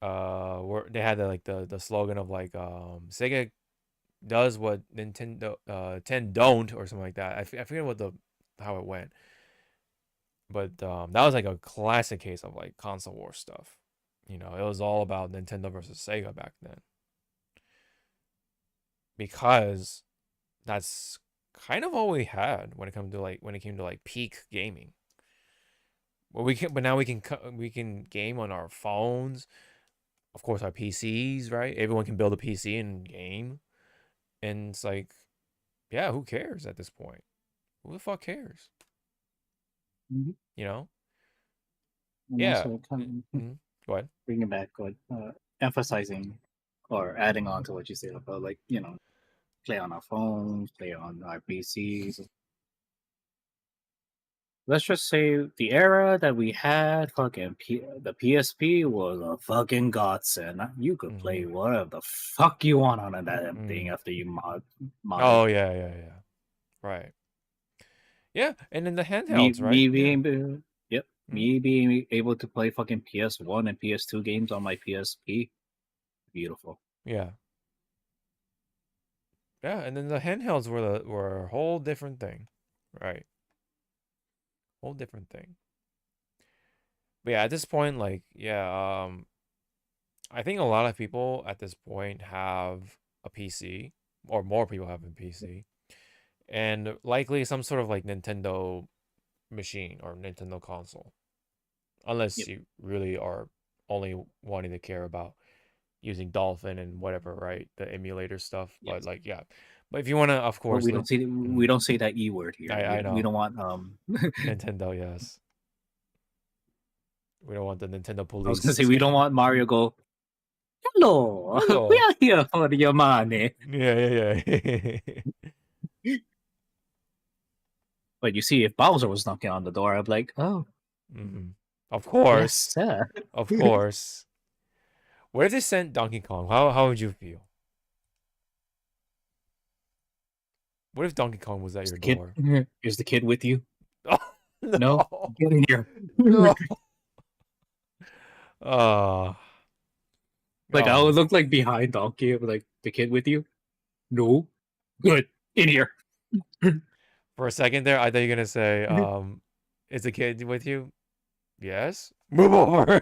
where they had the slogan of like Sega does what Nintendo 10 don't or something like that. I forget what the how it went. But that was like a classic case of like console war stuff. It was all about Nintendo versus Sega back then. Because that's kind of all we had when it came to like peak gaming. But now we can game on our phones, of course our PCs, right? Everyone can build a PC and game. And it's like, yeah, who cares at this point? Who the fuck cares? Mhm. You know? And Yeah. also kind of Go ahead. bringing back, like, emphasizing or adding on to what you said about, like, play on our phones, play on our PCs. Let's just say the era that we had fucking the PSP was a fucking godsend. You could play whatever the fuck you want on that damn thing after you mod Oh it. yeah. Right. Yeah, and then the Me, handhelds, right? me being me being able to play fucking PS1 and PS2 games on my PSP, beautiful. Yeah. Yeah, and then the handhelds were a whole different thing, right? Whole different thing. But yeah, at this point, like, yeah, I think a lot of people at this point have a PC, or more people have a PC, and likely some sort of like Nintendo machine or Nintendo console, unless you really are only wanting to care about using Dolphin and whatever, right? The emulator stuff. But like, yeah. But if you want to, of But course, we don't say that E word here. I know. We don't want Nintendo, yes. We don't want the Nintendo police. I was gonna say we don't want Mario go. Hello, Hello. we are here for your money. Yeah. But you see, if Bowser was knocking on the door, I'd be like, oh, of course, yes, sir. Of course. What if they sent Donkey Kong? How would you feel? What if Donkey Kong was at your door? Is the kid with you? Oh, no. Get in here. No. Like I would look like behind Donkey, like the kid with you. No, good in here. For a second there, I thought you were gonna say, "Is the kid with you?" Yes. Move over.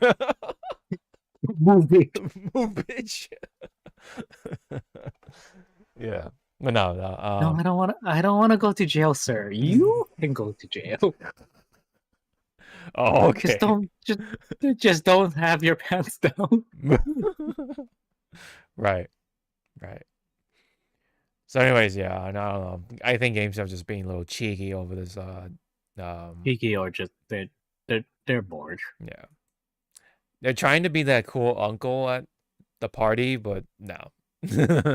Move it. Move, bitch. Yeah. But no. No, I don't want to go to jail, sir. You can go to jail. Oh, okay. Just don't have your pants down. Right. So, anyways, yeah, I don't know. I think GameStop just being a little cheeky over this. Cheeky or just they're bored. Yeah. They're trying to be that cool uncle at the party, but no.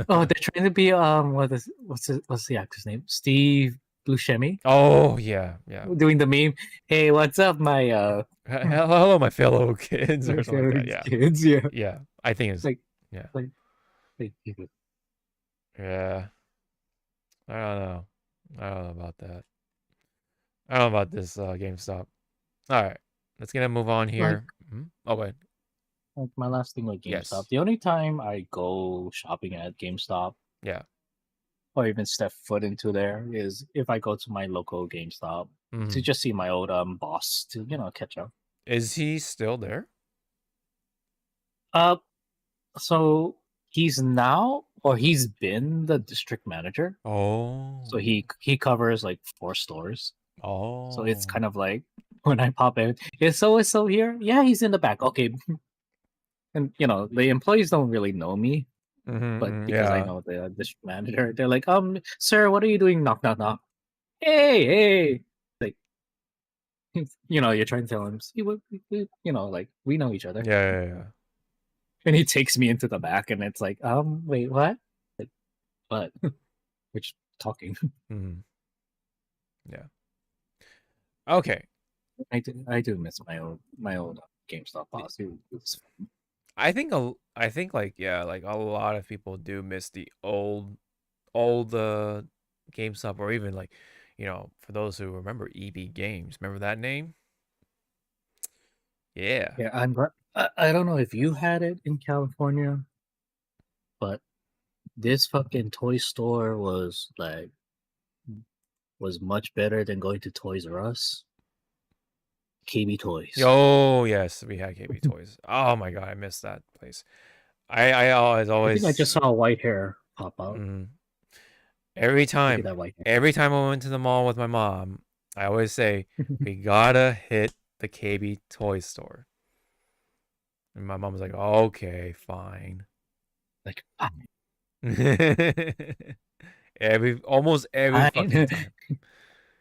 Oh, they're trying to be what's the actor's name? Steve Buscemi. Oh yeah. Doing the meme. Hey, what's up, my hello, my fellow kids, or something like that. Yeah. Kids, yeah. Yeah. I think it's like yeah. Yeah. I don't know about that. I don't know about this GameStop. All right, let's get a move on here. Oh wait. Like my last thing with GameStop. Yes. The only time I go shopping at GameStop, or even step foot into there, is if I go to my local GameStop to just see my old boss to catch up. Is he still there? So he's been the district manager. Oh. So he covers like 4 stores. Oh. So it's kind of like when I pop in, is so here? Yeah, he's in the back. Okay. And the employees don't really know me, but because I know the district manager, they're like, sir, what are you doing? Knock, knock, knock. Hey, like, you're trying to tell him, see what, like we know each other. Yeah. And he takes me into the back, and it's like, wait, what? Like, what? We're just talking. Yeah. Okay. I do miss my old GameStop boss. It was fun. I think like a lot of people do miss the old GameStop, or even like, for those who remember EB Games, remember that name? Yeah. Yeah, I don't know if you had it in California, but this fucking toy store was much better than going to Toys R Us. KB Toys. Oh yes, we had KB Toys. Oh my god, I missed that place. I always. I think I just saw white hair pop out. Every time I went to the mall with my mom, I always say we gotta hit the KB Toy store. And my mom was like, "Okay, fine." Like, almost every fucking time.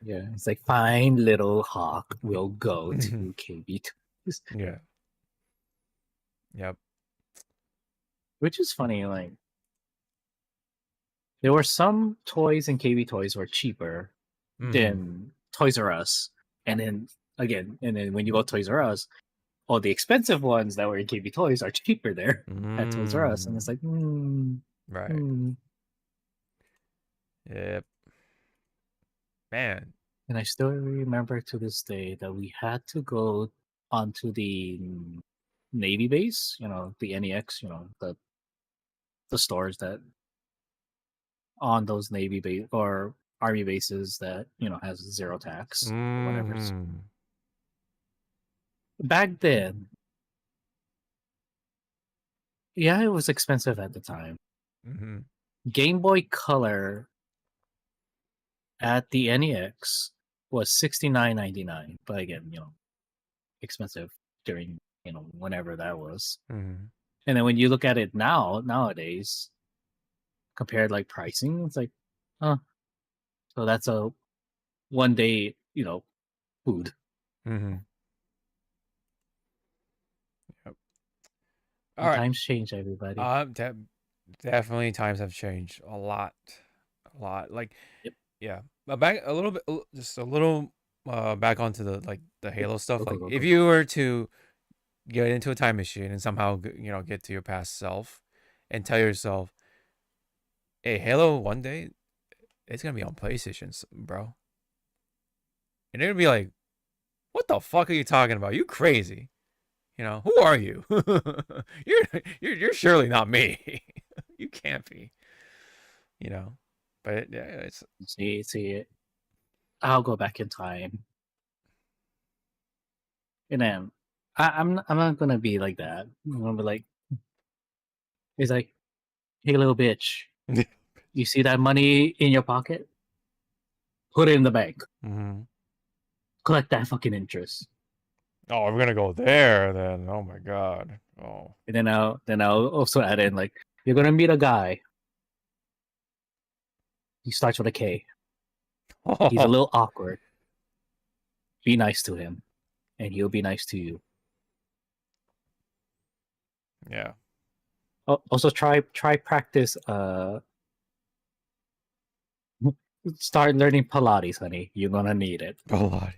Yeah, it's like, fine, little hawk, we'll go to KB Toys. Yeah. Yep. Which is funny, like, there were some toys in KB Toys were cheaper than Toys R Us, and then when you go to Toys R Us, all the expensive ones that were in KB Toys are cheaper there at Toys R Us, and it's like, Right. Yep. Man. And I still remember to this day that we had to go onto the Navy base, the NEX, the stores that on those Navy base or Army bases that has zero tax or whatever. Back then, yeah, it was expensive at the time. Game Boy Color at the NEX was $69.99, but again, expensive during whenever that was. And then when you look at it nowadays, compared like pricing, it's like, so that's a 1 day, food. Yep. All right. Times change, everybody. Definitely times have changed a lot. Like, yeah. But back a little bit, just a little back onto the Halo stuff. If you were to get into a time machine and somehow get to your past self and tell yourself, hey, Halo 1 day it's gonna be on PlayStation, bro, and they're gonna be like, what the fuck are you talking about? You crazy? Who are you? you're surely not me. You can't be. But it's see, I'll go back in time, and then I'm not gonna be like that. I'm gonna be like, it's like, hey, little bitch, you see that money in your pocket? Put it in the bank. Collect that fucking interest. Oh, we're gonna go there then. Oh my god. Oh. And then I'll also add in, like, you're gonna meet a guy. He starts with a K. He's a little awkward. Be nice to him, and he'll be nice to you. Yeah. Also, try practice. Start learning Pilates, honey. You're gonna need it. Pilates.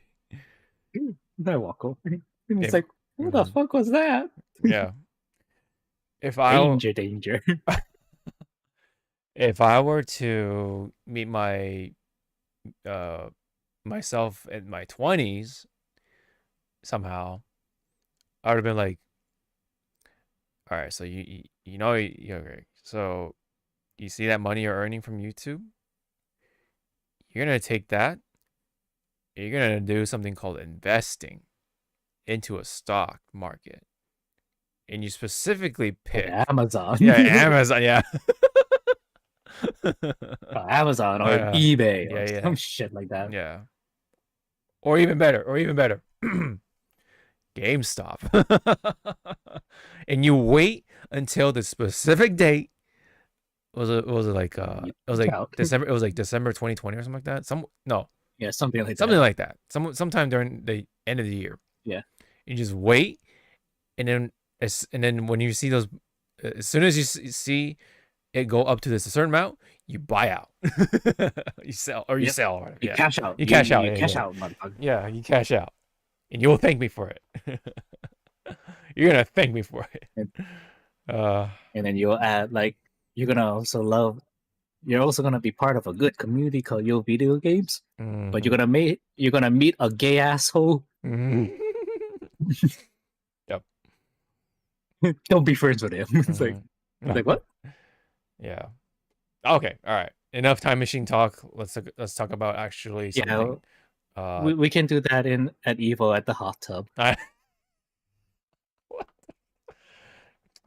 I walk over. And it's like, what the fuck was that? Yeah. Danger. If I were to meet my myself in my 20s somehow, I would have been like, all right, so okay, so you see that money you're earning from YouTube? You're gonna take that, you're gonna do something called investing into a stock market, and you specifically pick Amazon. Yeah, Amazon. Yeah. Amazon or eBay or some shit like that. Yeah. Or even better. GameStop. And you wait until the specific date. Was it like December? It was like December 2020 or something like that. Something like that. Sometime during the end of the year. Yeah. You just wait, and then when you see those, as soon as you see it go up to this a certain amount, you buy out. You sell. Or you cash out. You cash out. You cash out, motherfucker. Yeah, you cash out, and you'll thank me for it. You're gonna thank me for it. And then you'll add, like, you're also gonna be part of a good community called Yo Video Games. But you're gonna meet a gay asshole. Yep. Don't be friends with him. It's like what? Yeah. Okay. All right. Enough time machine talk. Let's talk about actually something. We can do that at Evo at the hot tub. What?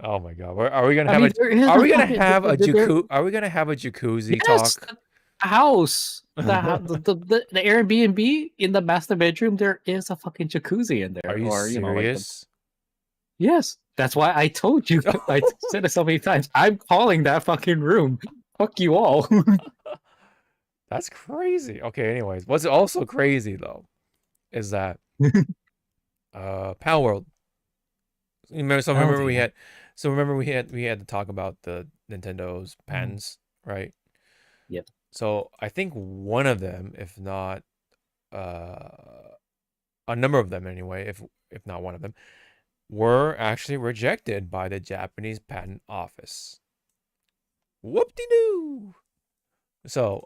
Oh my god. Are we gonna have Are we gonna have a jacuzzi talk? The house, the Airbnb in the master bedroom, there is a fucking jacuzzi in there. Are you serious? Yes, that's why I told you. I said it so many times. I'm calling that fucking room. Fuck you all. That's crazy. Okay, anyways, what's also crazy though is that Power World. Remember we had to talk about the Nintendo's patents, right? Yep. So I think one of them, if not a number of them anyway, if not one of them, were actually rejected by the Japanese Patent Office. Whoop-de-doo! So,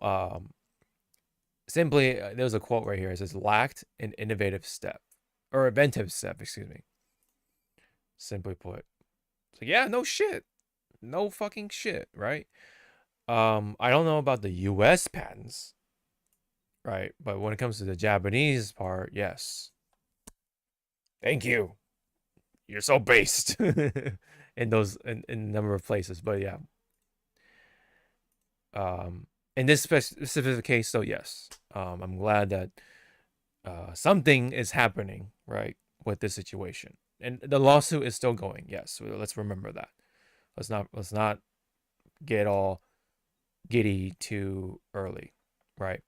simply, there's a quote right here. It says, lacked an innovative step. Or inventive step, excuse me. Simply put. So, yeah, no shit. No fucking shit, right? I don't know about the US patents, right? But when it comes to the Japanese part, yes. Thank you. You're so based in a number of places, but yeah. In this specific case, though, yes. I'm glad that something is happening, right, with this situation, and the lawsuit is still going. Yes, so let's remember that. Let's not get all giddy too early, right?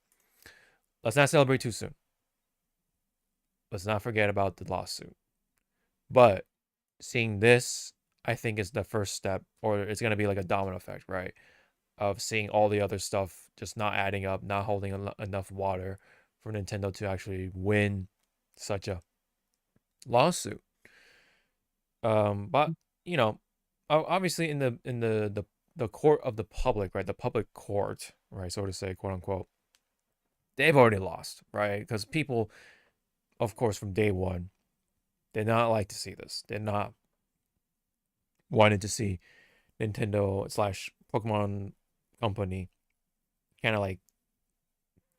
Let's not celebrate too soon. Let's not forget about the lawsuit. But seeing this, I think, is the first step, or it's going to be like a domino effect, right? Of seeing all the other stuff just not adding up, not holding enough water for Nintendo to actually win such a lawsuit. But you know, obviously in the court of the public, right? The public court, right? So to say, quote unquote. They've already lost, right? Because people, of course, from day one, did not like to see this. Did not wanted to see Nintendo / Pokemon Company kind of like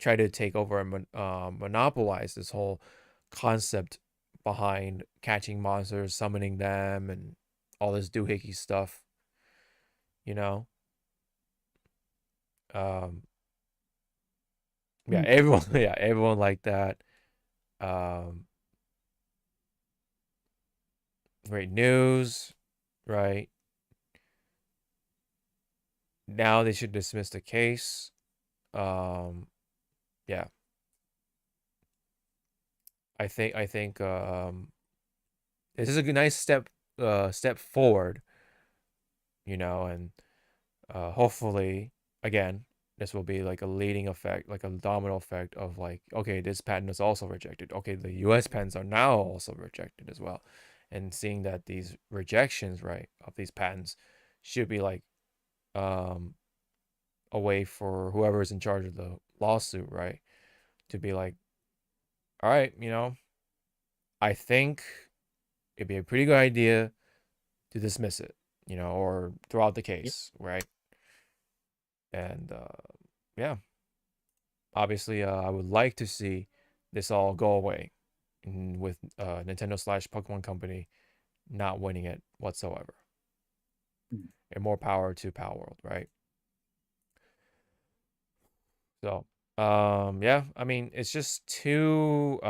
try to take over and monopolize this whole concept behind catching monsters, summoning them, and all this doohickey stuff. You know, yeah, everyone liked that. Great news, right? Now they should dismiss the case. Yeah. I think this is a nice step forward, you know, and hopefully again this will be like a leading effect, like a domino effect of like, okay, this patent is also rejected. Okay, the US patents are now also rejected as well. And seeing that these rejections, right, of these patents should be like a way for whoever is in charge of the lawsuit, right, to be like, all right, you know, I think it'd be a pretty good idea to dismiss it, you know, or throw out the case, right? And yeah, obviously, I would like to see this all go away with Nintendo / Pokemon Company not winning it whatsoever. And more power to Palworld, right? So, yeah, I mean, it's just too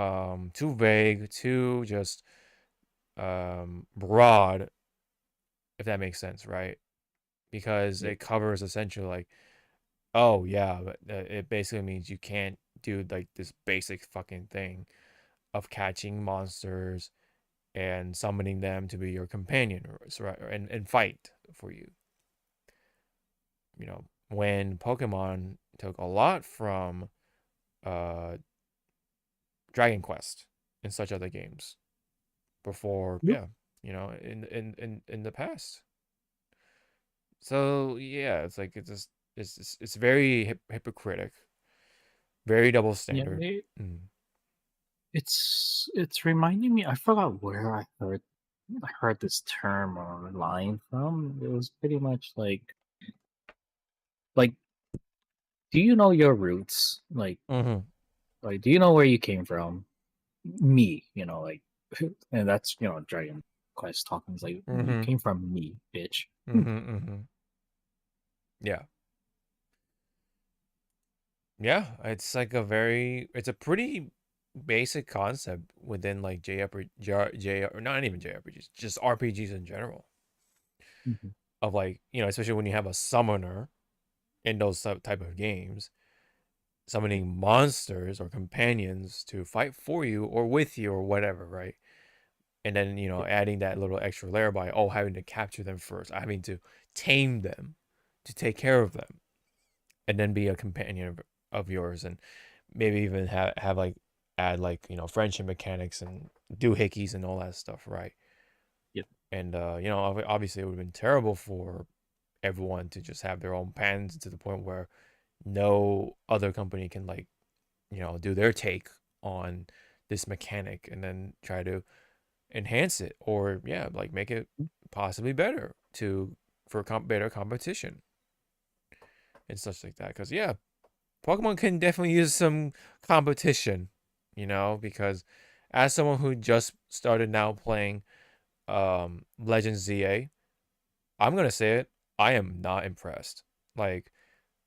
vague, too just broad, if that makes sense, right? Because it covers essentially like, oh yeah, but it basically means you can't do like this basic fucking thing of catching monsters and summoning them to be your companion, and fight for you. You know, when Pokemon took a lot from Dragon Quest and such other games before, yeah, you know, in the past. So yeah, it's like it's very hypocritical, very double Yeah, standard. it's reminding me. I forgot where I heard this term or line from. It was pretty much like, do you know your roots? Like, like, do you know where you came from? Me, you know, like, and that's, you know, Dragon Quest talking. It's like, you came from me, bitch. Yeah. Yeah, it's like it's a pretty basic concept within like or not even JRPGs, just RPGs in general. Of like, you know, especially when you have a summoner in those type of games, summoning monsters or companions to fight for you or with you or whatever, right? And then, you know, adding that little extra layer by having to capture them first, having to tame them to take care of them. and then be a companion of yours, and maybe even have like add like friendship mechanics and doohickeys and all that stuff, right? Yep. And obviously it would have been terrible for everyone to just have their own pens to the point where no other company can like do their take on this mechanic and then try to enhance it, or like make it possibly better for better competition and such like that. Because Pokemon can definitely use some competition, because as someone who just started now playing Legends ZA, I'm gonna say it, I am not impressed. Like,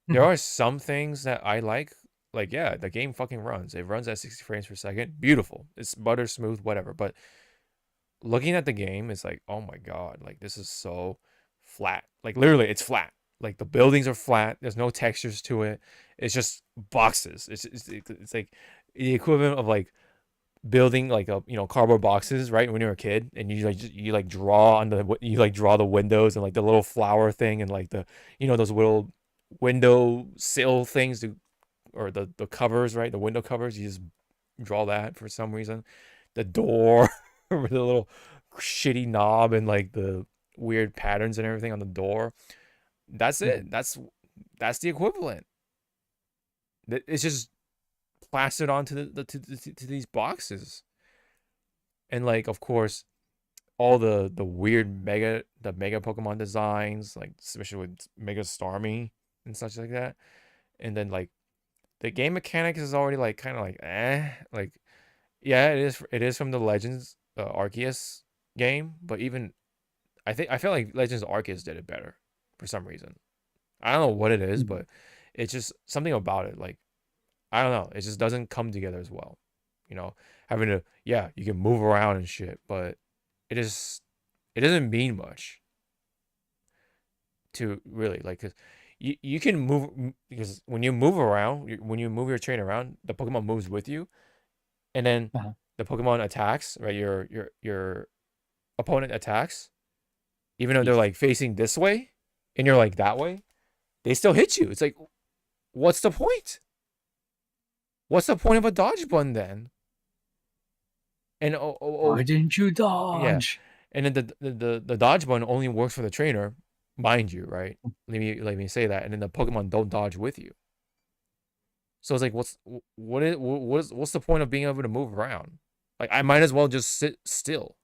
there are some things that I like the game fucking runs. It runs at 60 frames per second. Beautiful. It's butter smooth, whatever. But looking at the game, it's like, oh my god, like this is so flat. Like literally, it's flat. Like the buildings are flat. There's no textures to it. It's just boxes. It's like the equivalent of like building like a cardboard boxes, right? When you're a kid, and you draw on draw the windows and like the little flower thing, and like the those little window sill things or the covers, right? The window covers, you just draw that for some reason. The door with the little shitty knob and like the weird patterns and everything on the door. That's it. That's the equivalent. It's just plastered onto to these boxes. And like, of course, all the weird mega Pokemon designs, like especially with Mega Starmie and such like that. And then like the game mechanics is already like kind of like like it is from the Legends Arceus game, but even I feel like Legends Arceus did it better for some reason. I don't know what it is, but it's just something about it. Like, I don't know, it just doesn't come together as well. Having to you can move around and shit, but it doesn't mean much to really like, cause you can move, because when you move around, when you move your train around, the Pokemon moves with you, and then the Pokemon attacks, right? Your opponent attacks, even though they're like facing this way and you're like that way, they still hit you. It's like, what's the point? What's the point of a dodge button then? And why didn't you dodge? And then the dodge button only works for the trainer, mind you, right? Let me say that. And then the Pokemon don't dodge with you. So it's like, what's the point of being able to move around? Like, I might as well just sit still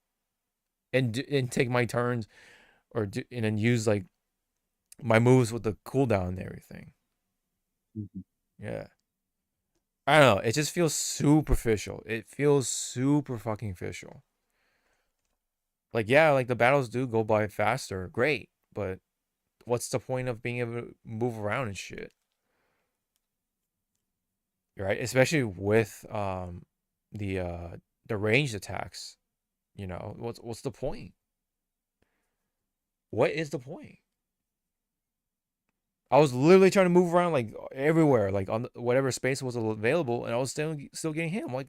and take my turns, and then use like my moves with the cooldown and everything. Yeah. I don't know. It just feels superficial. It feels super fucking official. Like, like the battles do go by faster. Great. But what's the point of being able to move around and shit? Right? Especially with the ranged attacks. What's the point? What is the point? I was literally trying to move around like everywhere, like on whatever space was available, and I was still getting hit. I'm like,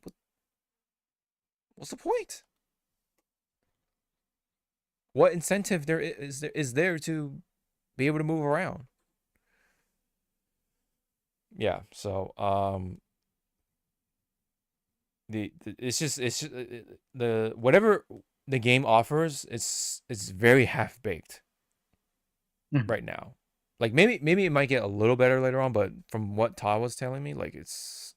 what's the point? What incentive is there to be able to move around? Yeah, so it's just the whatever the game offers, it's very half baked right now. Like, maybe it might get a little better later on, but from what Todd was telling me, like, it's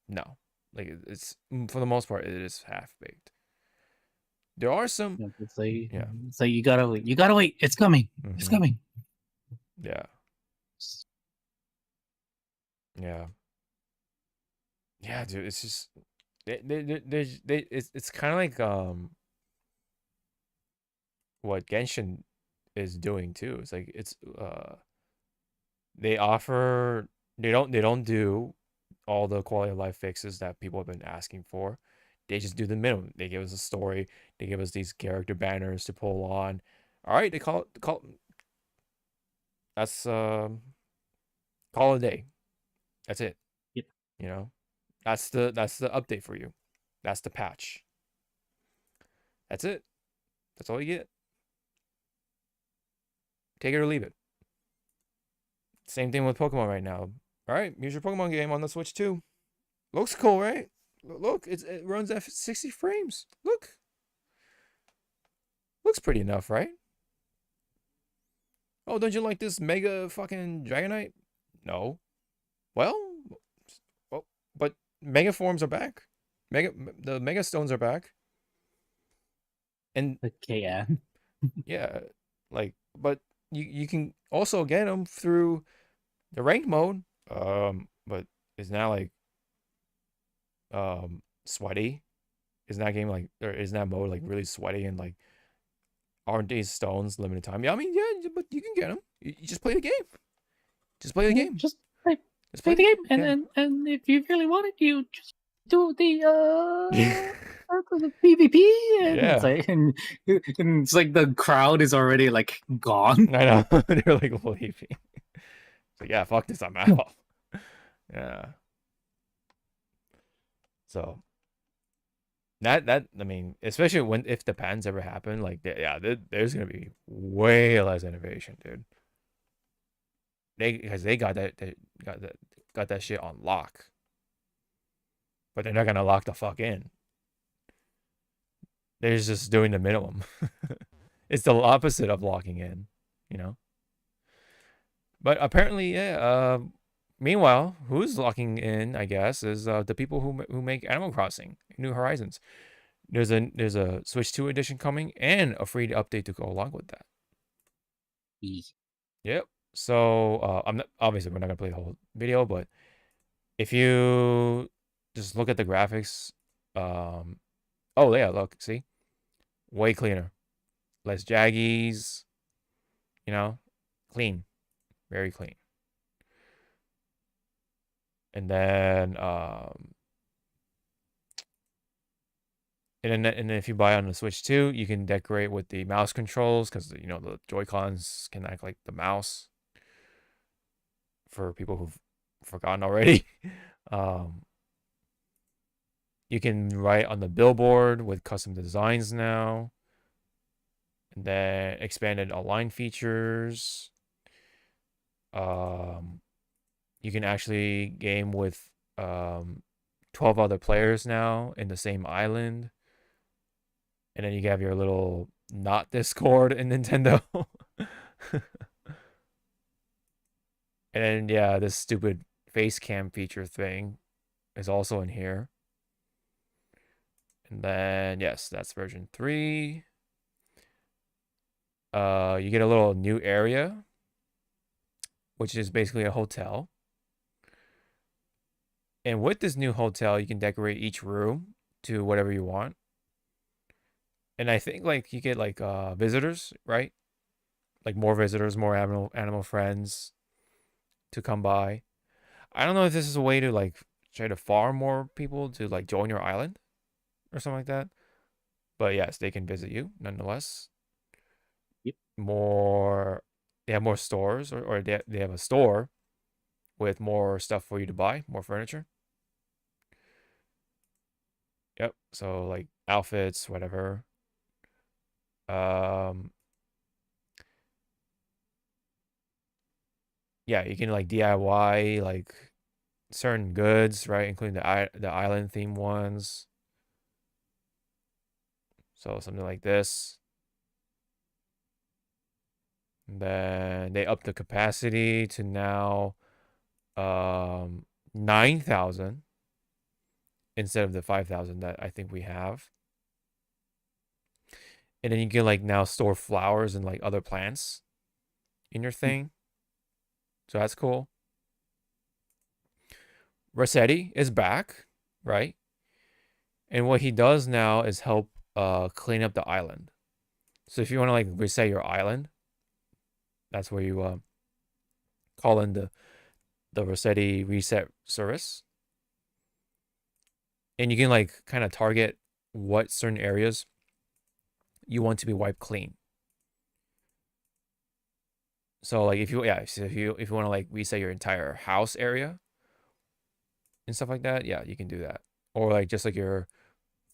for the most part, it is half baked. There are some So you gotta wait. It's coming. It's coming. Yeah. Yeah, dude, it's just it's kind of like what Genshin is doing too. It's like they don't do all the quality of life fixes that people have been asking for. They just do the minimum. They give us a story. They give us these character banners to pull on. All right, they call that's call it a day. That's it. Yep. That's the update for you. That's the patch. That's it. That's all you get. Take it or leave it. Same thing with Pokemon right now. All right, here's your Pokemon game on the Switch too. Looks cool, right? Look, it runs at 60 frames. Looks pretty enough, right? Oh, don't you like this mega fucking Dragonite? No. Well, but Mega forms are back. The Mega Stones are back. And The KN. yeah, like, but you can also get them through the ranked mode. But it's not like sweaty. Isn't that game like, or isn't that mode like really sweaty and like, aren't these stones limited time? Yeah, I mean, yeah, but you can get them. You just play the game. Just play the game. Just play Just the game, and yeah. and if you really want it, you just do the the PvP, and Yeah. it's like and it's like the crowd is already like gone. I know. They're like leaving. So yeah, fuck this, I'm out. Yeah. So that I mean, especially if the pans ever happen, like there's gonna be way less innovation, dude. Because they got that shit on lock, but they're not gonna lock the fuck in. They're just doing the minimum. It's the opposite of locking in, you know. But apparently, yeah. Meanwhile, who's locking in? I guess is the people who make Animal Crossing: New Horizons. There's a Switch 2 edition coming and a free update to go along with that. Yep. So I'm not, obviously we're not gonna play the whole video, but if you just look at the graphics, oh yeah, look, see, way cleaner, less jaggies, you know, clean, very clean. And then and then if you buy on the Switch 2, you can decorate with the mouse controls because you know the Joy-Cons can act like the mouse. For people who've forgotten already, you can write on the billboard with custom designs now, and then expanded align features. You can actually game with 12 other players now in the same island. And then you have your little not Discord in Nintendo. And then, yeah, this stupid face cam feature thing is also in here. And then, yes, that's version 3. You get a little new area, which is basically a hotel. And with this new hotel, you can decorate each room to whatever you want. And I think like you get like visitors, right? Like more visitors, more animal friends to come by. I don't know if this is a way to like try to farm more people to like join your island or something like that. But yes, they can visit you nonetheless. Yep. They have more stores, or they have a store with more stuff for you to buy, more furniture. Yep. So like outfits, whatever. Yeah, you can like DIY like certain goods, right? Including the island theme ones. So something like this. And then they up the capacity to now 9,000 instead of the 5,000 that I think we have. And then you can like now store flowers and like other plants in your thing. So that's cool. Rossetti is back, right? And what he does now is help clean up the island. So if you want to like reset your island, that's where you call in the Rossetti reset service. And you can like kind of target what certain areas you want to be wiped clean. So like if you want to like reset your entire house area and stuff like that, yeah, you can do that. Or like just like your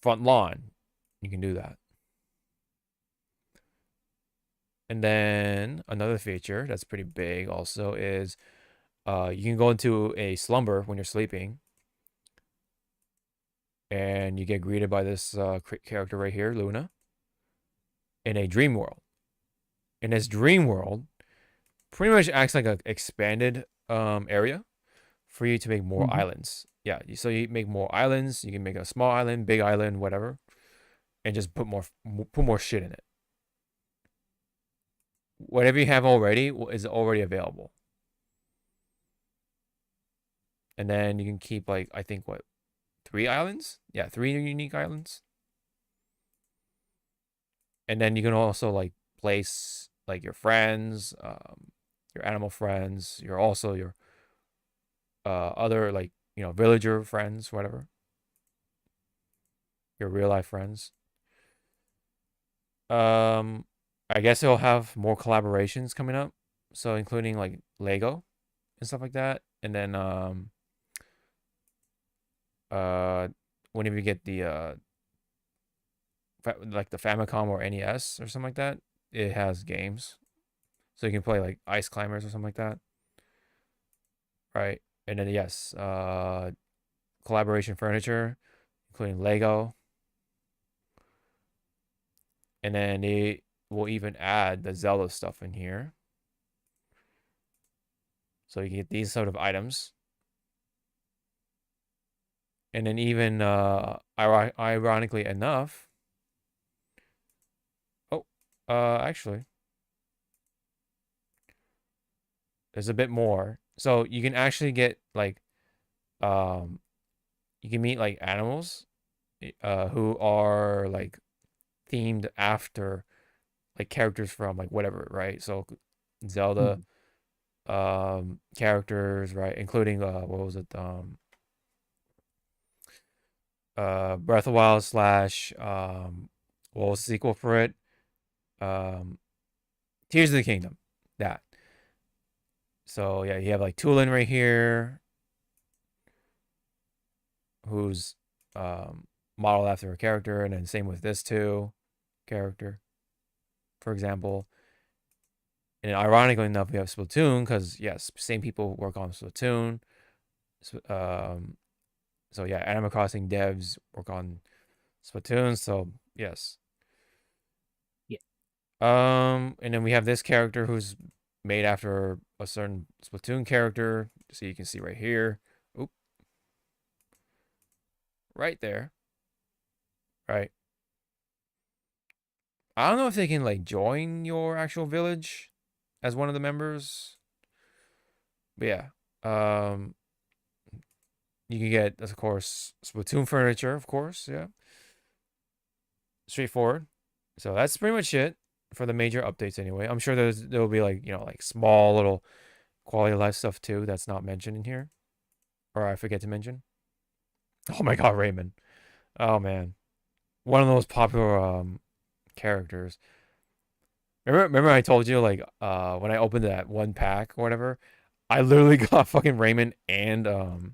front lawn, you can do that. And then another feature that's pretty big also is you can go into a slumber when you're sleeping, and you get greeted by this character right here, Luna, in a dream world. And this dream world pretty much acts like an expanded area for you to make more islands. Yeah, so you make more islands. You can make a small island, big island, whatever, and just put more shit in it. Whatever you have already is already available. And then you can keep, like, I think, 3 islands? Yeah, 3 unique islands. And then you can also, like, place, like, your friends, your animal friends, your other, like, villager friends, whatever. Your real life friends. I guess it'll have more collaborations coming up. So including, like, Lego and stuff like that. And then whenever you get the like the Famicom or NES or something like that, it has games. So you can play like Ice Climbers or something like that. Right. And then yes, collaboration furniture, including Lego. And then they will even add the Zelda stuff in here. So you can get these sort of items. And then even ironically enough, actually, there's a bit more. So you can actually get like, you can meet like animals, who are like themed after like characters from like whatever, right? So Zelda, characters, right? Including what was it? Breath of the Wild / what was the sequel for it? Tears of the Kingdom. That. So yeah, you have like Tulin right here, who's modeled after a character, and then same with this too character, for example. And ironically enough, we have Splatoon because yes, same people work on Splatoon. So yeah, Animal Crossing devs work on Splatoon. So yes. Yeah. And then we have this character who's made after a certain Splatoon character. So you can see right here. Oop. Right there. Right. I don't know if they can like join your actual village as one of the members. But yeah. You can get, of course, Splatoon furniture, of course, yeah. Straightforward. So that's pretty much it for the major updates anyway. I'm sure there'll be like, like small little quality of life stuff too that's not mentioned in here. Or I forget to mention. Oh my god, Raymond. Oh man. One of those popular characters. Remember I told you like when I opened that one pack or whatever, I literally got fucking Raymond and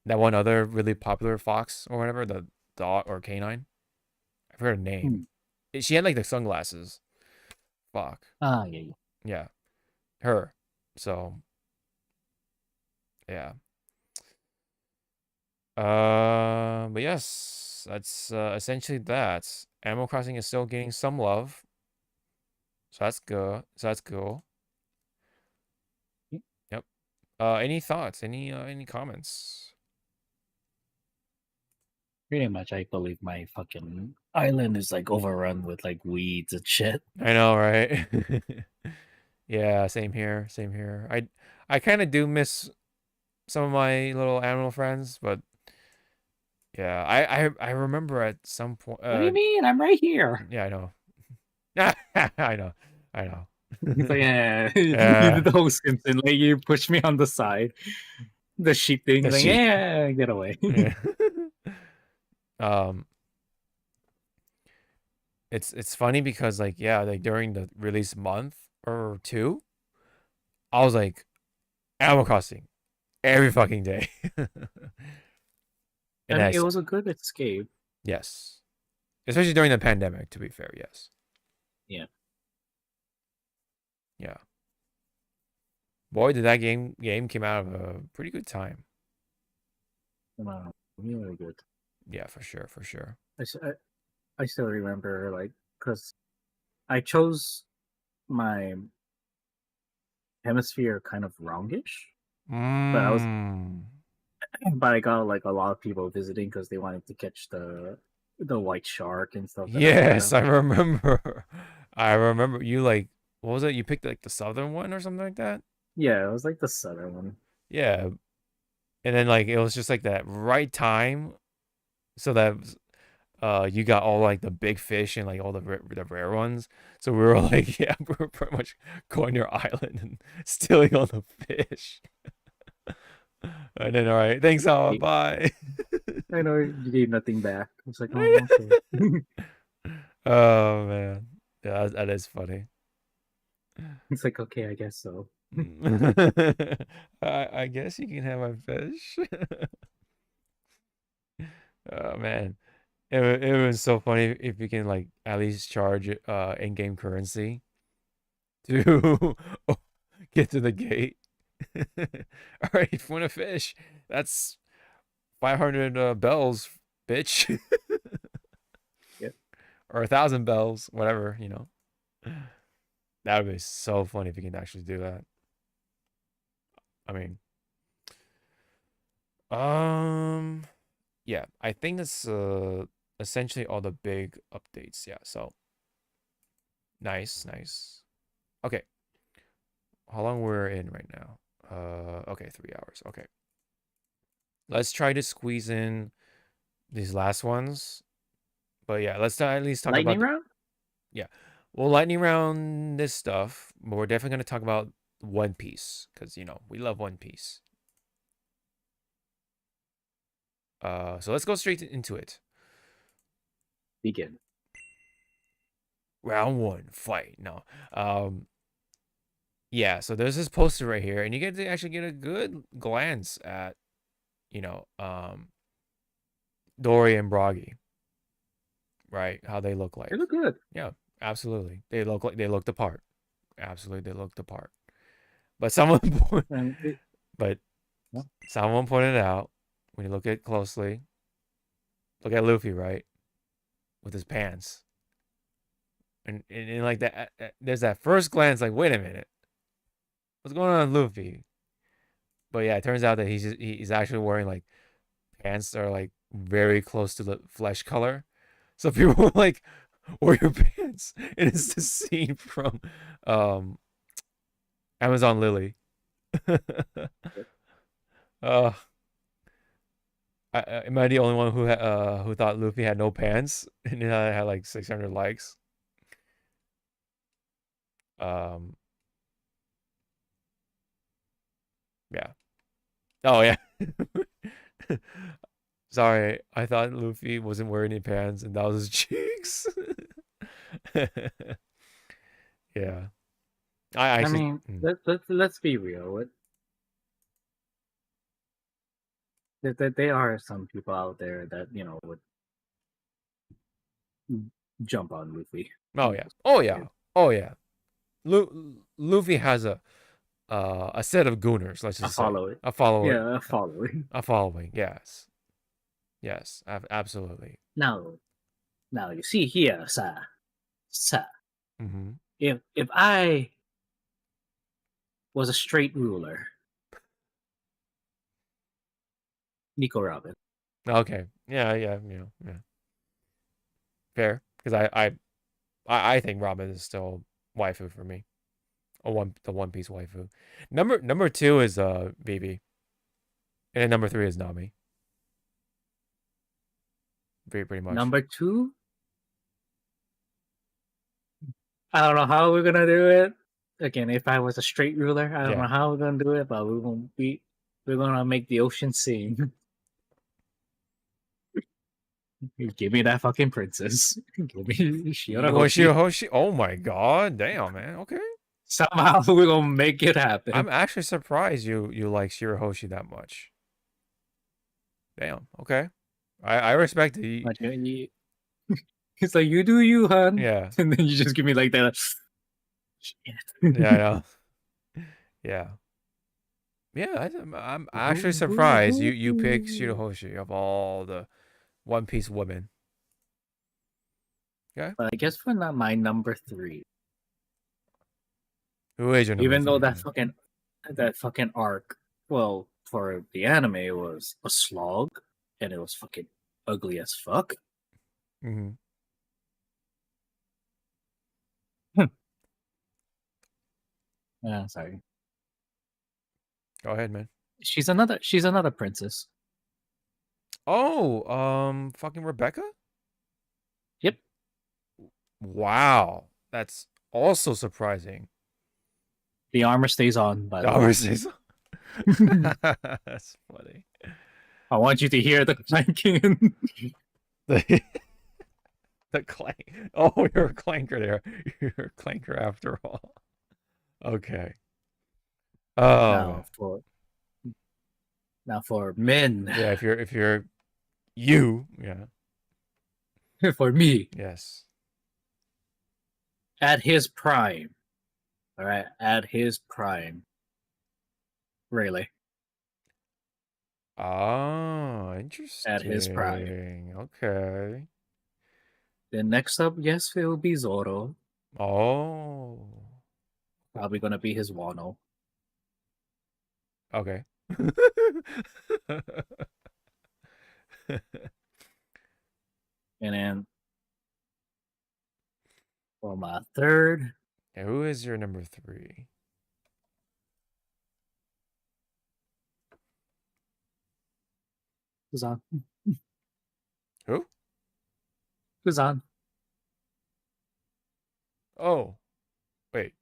that one other really popular fox or whatever, the dog or canine. I forgot her name. She had like the sunglasses. Fuck. Ah, yeah. Yeah. Her. So yeah. But yes, that's essentially that. Animal Crossing is still getting some love. So that's good. So that's cool. Yep. Any thoughts? Any comments? Pretty much, I believe my fucking island is like overrun with like weeds and shit. I know, right? Yeah, same here. Same here. I kind of do miss some of my little animal friends, but yeah, I remember at some point. What do you mean? I'm right here. Yeah, I know. I know. I know. He's like, yeah, you Yeah. did the whole Simpson. Like, you pushed me on the side. The sheep thing. The Like, sheep. yeah, get away. Yeah. It's funny because like yeah, like during the release month or two, I was like Animal Crossing every fucking day. I mean, it was a good escape. Yes. Especially during the pandemic, to be fair, yes. Yeah. Yeah. Boy, did that game came out of a pretty good time. Wow, really good. Yeah, for sure, for sure. I still remember, like, because I chose my hemisphere kind of wrongish, but I got like a lot of people visiting because they wanted to catch the white shark and stuff that I Yes, have. I remember. I remember you like what was it? You picked like the southern one or something like that? Yeah, it was like the southern one. Yeah. And then like it was just like that right time so that you got all like the big fish and like all the rare ones. So we were like, yeah, we were pretty much going to your island and stealing all the fish. And then all right, thanks, Alan. Bye. I know you gave nothing back. It's like, oh, okay. Oh man, yeah, that is funny. It's like, okay, I guess so. I guess you can have my fish. Oh man, it was so funny if you can like at least charge in-game currency to get to the gate. All right, if you want a fish, that's 500 bells, bitch. Yep. Or 1,000 bells, whatever, you know. That would be so funny if you can actually do that. I mean, yeah, I think that's essentially all the big updates. Yeah, so nice. Okay, how long we're in right now? Okay, 3 hours. Okay, let's try to squeeze in these last ones. But yeah, let's at least talk Lightning about round? yeah. We'll lightning round this stuff, but we're definitely gonna talk about One Piece because you know we love One Piece. So let's go straight into it. Begin. Round 1, fight. No. Yeah, so there's this poster right here, and you get to actually get a good glance at, you know, Dory and Broggy. Right? How they look like. They look good. Yeah, absolutely. They look the part. Absolutely, they look the part. But someone someone pointed out when you look at it closely, look at Luffy, right? With his pants. And like that, there's that first glance, like, wait a minute, what's going on with Luffy? But yeah, it turns out that he's actually wearing like pants that are like very close to the flesh color. So people were like, "Where are your pants?" And it's the scene from Amazon Lily. Am I the only one who thought Luffy had no pants and it had like 600 likes? Yeah. Oh yeah. Sorry, I thought Luffy wasn't wearing any pants and that was his cheeks. Yeah. I mean, let's be real. There are some people out there that, you know, would jump on Luffy. Oh yeah. Oh yeah. Oh yeah. Luffy has a set of gooners, let's just say. A following. Yeah, a following. A following, yes. Yes, absolutely. Now you see here, sir. Mm-hmm. If I was a straight ruler, Nico Robin. Okay. Yeah. Fair, because I think Robin is still waifu for me. The One Piece waifu. Number 2 is Vivi. And then number 3 is Nami. Pretty much. Number 2? I don't know how we're gonna do it. Again, if I was a straight ruler, I don't know how we're gonna do it, but we're gonna make the ocean sing. Give me that fucking princess. Give me Shirahoshi. Oh my god, damn man. Okay. Somehow we're gonna make it happen. I'm actually surprised you like Shirahoshi that much. Damn. Okay. I respect it. It's like, you do you, hun. Yeah. And then you just give me like that. Shit. Yeah, I know. Yeah. Yeah, I'm actually surprised you picked Shirahoshi of all the One Piece women. Okay. But I guess for my number 3, Who is your number even though 3? that fucking arc, well, for the anime it was a slog, and it was fucking ugly as fuck. Mm-hmm. Sorry. Go ahead, man. She's another princess. Oh, fucking Rebecca? Yep. Wow. That's also surprising. The armor stays on, by the way. Armor stays on. That's funny. I want you to hear the clanking. The clank. Oh, you're a clanker there. You're a clanker after all. Okay. Oh. Now for men. Yeah, if you're you, yeah. For me. Yes. At his prime. All right, at his prime. Really. Oh, interesting. At his prime. Okay. Then next up, yes, it will be Zoro. Oh. Probably gonna be his Wano. Okay. And then for my third. Yeah, who is your number 3? Kuzan. Who? Kuzan. Oh. Wait,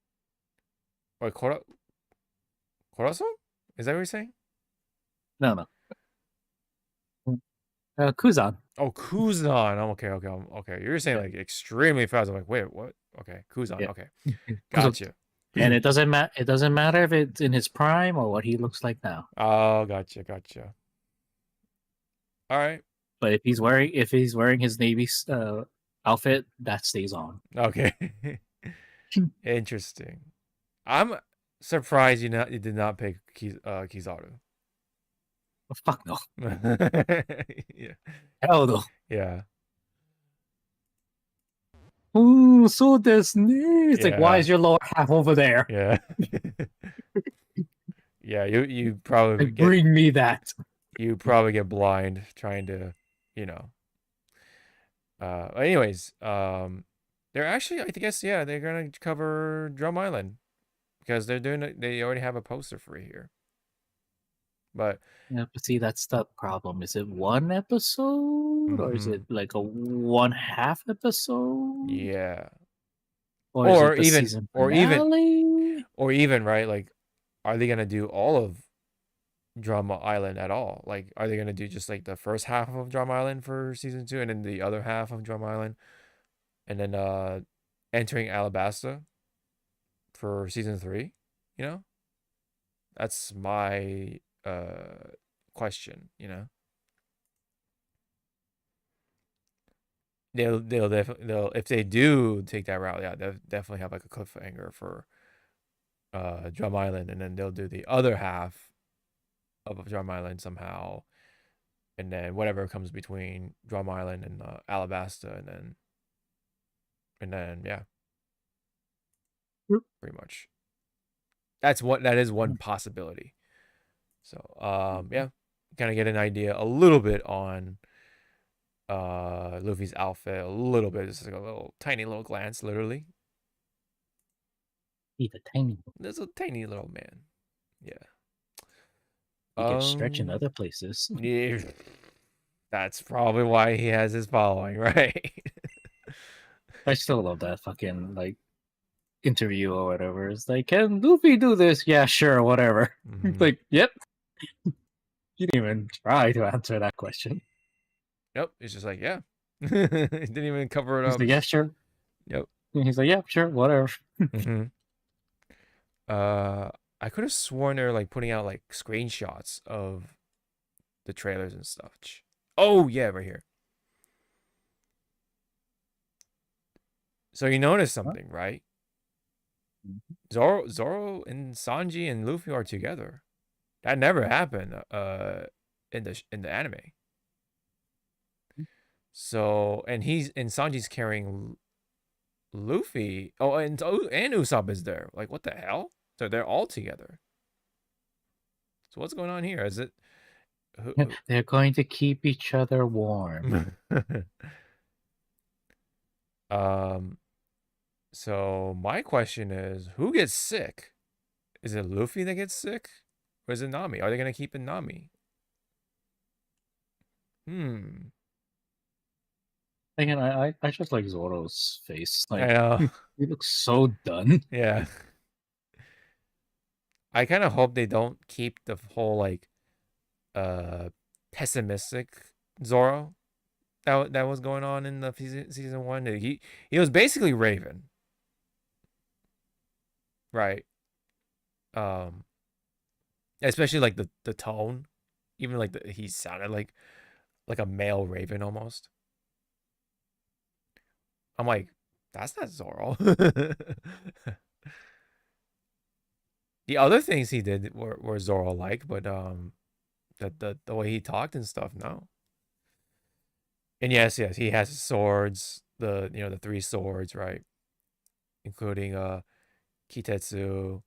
Corazon? Is that what you're saying? No. Kuzan. Oh, Kuzan. Okay. You're saying like extremely fast. I'm like, wait, what? Okay, Kuzan. Yeah. Okay, gotcha. And it doesn't matter if it's in his prime or what he looks like now. Oh, gotcha. All right. But if he's wearing his Navy outfit, that stays on. Okay. Interesting. I'm surprised you did not pick Kizaru. Oh, fuck no. Yeah. Hell no. Yeah. Ooh, so desu. It's like, why is your lower half over there? Yeah. Yeah, you probably like, bring me that. You probably get blind trying to, anyways, they're actually, I guess, yeah, they're gonna cover Drum Island because they already have a poster for it here. But yeah, but see, that's the problem. Is it one episode or is it like a 1/2 episode? Yeah. Or even right, like, are they gonna do all of Drama Island at all? Like, are they gonna do just like the first half of Drama Island for season 2 and then the other half of Drama Island and then entering Alabasta for season 3? That's my question. They'll if they do take that route, yeah, they'll definitely have like a cliffhanger for Drum Island, and then they'll do the other half of Drum Island somehow, and then whatever comes between Drum Island and Alabasta, and then yeah, pretty much. That is one possibility. So yeah, kind of get an idea a little bit on Luffy's outfit, a little bit, just like a tiny little glance, literally. He's a tiny. There's a tiny little man. Yeah. He can stretch in other places. Yeah, that's probably why he has his following, right? I still love that fucking like interview or whatever. It's like, can Luffy do this? Yeah, sure, whatever. It's like, yep. You didn't even try to answer that question. Nope. It's just like, yeah. He didn't even cover it He's up. like, yeah, sure. Yep. And he's like, yeah, sure, whatever. I could have sworn they're like putting out like screenshots of the trailers and stuff. Oh yeah, right here. So you noticed something, right? Zoro and Sanji and Luffy are together. That never happened in the anime. So and Sanji's carrying Luffy. Oh, and Usopp is there. Like, what the hell? So they're all together. So what's going on here? Is it? They're going to keep each other warm. So my question is, who gets sick? Is it Luffy that gets sick, or is it Nami? Are they gonna keep it Nami? Again, I just like Zoro's face. I Like, know. he looks so done. Yeah. I kind of hope they don't keep the whole like pessimistic Zoro that was going on in the season 1. He was basically Raven. Right. Especially like the tone, even like he sounded like a male Raven almost. I'm like, that's not Zoro. The other things he did were Zoro like, but the way he talked and stuff, no. And yes, he has swords, the 3 swords, right? Including Kitetsu,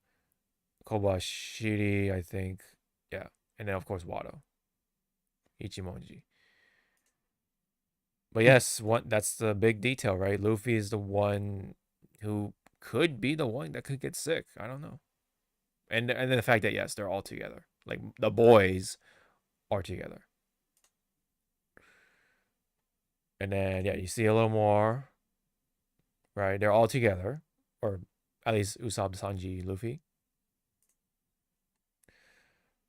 Kobashiri, I think. Yeah. And then of course Wado. Ichimonji. But yes, that's the big detail, right? Luffy is the one who could be the one that could get sick. I don't know. And the fact that yes, they're all together. Like the boys are together. And then yeah, you see a little more. Right? They're all together. Or at least Usopp, Sanji, Luffy.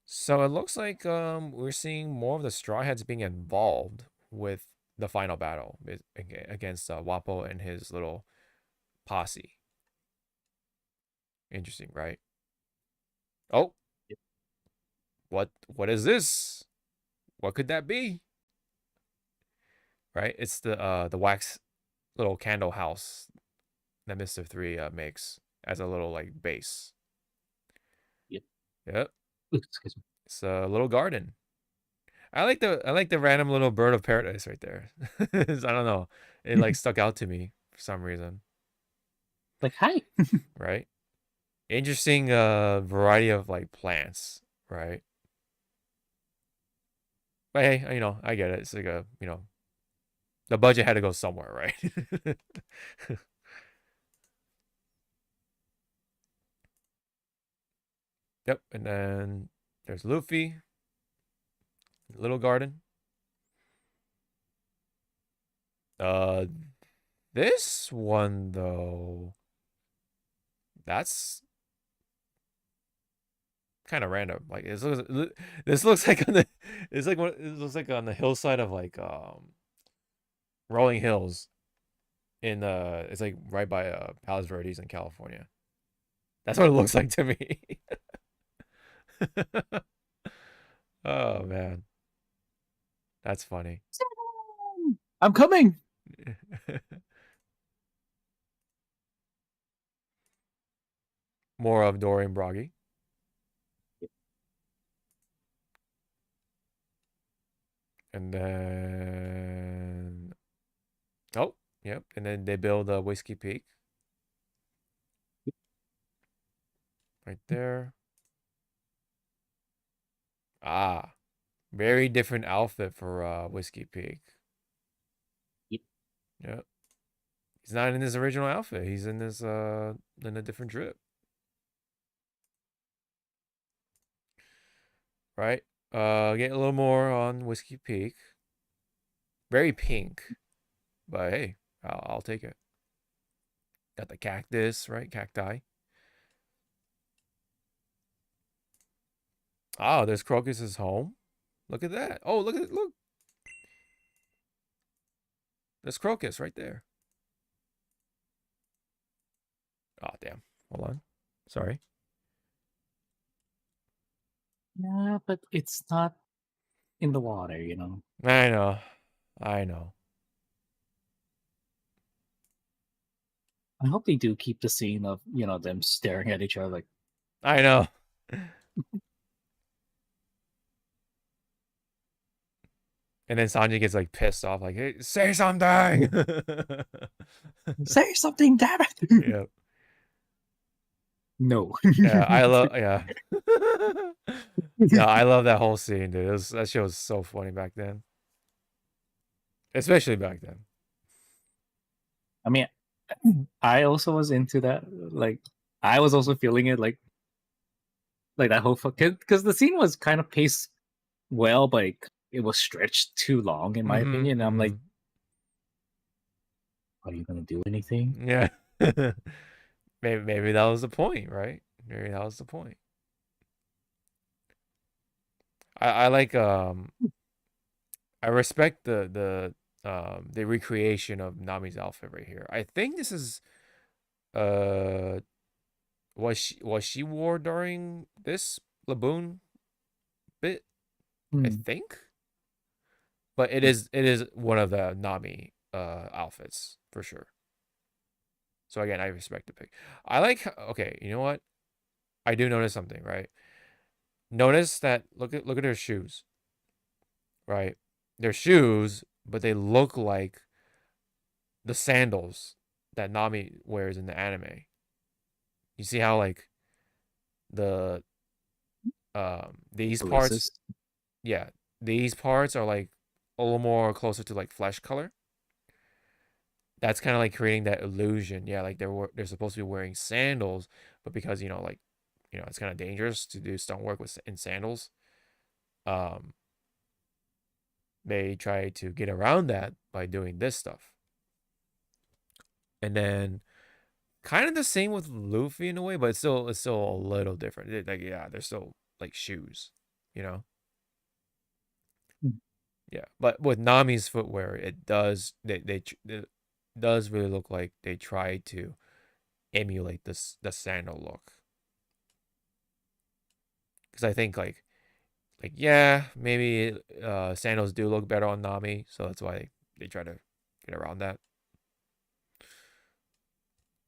So it looks like we're seeing more of the Straw Hats being involved with the final battle against Wappo and his little posse. Interesting, right? Oh, what is this? What could that be? Right? It's the wax little candle house that Mr. 3 makes as a little like base. Yep. Excuse me. It's a little garden. I like the random little bird of paradise right there. I don't know. It like stuck out to me for some reason. Like, hi. Right? Interesting variety of like plants, right? But hey, I get it. It's like the budget had to go somewhere, right? Yep, and then there's Luffy. Little garden. This one though, that's kind of random. Like this looks like it looks like on the hillside of like Rolling Hills in it's like right by Palos Verdes in California. That's what it looks like to me. Oh man. That's funny. I'm coming. More of Dorian Broggy. And then oh, yep. And then they build a Whiskey Peak. Right there. Ah. Very different outfit for Whiskey Peak. Yep. He's not in his original outfit. He's in this in a different drip. Right? Get a little more on Whiskey Peak. Very pink. But hey, I'll take it. Got the cactus, right? Cacti. Oh, there's Crocus's home. Look at that. Oh, look. There's Crocus right there. Oh, damn. Hold on. Sorry. Yeah, but it's not in the water, I know. I hope they do keep the scene of, them staring at each other like, know. And then Sanji gets like pissed off, like, "Hey, say something!" Say something, damn it! Yeah, No. yeah, I love, yeah. No, I love that whole scene, dude. That show was so funny back then, especially back then. I mean, I also was into that. Like, I was also feeling it, like that whole because the scene was kind of paced well, but it was stretched too long, in my opinion. I'm like, are you gonna do anything? Yeah. Maybe that was the point, right? Maybe that was the point. I like I respect the recreation of Nami's outfit right here. I think this is was she wore during this Laboon bit? I think. But it is one of the Nami outfits for sure. So again, I respect the pick. I like, okay, you know what? I do notice something, right? Notice that look at her shoes. Right? They're shoes, but they look like the sandals that Nami wears in the anime. You see how like the these parts, Oasis. yeah, these parts are like a little more closer to like flesh color. That's kind of like creating that illusion. Yeah, like they're supposed to be wearing sandals, but because like it's kind of dangerous to do stunt work in sandals. They try to get around that by doing this stuff. And then kind of the same with Luffy in a way, but it's still a little different. Like, yeah, they're still like shoes, you know? Yeah, but with Nami's footwear, it does it does really look like they try to emulate the sandal look. Because I think like yeah, maybe sandals do look better on Nami, so that's why they try to get around that.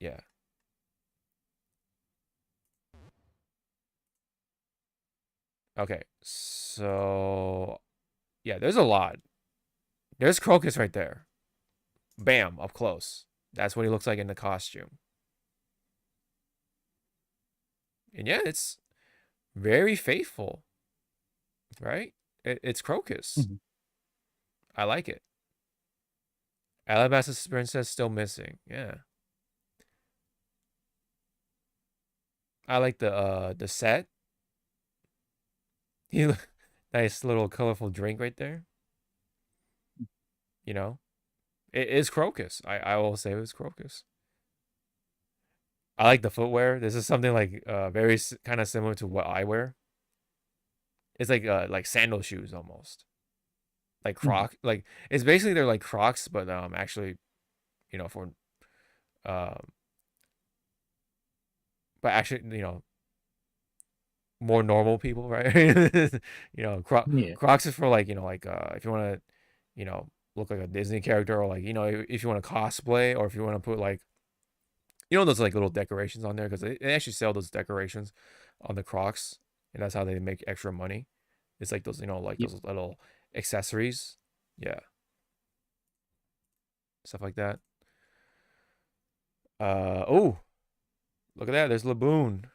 Yeah. Okay, so yeah, there's a lot. There's Crocus right there. Bam, up close. That's what he looks like in the costume. And yeah, it's very faithful, right? It's Crocus. I like it. Alabas's princess still missing. Yeah. I like the set. Nice little colorful drink right there. You know, it is Crocus. I will say it was Crocus. I like the footwear. This is something like very kind of similar to what I wear. It's like sandal shoes almost. Like like it's basically they're like Crocs, but actually, for but actually, more normal people, right? Crocs is for like, like if you want to, look like a Disney character, or like, if you want to cosplay, or if you want to put like, those like little decorations on there, because they actually sell those decorations on the Crocs, and that's how they make extra money. It's like those, like those little accessories. Yeah. Stuff like that. Oh, look at that. There's Laboon.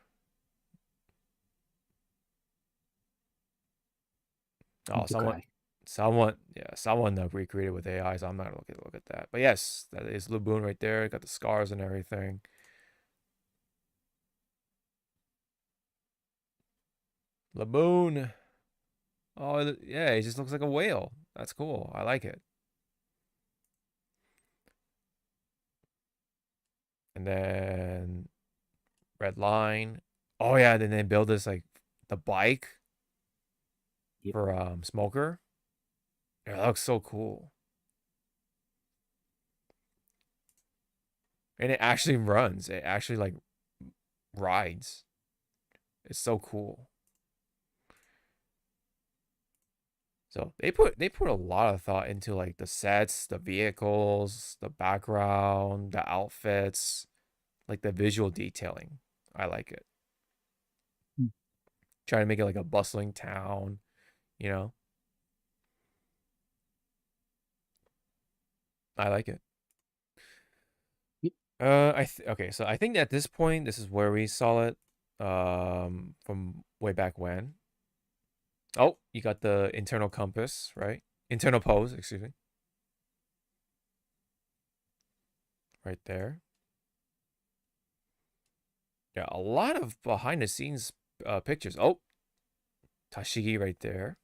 Oh, someone recreated with AI, so I'm not gonna look at that. But yes, that is Laboon right there. Got the scars and everything. Laboon. Oh yeah, he just looks like a whale. That's cool. I like it. And then red line. Oh yeah, then they build this like the bike for Smoker. Yeah, that looks so cool. And it actually runs. It actually like rides. It's so cool. So they put a lot of thought into like the sets, the vehicles, the background, the outfits, like the visual detailing. I like it. Trying to make it like a bustling town, you know. I like it. Yep. Okay, so I think at this point, this is where we saw it, from way back when. Oh, you got the internal compass, right? Internal pose, excuse me. Right there. Yeah, a lot of behind the scenes pictures. Oh, Tashigi right there.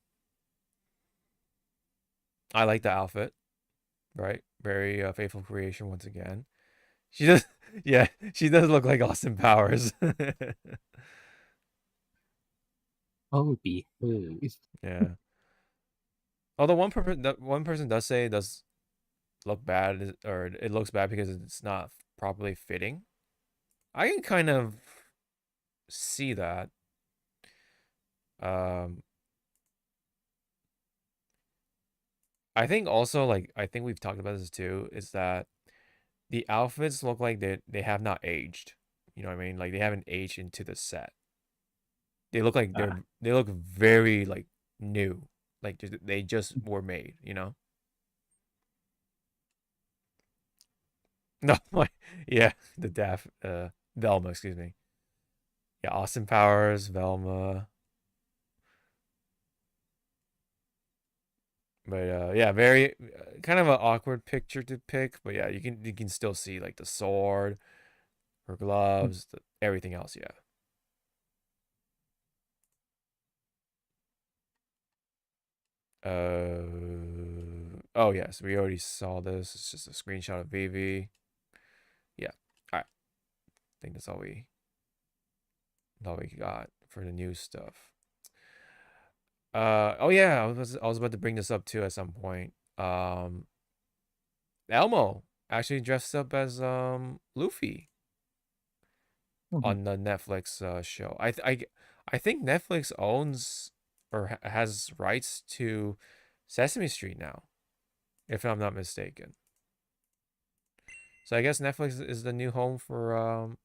I like the outfit, right? Very faithful creation once again. She does, yeah, she does look like Austin Powers. Oh, behave. Yeah. Although one person does say it does look bad, or it looks bad because it's not properly fitting. I can kind of see that. I think also, like, I think we've talked about this too, is that the outfits look like they have not aged. You know what I mean? Like they haven't aged into the set. They look like they look very like new. Like they just were made, you know? No, yeah, the Velma, excuse me. Yeah, Austin Powers, Velma. But yeah, very kind of an awkward picture to pick. But yeah, you can still see like the sword, her gloves, everything else. Yeah. Oh yes, we already saw this. It's just a screenshot of Vivi. Yeah. All right. I think that's all we got for the new stuff. Oh yeah, I was about to bring this up too at some point. Elmo actually dressed up as Luffy on the Netflix show. I think Netflix owns or has rights to Sesame Street now, if I'm not mistaken. So I guess Netflix is the new home for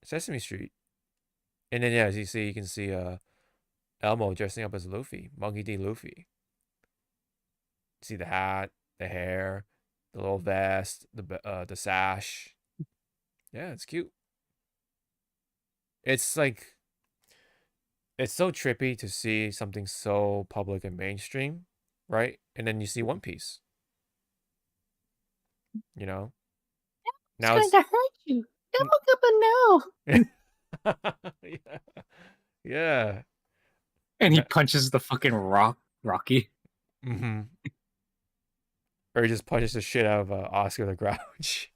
Sesame Street. And then yeah, as you see, you can see Elmo dressing up as Luffy, Monkey D. Luffy. See the hat, the hair, the little vest, the sash. Yeah, it's cute. It's like it's so trippy to see something so public and mainstream, right? And then you see One Piece. You know? Now It's going to hurt you. Don't look up and no. yeah. Yeah. And he punches the fucking Rocky. Mm-hmm. Or he just punches the shit out of Oscar the Grouch.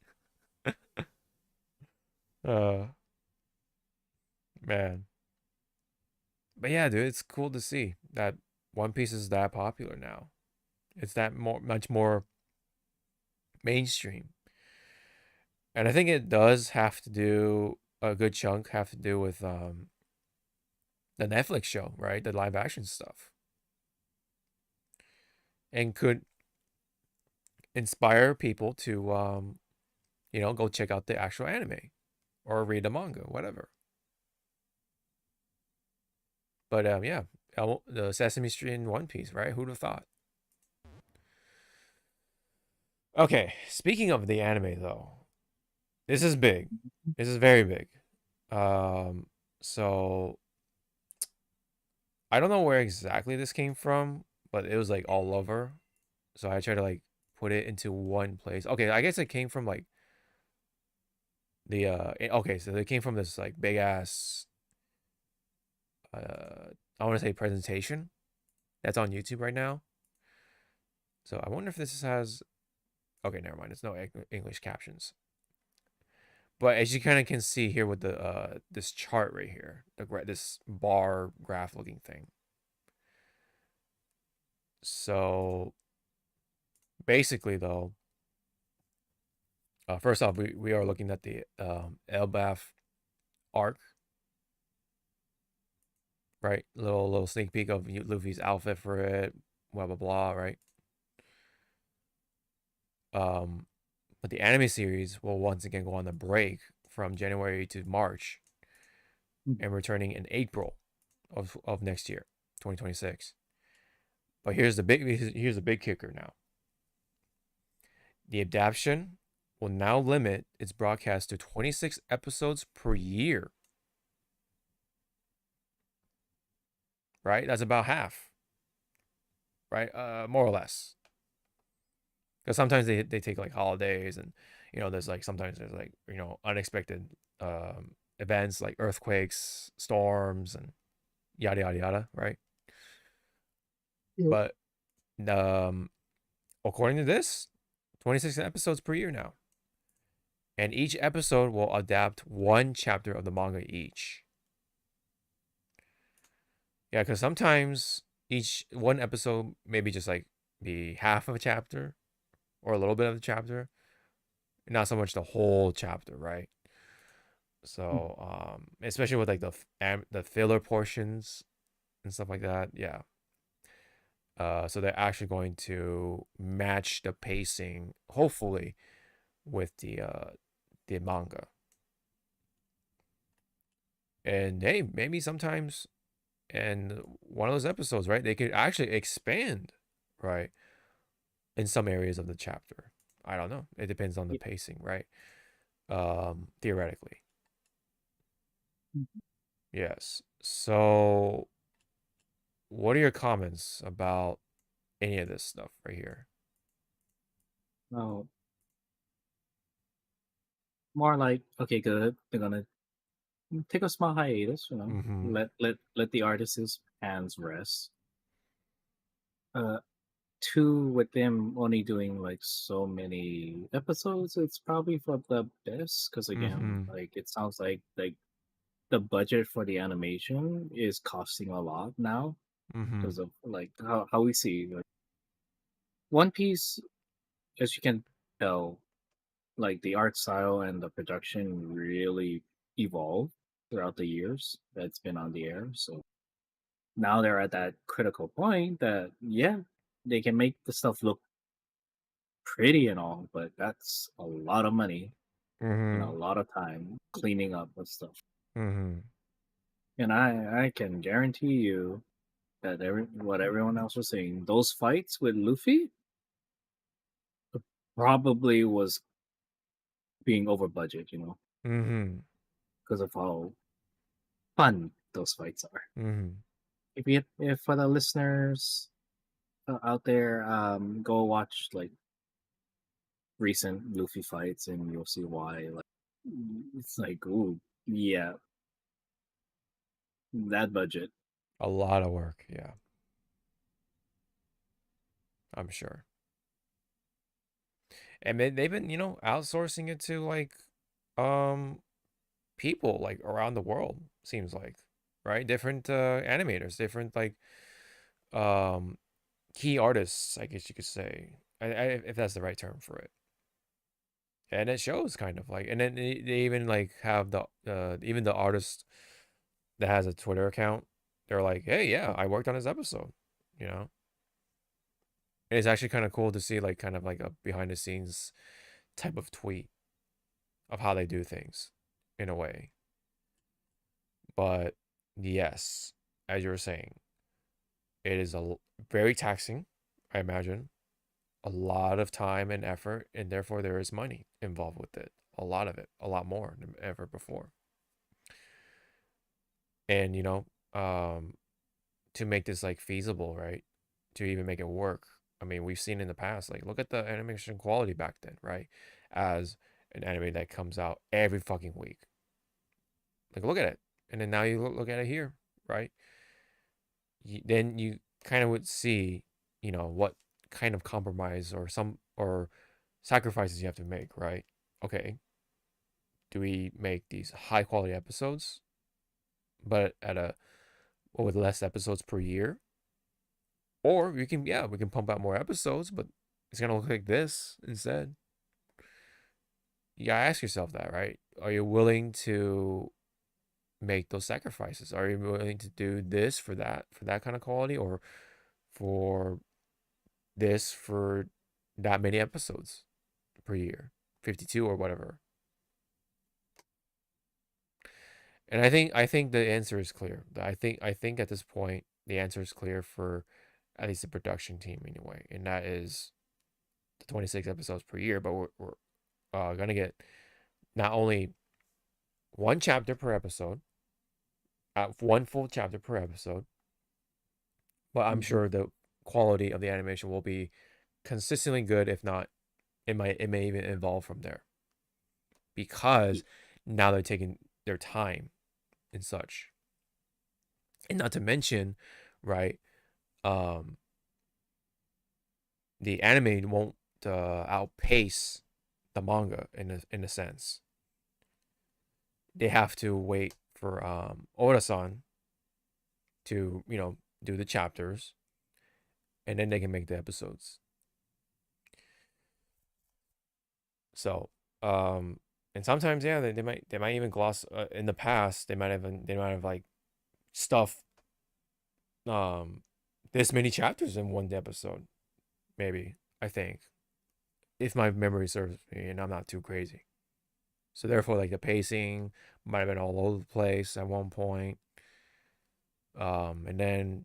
Man. But yeah, dude, it's cool to see that One Piece is that popular now. It's that much more mainstream. And I think it does have to do a good chunk have to do with the Netflix show, right? The live action stuff. And could inspire people to go check out the actual anime or read the manga, whatever. But yeah, the Sesame Street in One Piece, right? Who'd have thought? Okay, speaking of the anime though, this is big. This is very big. So I don't know where exactly this came from, but it was like all over. So I tried to like put it into one place. Okay, I guess it came from like the okay, so they came from this like big ass I want to say presentation that's on YouTube right now. So I wonder if this has okay, never mind. It's no English captions. But as you kind of can see here with the this chart right here, this bar graph looking thing. So basically though, first off, we are looking at the Elbaf arc, right? Little sneak peek of Luffy's outfit for it, blah blah blah, right? But the anime series will once again go on a break from January to March, and returning in April of next year, 2026. But here's the big kicker now. The adaptation will now limit its broadcast to 26 episodes per year. Right? That's about half. Right? More or less. Because sometimes they take like holidays, and there's like sometimes there's like unexpected events like earthquakes, storms, and yada yada yada, right? Yep. But according to this, 26 episodes per year now, and each episode will adapt one chapter of the manga each. Yeah, because sometimes each one episode maybe just like be half of a chapter or a little bit of the chapter, not so much the whole chapter, right? So especially with like the filler portions and stuff like that, yeah. So they're actually going to match the pacing, hopefully, with the manga. And hey, maybe sometimes in one of those episodes, right, they could actually expand, right, in some areas of the chapter. I don't know. It depends on the pacing, right? Theoretically. Yes. So what are your comments about any of this stuff right here? No. More like, okay, good. They're gonna take a small hiatus, Mm-hmm. Let the artist's hands rest. Two, with them only doing like so many episodes, it's probably for the best. Because again, Mm-hmm. like it sounds like the budget for the animation is costing a lot now Mm-hmm. because of like how we see like One Piece, as you can tell, like the art style and the production really evolved throughout the years that's been on the air. So now they're at that critical point that yeah, they can make the stuff look pretty and all, but that's a lot of money and a Mm-hmm. lot of time cleaning up with stuff. Mm-hmm. And I can guarantee you that what everyone else was saying, those fights with Luffy probably was being over budget, Mm-hmm. because of how fun those fights are. Mm-hmm. If for the listeners out there, go watch like recent Luffy fights, and you'll see why. Like, it's like, ooh, yeah, that budget. A lot of work, yeah. I'm sure. And they've been, outsourcing it to like people like around the world, seems like, right? Different animators, different like um key artists, I guess you could say. If that's the right term for it. And it shows kind of like, and then they even like have the even the artist that has a Twitter account, they're like, hey, yeah, I worked on this episode, you know? And it's actually kind of cool to see like kind of like a behind the scenes type of tweet of how they do things in a way. But yes, as you were saying, it is very taxing, I imagine. A lot of time and effort, and therefore there is money involved with it. A lot of it, a lot more than ever before. And to make this like feasible, right? To even make it work. I mean, we've seen in the past, like look at the animation quality back then, right? As an anime that comes out every fucking week. Like look at it. And then now you look at it here, right? Then you kind of would see, what kind of compromise or sacrifices you have to make, right? Okay, do we make these high quality episodes, but with less episodes per year? Or we can pump out more episodes, but it's gonna look like this instead. You gotta ask yourself that, right? Are you willing to make those sacrifices? Are you willing to do this for that kind of quality, or for this for that many episodes per year, 52 or whatever? And I think the answer is clear. I think at this point the answer is clear for at least the production team anyway, and that is the 26 episodes per year, but we're gonna get not only one chapter per episode, one full chapter per episode, but I'm sure the quality of the animation will be consistently good. If not, it may even evolve from there, because now they're taking their time and such. And not to mention, right, the anime won't outpace the manga in a sense. They have to wait for Oda-san to, you know, do the chapters, and then they can make the episodes. So, and sometimes, yeah, they might even gloss. In the past, they might have like stuff this many chapters in one episode, maybe, I think, if my memory serves me and I'm not too crazy. So therefore, like, the pacing might have been all over the place at one point. And then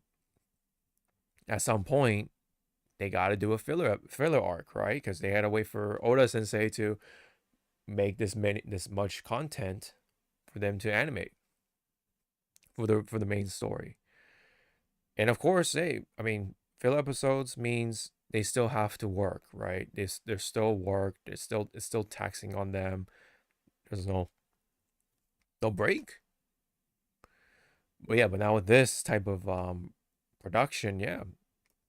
at some point they got to do a filler arc, right? Because they had to wait for Oda Sensei to make this much content for them to animate for the main story. And of course, I mean, filler episodes means they still have to work, right? There's still work. It's still taxing on them. There's no break. But yeah, but now with this type of production, yeah,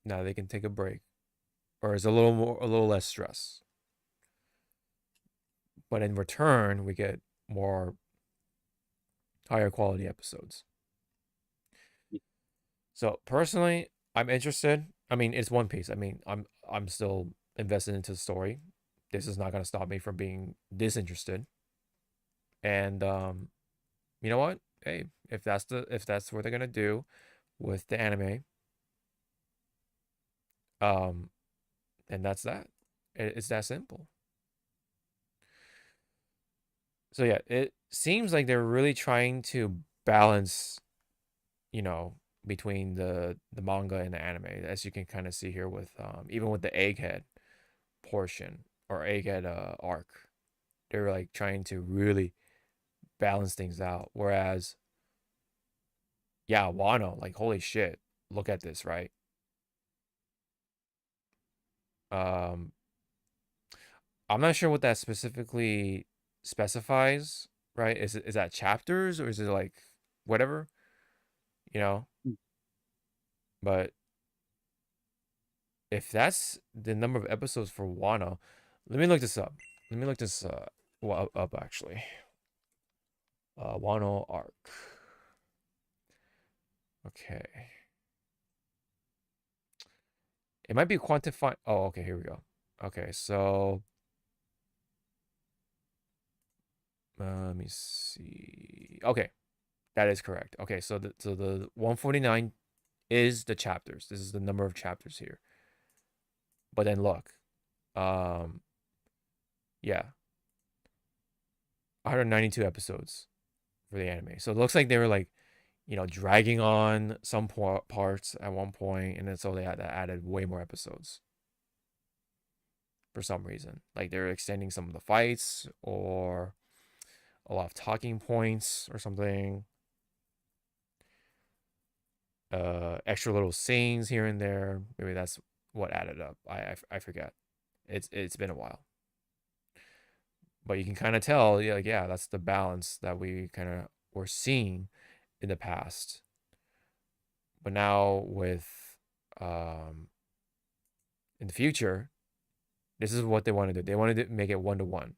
now they can take a break, or it's a little less stress. But in return, we get more higher quality episodes. So personally, I'm interested. I mean, it's One Piece. I mean, I'm still invested into the story. This is not going to stop me from being disinterested. And you know what? Hey, if that's what they're gonna do with the anime, then that's that. It's that simple. So yeah, it seems like they're really trying to balance, you know, between the manga and the anime, as you can kind of see here with even with the egghead portion or egghead arc. They're like trying to really balance things out. Whereas, yeah, Wano, like, holy shit, look at this, right? I'm not sure what that specifically specifies, right? Is that chapters, or is it like whatever, you know? But if that's the number of episodes for Wano, let me look this up. Let me look this up actually. Wano arc. Okay. It might be quantified. Oh, okay, here we go. Okay, so let me see. Okay, that is correct. Okay, so the 149 is the chapters. This is the number of chapters here. But then look, yeah, 192 episodes for the anime. So it looks like they were like, you know, dragging on some parts at one point, and then so they had added way more episodes for some reason. Like they're extending some of the fights, or a lot of talking points or something. Extra little scenes here and there. Maybe that's what added up. I forget. It's been a while. But you can kind of tell, yeah, like, yeah, that's the balance that we kind of were seeing in the past. But now with in the future, this is what they want to do. They wanted to make it 1-to-1,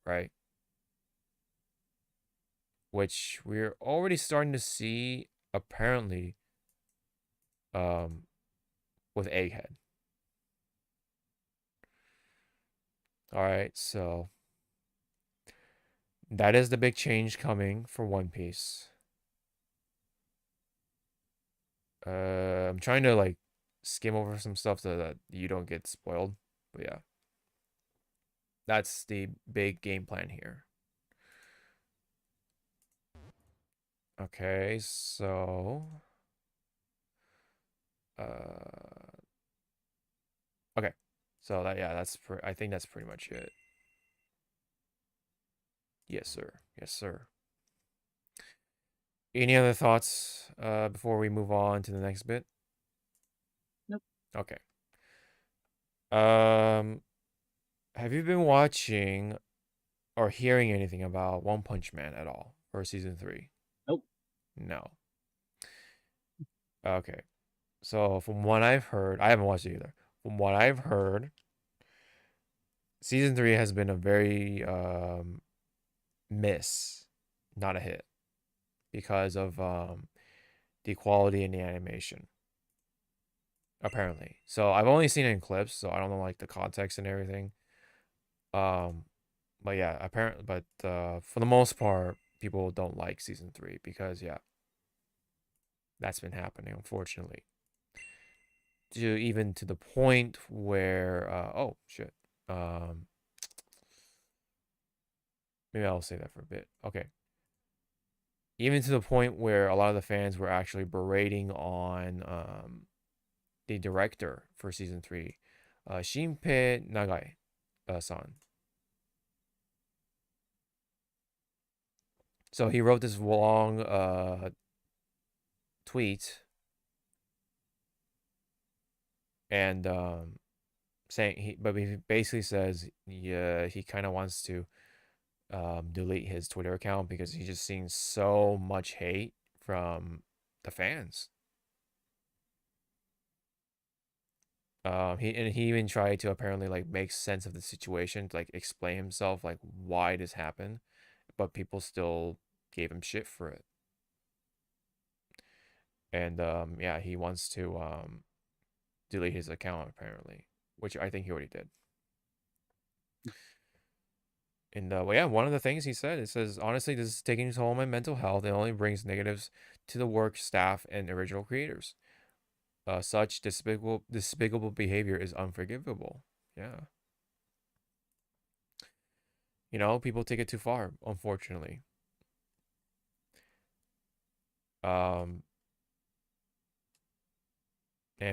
right? Which we're already starting to see apparently with Egghead. All right, so that is the big change coming for One Piece. I'm trying to like skim over some stuff so that you don't get spoiled. But yeah, that's the big game plan here. Okay, so okay. So I think that's pretty much it. Yes, sir. Yes, sir. Any other thoughts before we move on to the next bit? Nope. Okay. Have you been watching or hearing anything about One Punch Man at all for season 3? Nope. No. Okay. So from what I've heard, I haven't watched it either. From what I've heard, season 3 has been a very miss, not a hit, because of the quality in the animation. Apparently. So I've only seen it in clips, so I don't know like the context and everything. But yeah, apparently, but for the most part, people don't like season 3 because yeah, that's been happening, unfortunately. Even to the point where oh shit. Maybe I'll say that for a bit. Okay. Even to the point where a lot of the fans were actually berating on the director for season 3, Shinpei Nagai san. So he wrote this long tweet and saying but he basically says yeah, he kind of wants to delete his Twitter account because he's just seeing so much hate from the fans. He even tried to apparently like make sense of the situation, to, like explain himself like why this happened, but people still gave him shit for it. And yeah, he wants to delete his account apparently, which I think he already did. And well, yeah, one of the things he said, it says, honestly, this is taking a toll on my mental health. It only brings negatives to the work, staff, and original creators. Such despicable behavior is unforgivable. Yeah. You know, people take it too far, unfortunately. And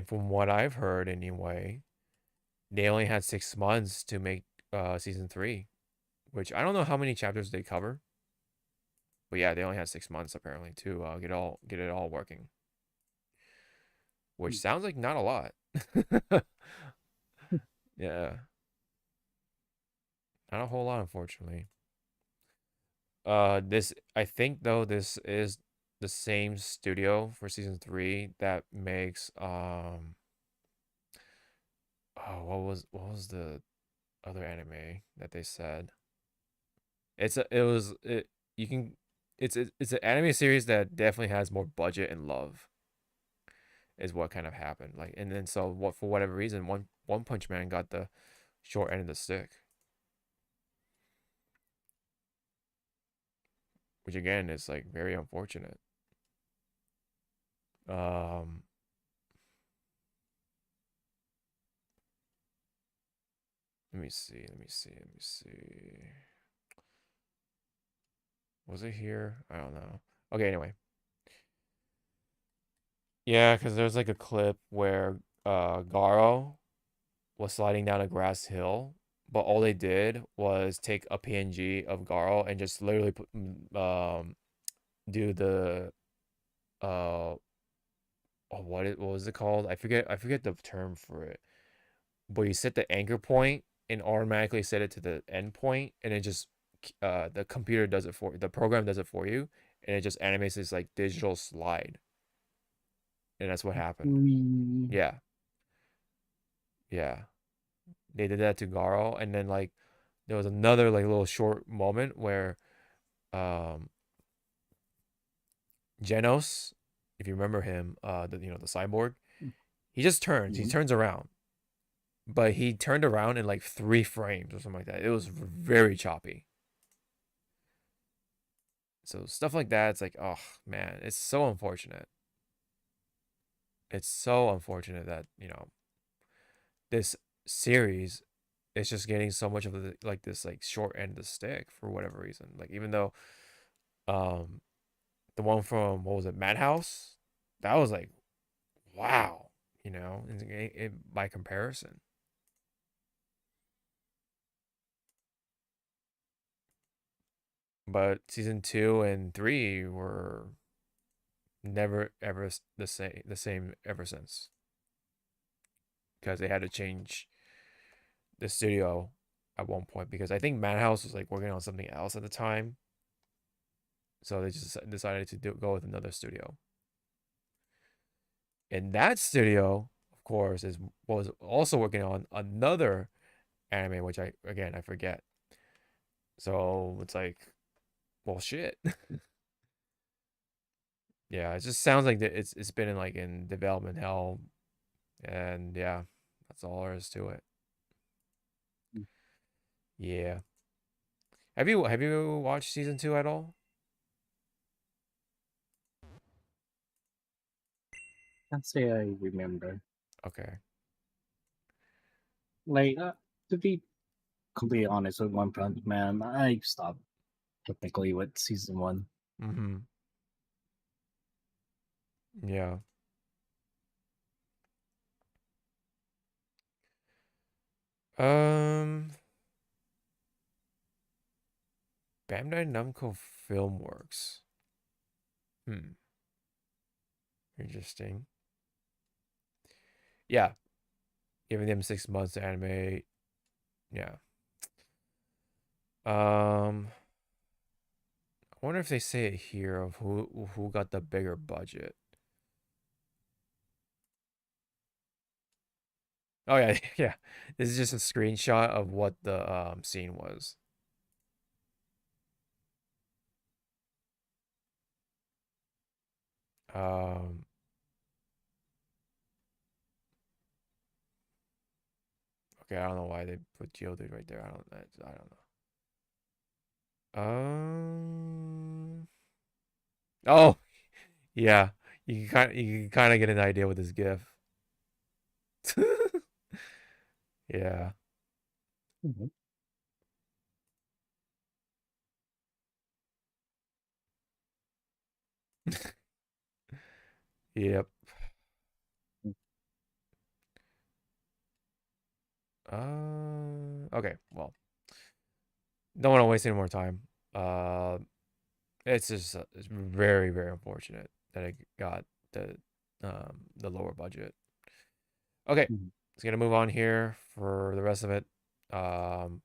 from what I've heard anyway, they only had 6 months to make season 3, which I don't know how many chapters they cover. But yeah, they only had 6 months apparently to get it all working. Which sounds like not a lot. Yeah. Not a whole lot, unfortunately. I think though this is the same studio for season 3 that makes oh, what was the other anime that they said? You can it's an anime series that definitely has more budget and love, is what kind of happened. Like, and then so what, for whatever reason, One Punch Man got the short end of the stick. Which again is like very unfortunate. Um let me see. Was it here? I don't know. Okay, anyway. Yeah, because there's like a clip where Garo was sliding down a grass hill, but all they did was take a PNG of Garo and just literally do the what was it called? I forget the term for it. But you set the anchor point and automatically set it to the end point, and it just the computer does it for the program does it for you, and it just animates this like digital slide. And that's what happened. Yeah. Yeah. They did that to Garo, and then like there was another like little short moment where Genos, if you remember him, the cyborg, he just turns. He turns around. But he turned around in like 3 frames or something like that. It was very choppy. So stuff like that, it's like, oh man, it's so unfortunate. It's so unfortunate that, this series is just getting so much of the like this like short end of the stick for whatever reason. Like, even though the one from, what was it, Madhouse, that was like, wow, by comparison. But season 2 and 3 were never ever the same ever since, because they had to change the studio at one point, because I think Madhouse was like working on something else at the time, so they just decided to go with another studio. And that studio, of course, was also working on another anime, which I forget. So it's like, well, shit. Yeah, it just sounds like it's been in development hell, and yeah, that's all there is to it. Yeah. Have you watched season 2 at all? Can't say I remember. Okay. Like, to be completely honest with One Punch Man, I stopped technically with season 1. Mm-hmm. Yeah. Um, Bandai Namco Filmworks. Interesting. Yeah. Giving them 6 months to animate. Yeah. I wonder if they say it here of who got the bigger budget. Oh yeah, yeah. This is just a screenshot of what the scene was. Um Okay, I don't know why they put Geodude right there. I don't know. Oh, yeah. You can kind of get an idea with this GIF. Yeah. Mhm. Yep. Okay. Well, don't want to waste any more time. It's just it's very very unfortunate that I got the lower budget. Okay, Mhm. let's gonna move on here for the rest of it. Um,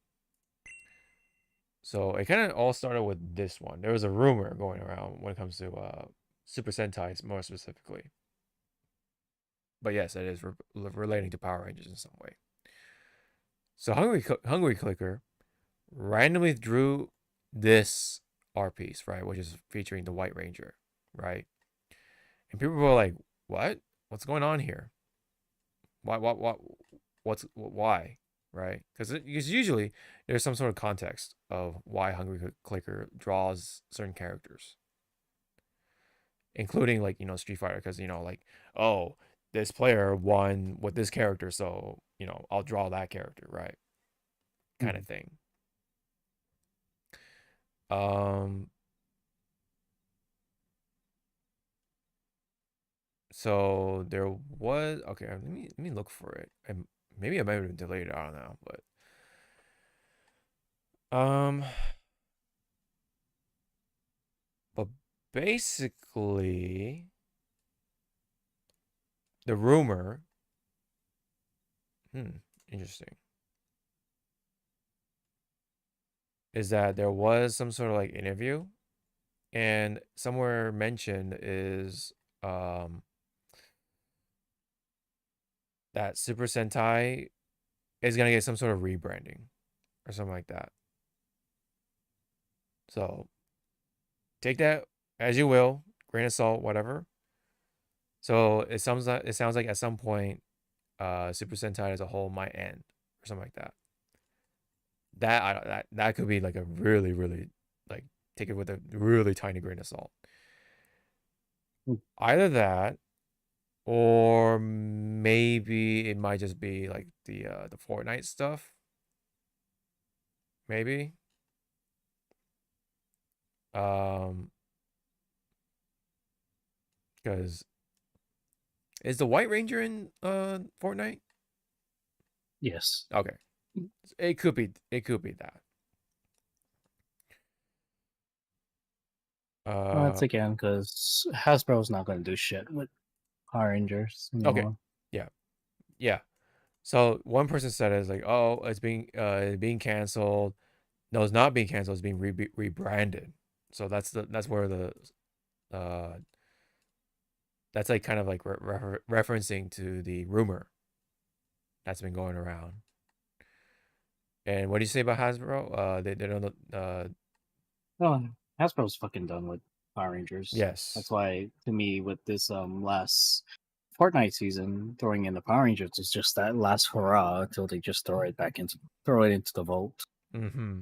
so it kind of all started with this one. There was a rumor going around when it comes to Super Sentai more specifically. But yes, it is relating to Power Rangers in some way. So Hungry Clicker randomly drew this art piece, right, which is featuring the White Ranger, right? And people were like, "What? What's going on here? Why?" Right? Because usually there's some sort of context of why Hungry Clicker draws certain characters, including Street Fighter, because oh, this player won with this character, so I'll draw that character, right? Kind of Mhm. thing. Um. So there was okay. Let me look for it. And maybe I might have delayed it. I don't know, um, but basically, the rumor. Interesting. Is that there was some sort of interview, and somewhere mentioned is that Super Sentai is gonna get some sort of rebranding or something like that. So take that as you will, grain of salt, whatever. So it sounds like at some point, Super Sentai as a whole might end or something like that. That could be like a really really like take it with a really tiny grain of salt. Mm. Either that, or maybe it might just be like the Fortnite stuff. Maybe. Um, because is the White Ranger in Fortnite? Yes. Okay, it could be that. Once again, because Hasbro's not going to do shit with Power Rangers Okay. anymore. Yeah. So one person said it's like, oh, it's being canceled. No, it's not being canceled. It's being rebranded. So that's where the that's like kind of like referencing to the rumor that's been going around. And what do you say about Hasbro? They don't. Oh, Hasbro's fucking done with Power Rangers. Yes. That's why, to me, with this last Fortnite season, throwing in the Power Rangers is just that last hurrah until they just throw it into the vault. Mm-hmm.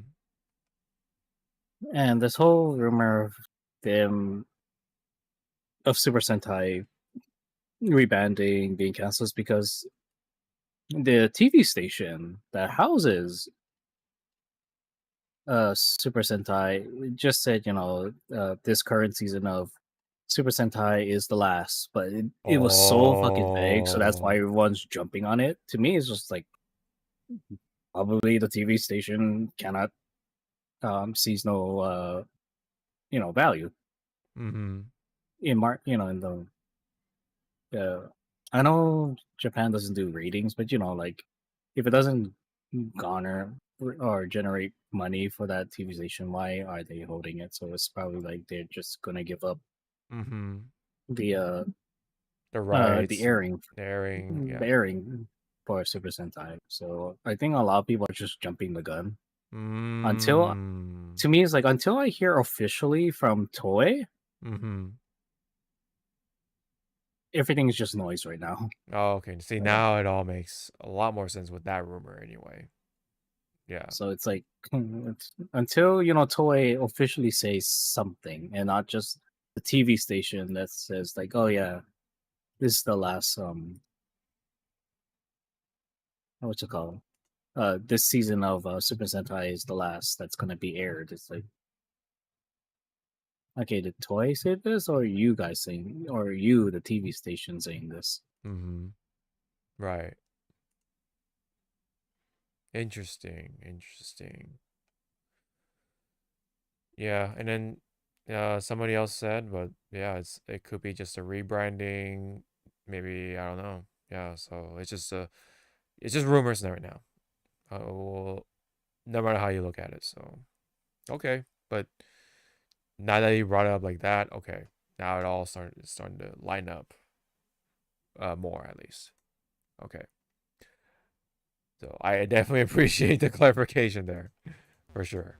And this whole rumor of them of Super Sentai rebanding being canceled is because the TV station that houses Super Sentai just said, this current season of Super Sentai is the last, but it was so fucking vague, so that's why everyone's jumping on it. To me, it's just like probably the TV station cannot sees no value Mm-hmm. in the I know Japan doesn't do ratings, but like if it doesn't garner or generate money for that TV station, why are they holding it? So it's probably like they're just gonna give up Mm-hmm. the rights, the airing yeah. for Super Sentai. So I think a lot of people are just jumping the gun. Until Mm. to me, it's like until I hear officially from Toei, Mm-hmm. everything is just noise right now. Oh, okay. See, now it all makes a lot more sense with that rumor anyway. Yeah. So it's like until Toei officially says something and not just the TV station that says like, oh yeah, this is the last what's it called? This season of Super Sentai is the last that's gonna be aired. It's like, okay, did Toei say this, or you guys saying, or you, the TV station, saying this? Mm-hmm. Right. Interesting. Yeah, and then somebody else said, but yeah, it could be just a rebranding. Maybe I don't know. Yeah, so it's just rumors right now. Well, no matter how you look at it. So okay, but now that you brought it up like that, okay, now it all starting to line up more at least. Okay, so I definitely appreciate the clarification there, for sure.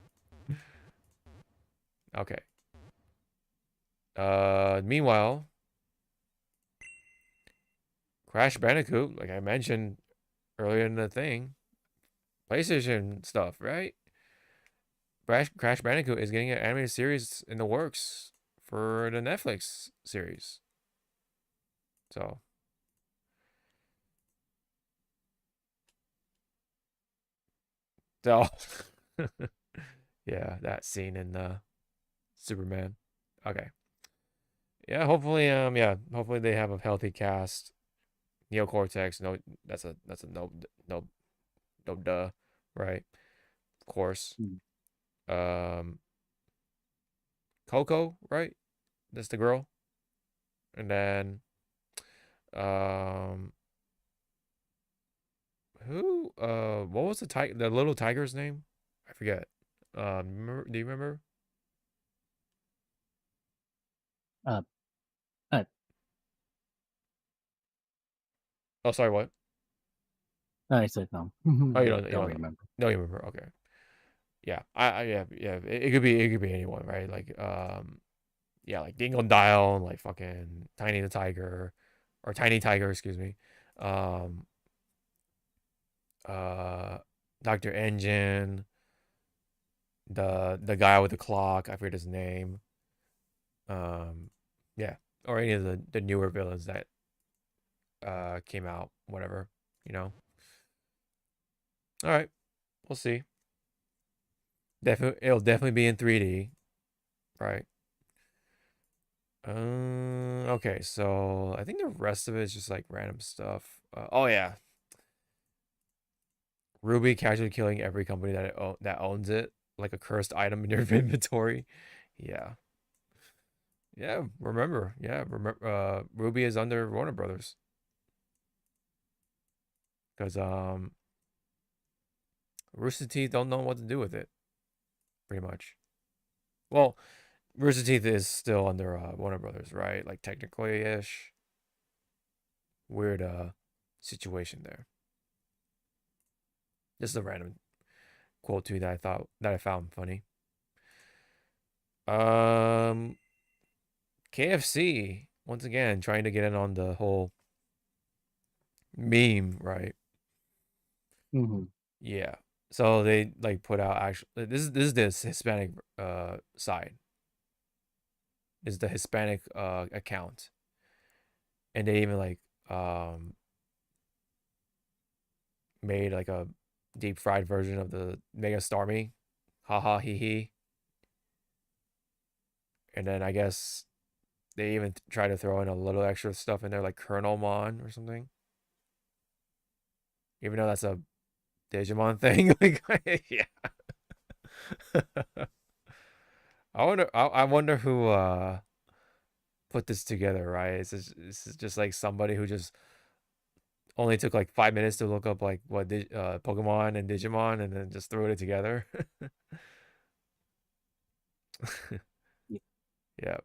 Okay. Meanwhile, Crash Bandicoot, like I mentioned earlier in the thing, PlayStation stuff, right? Crash Bandicoot is getting an animated series in the works for the Netflix series. So, so yeah, that scene in Superman. Okay. Yeah, hopefully they have a healthy cast. Neo Cortex, no, that's a no duh, right? Of course. Coco, right? That's the girl. And then who what was the little tiger's name? I forget. Do you remember? Uh, Oh, sorry, what? I said no. Oh, you don't remember. No, you remember. Okay. Yeah. Yeah. It could be anyone, right? Like yeah, like Dingo Dial and like fucking Tiny the Tiger or Tiny Tiger, excuse me. Um Dr. Engine, the guy with the clock, I forget his name. Yeah, or any of the newer villains that came out, whatever, you know. All right, we'll see. It'll definitely be in 3D, right? Okay, so I think the rest of it is just like random stuff. Oh yeah, Ruby casually killing every company that owns it, like a cursed item in your inventory. Yeah. Yeah, remember. Yeah, remember. Ruby is under Warner Brothers because Rooster Teeth don't know what to do with it. Pretty much. Well, Rooster Teeth is still under Warner Brothers, right? Like technically ish. Weird situation there. Just a random quote too that I found funny. KFC once again trying to get in on the whole meme, right? Mm-hmm. Yeah. So they like put out actually this is the Hispanic side. This is the Hispanic account. And they even like made like a deep fried version of the Mega Starmie. Ha ha he he. And then I guess they even try to throw in a little extra stuff in there like Colonel Mon or something. Even though that's a Digimon thing. Like yeah. I wonder who put this together, right? This is just like somebody who just only took like 5 minutes to look up like what Pokemon and Digimon and then just threw it together. Yeah.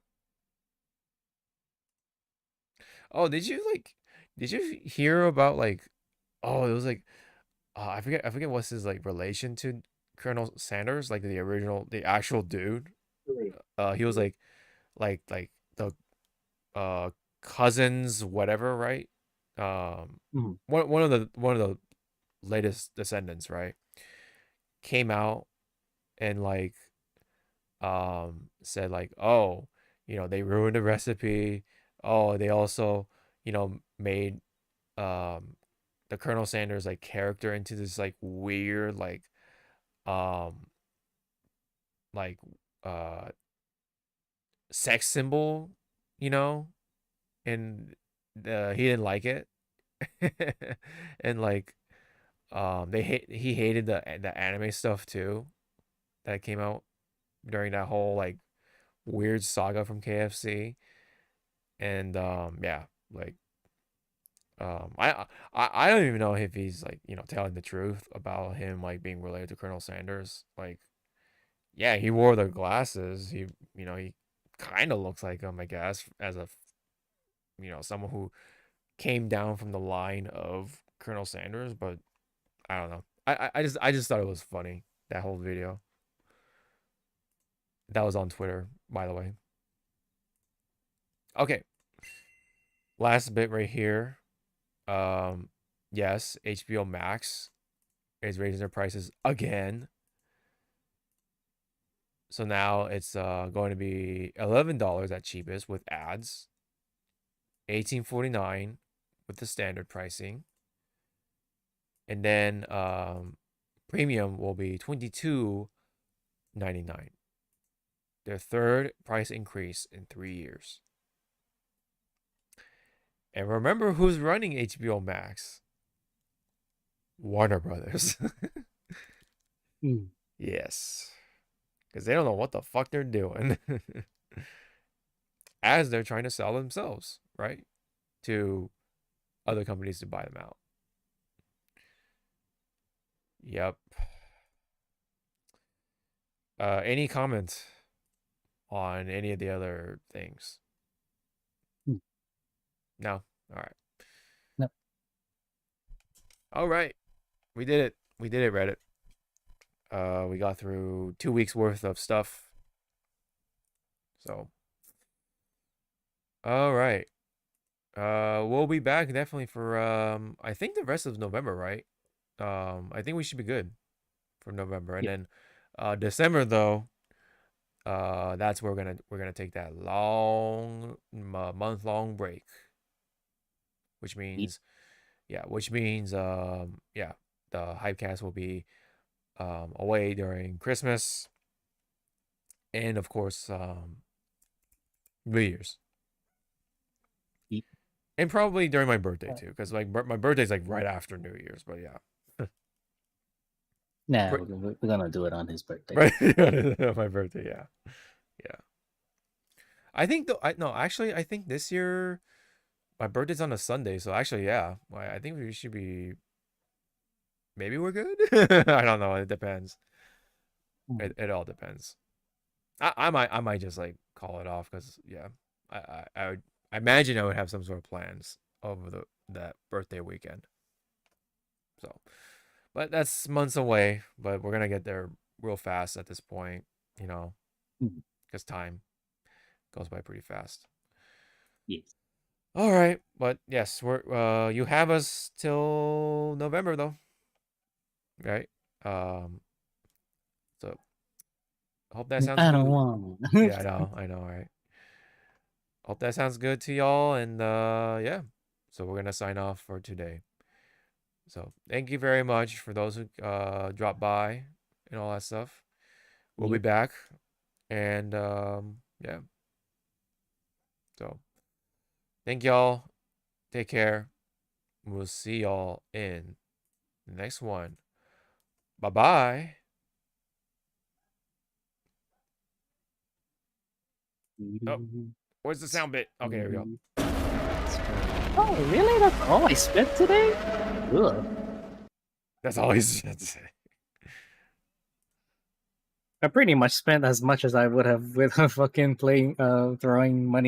Oh, did you hear about like it was like I forget what's his like relation to Colonel Sanders, like the actual dude. He was like the uh cousins whatever, right? Mm-hmm. One of the latest descendants, right? Came out and like said like, "Oh, they ruined the recipe. Oh, they also, made the Colonel Sanders like character into this like weird um like uh sex symbol, you know, and he didn't like it." And like he hated the anime stuff too that came out during that whole like weird saga from KFC. And yeah, like I don't even know if he's like, telling the truth about him like being related to Colonel Sanders. Like, yeah, he wore the glasses. He kind of looks like him, I guess, as a someone who came down from the line of Colonel Sanders, but I don't know. I just thought it was funny, that whole video. That was on Twitter, by the way. Okay. Last bit right here. Yes, HBO Max is raising their prices again. So now it's going to be $11 at cheapest with ads, $18.49 with the standard pricing, and then premium will be $22.99. Their third price increase in 3 years. And remember who's running HBO Max? Warner Brothers. Yes. Because they don't know what the fuck they're doing. As they're trying to sell themselves, right? To other companies to buy them out. Yep. Any comments on any of the other things? No? All right. No. All right. We did it. We did it, Reddit. We got through 2 weeks worth of stuff. So. All right. We'll be back definitely for I think the rest of November, right? I think we should be good for November. And then December though, that's where we're gonna take that long month-long break. Which means the Hypecast will be away during Christmas and of course New Year's. And probably during my birthday too, because like my birthday's like right after New Year's. But yeah, Nah, we're gonna do it on his birthday. Right, my birthday. Yeah. I think I think this year my birthday's on a Sunday, so actually, yeah. I think we should be. Maybe we're good. I don't know. It depends. It all depends. I might just like call it off because yeah, I imagine I would have some sort of plans over that birthday weekend. So, but that's months away. But we're gonna get there real fast at this point, you know, because time goes by pretty fast. Yes. All right, but yes, we're you have us till November though, right? So hope that sounds I good. don't want. Yeah, I know, right? Hope that sounds good to y'all, and yeah. So we're gonna sign off for today. So thank you very much for those who dropped by and all that stuff. We'll be back, and yeah. So thank y'all. Take care. We'll see y'all in the next one. Bye bye. Oh, where's the sound bit? Okay, here we go. Oh, really? That's all I spent today? Ugh. That's all he's to say. I pretty much spent as much as I would have with fucking playing, throwing money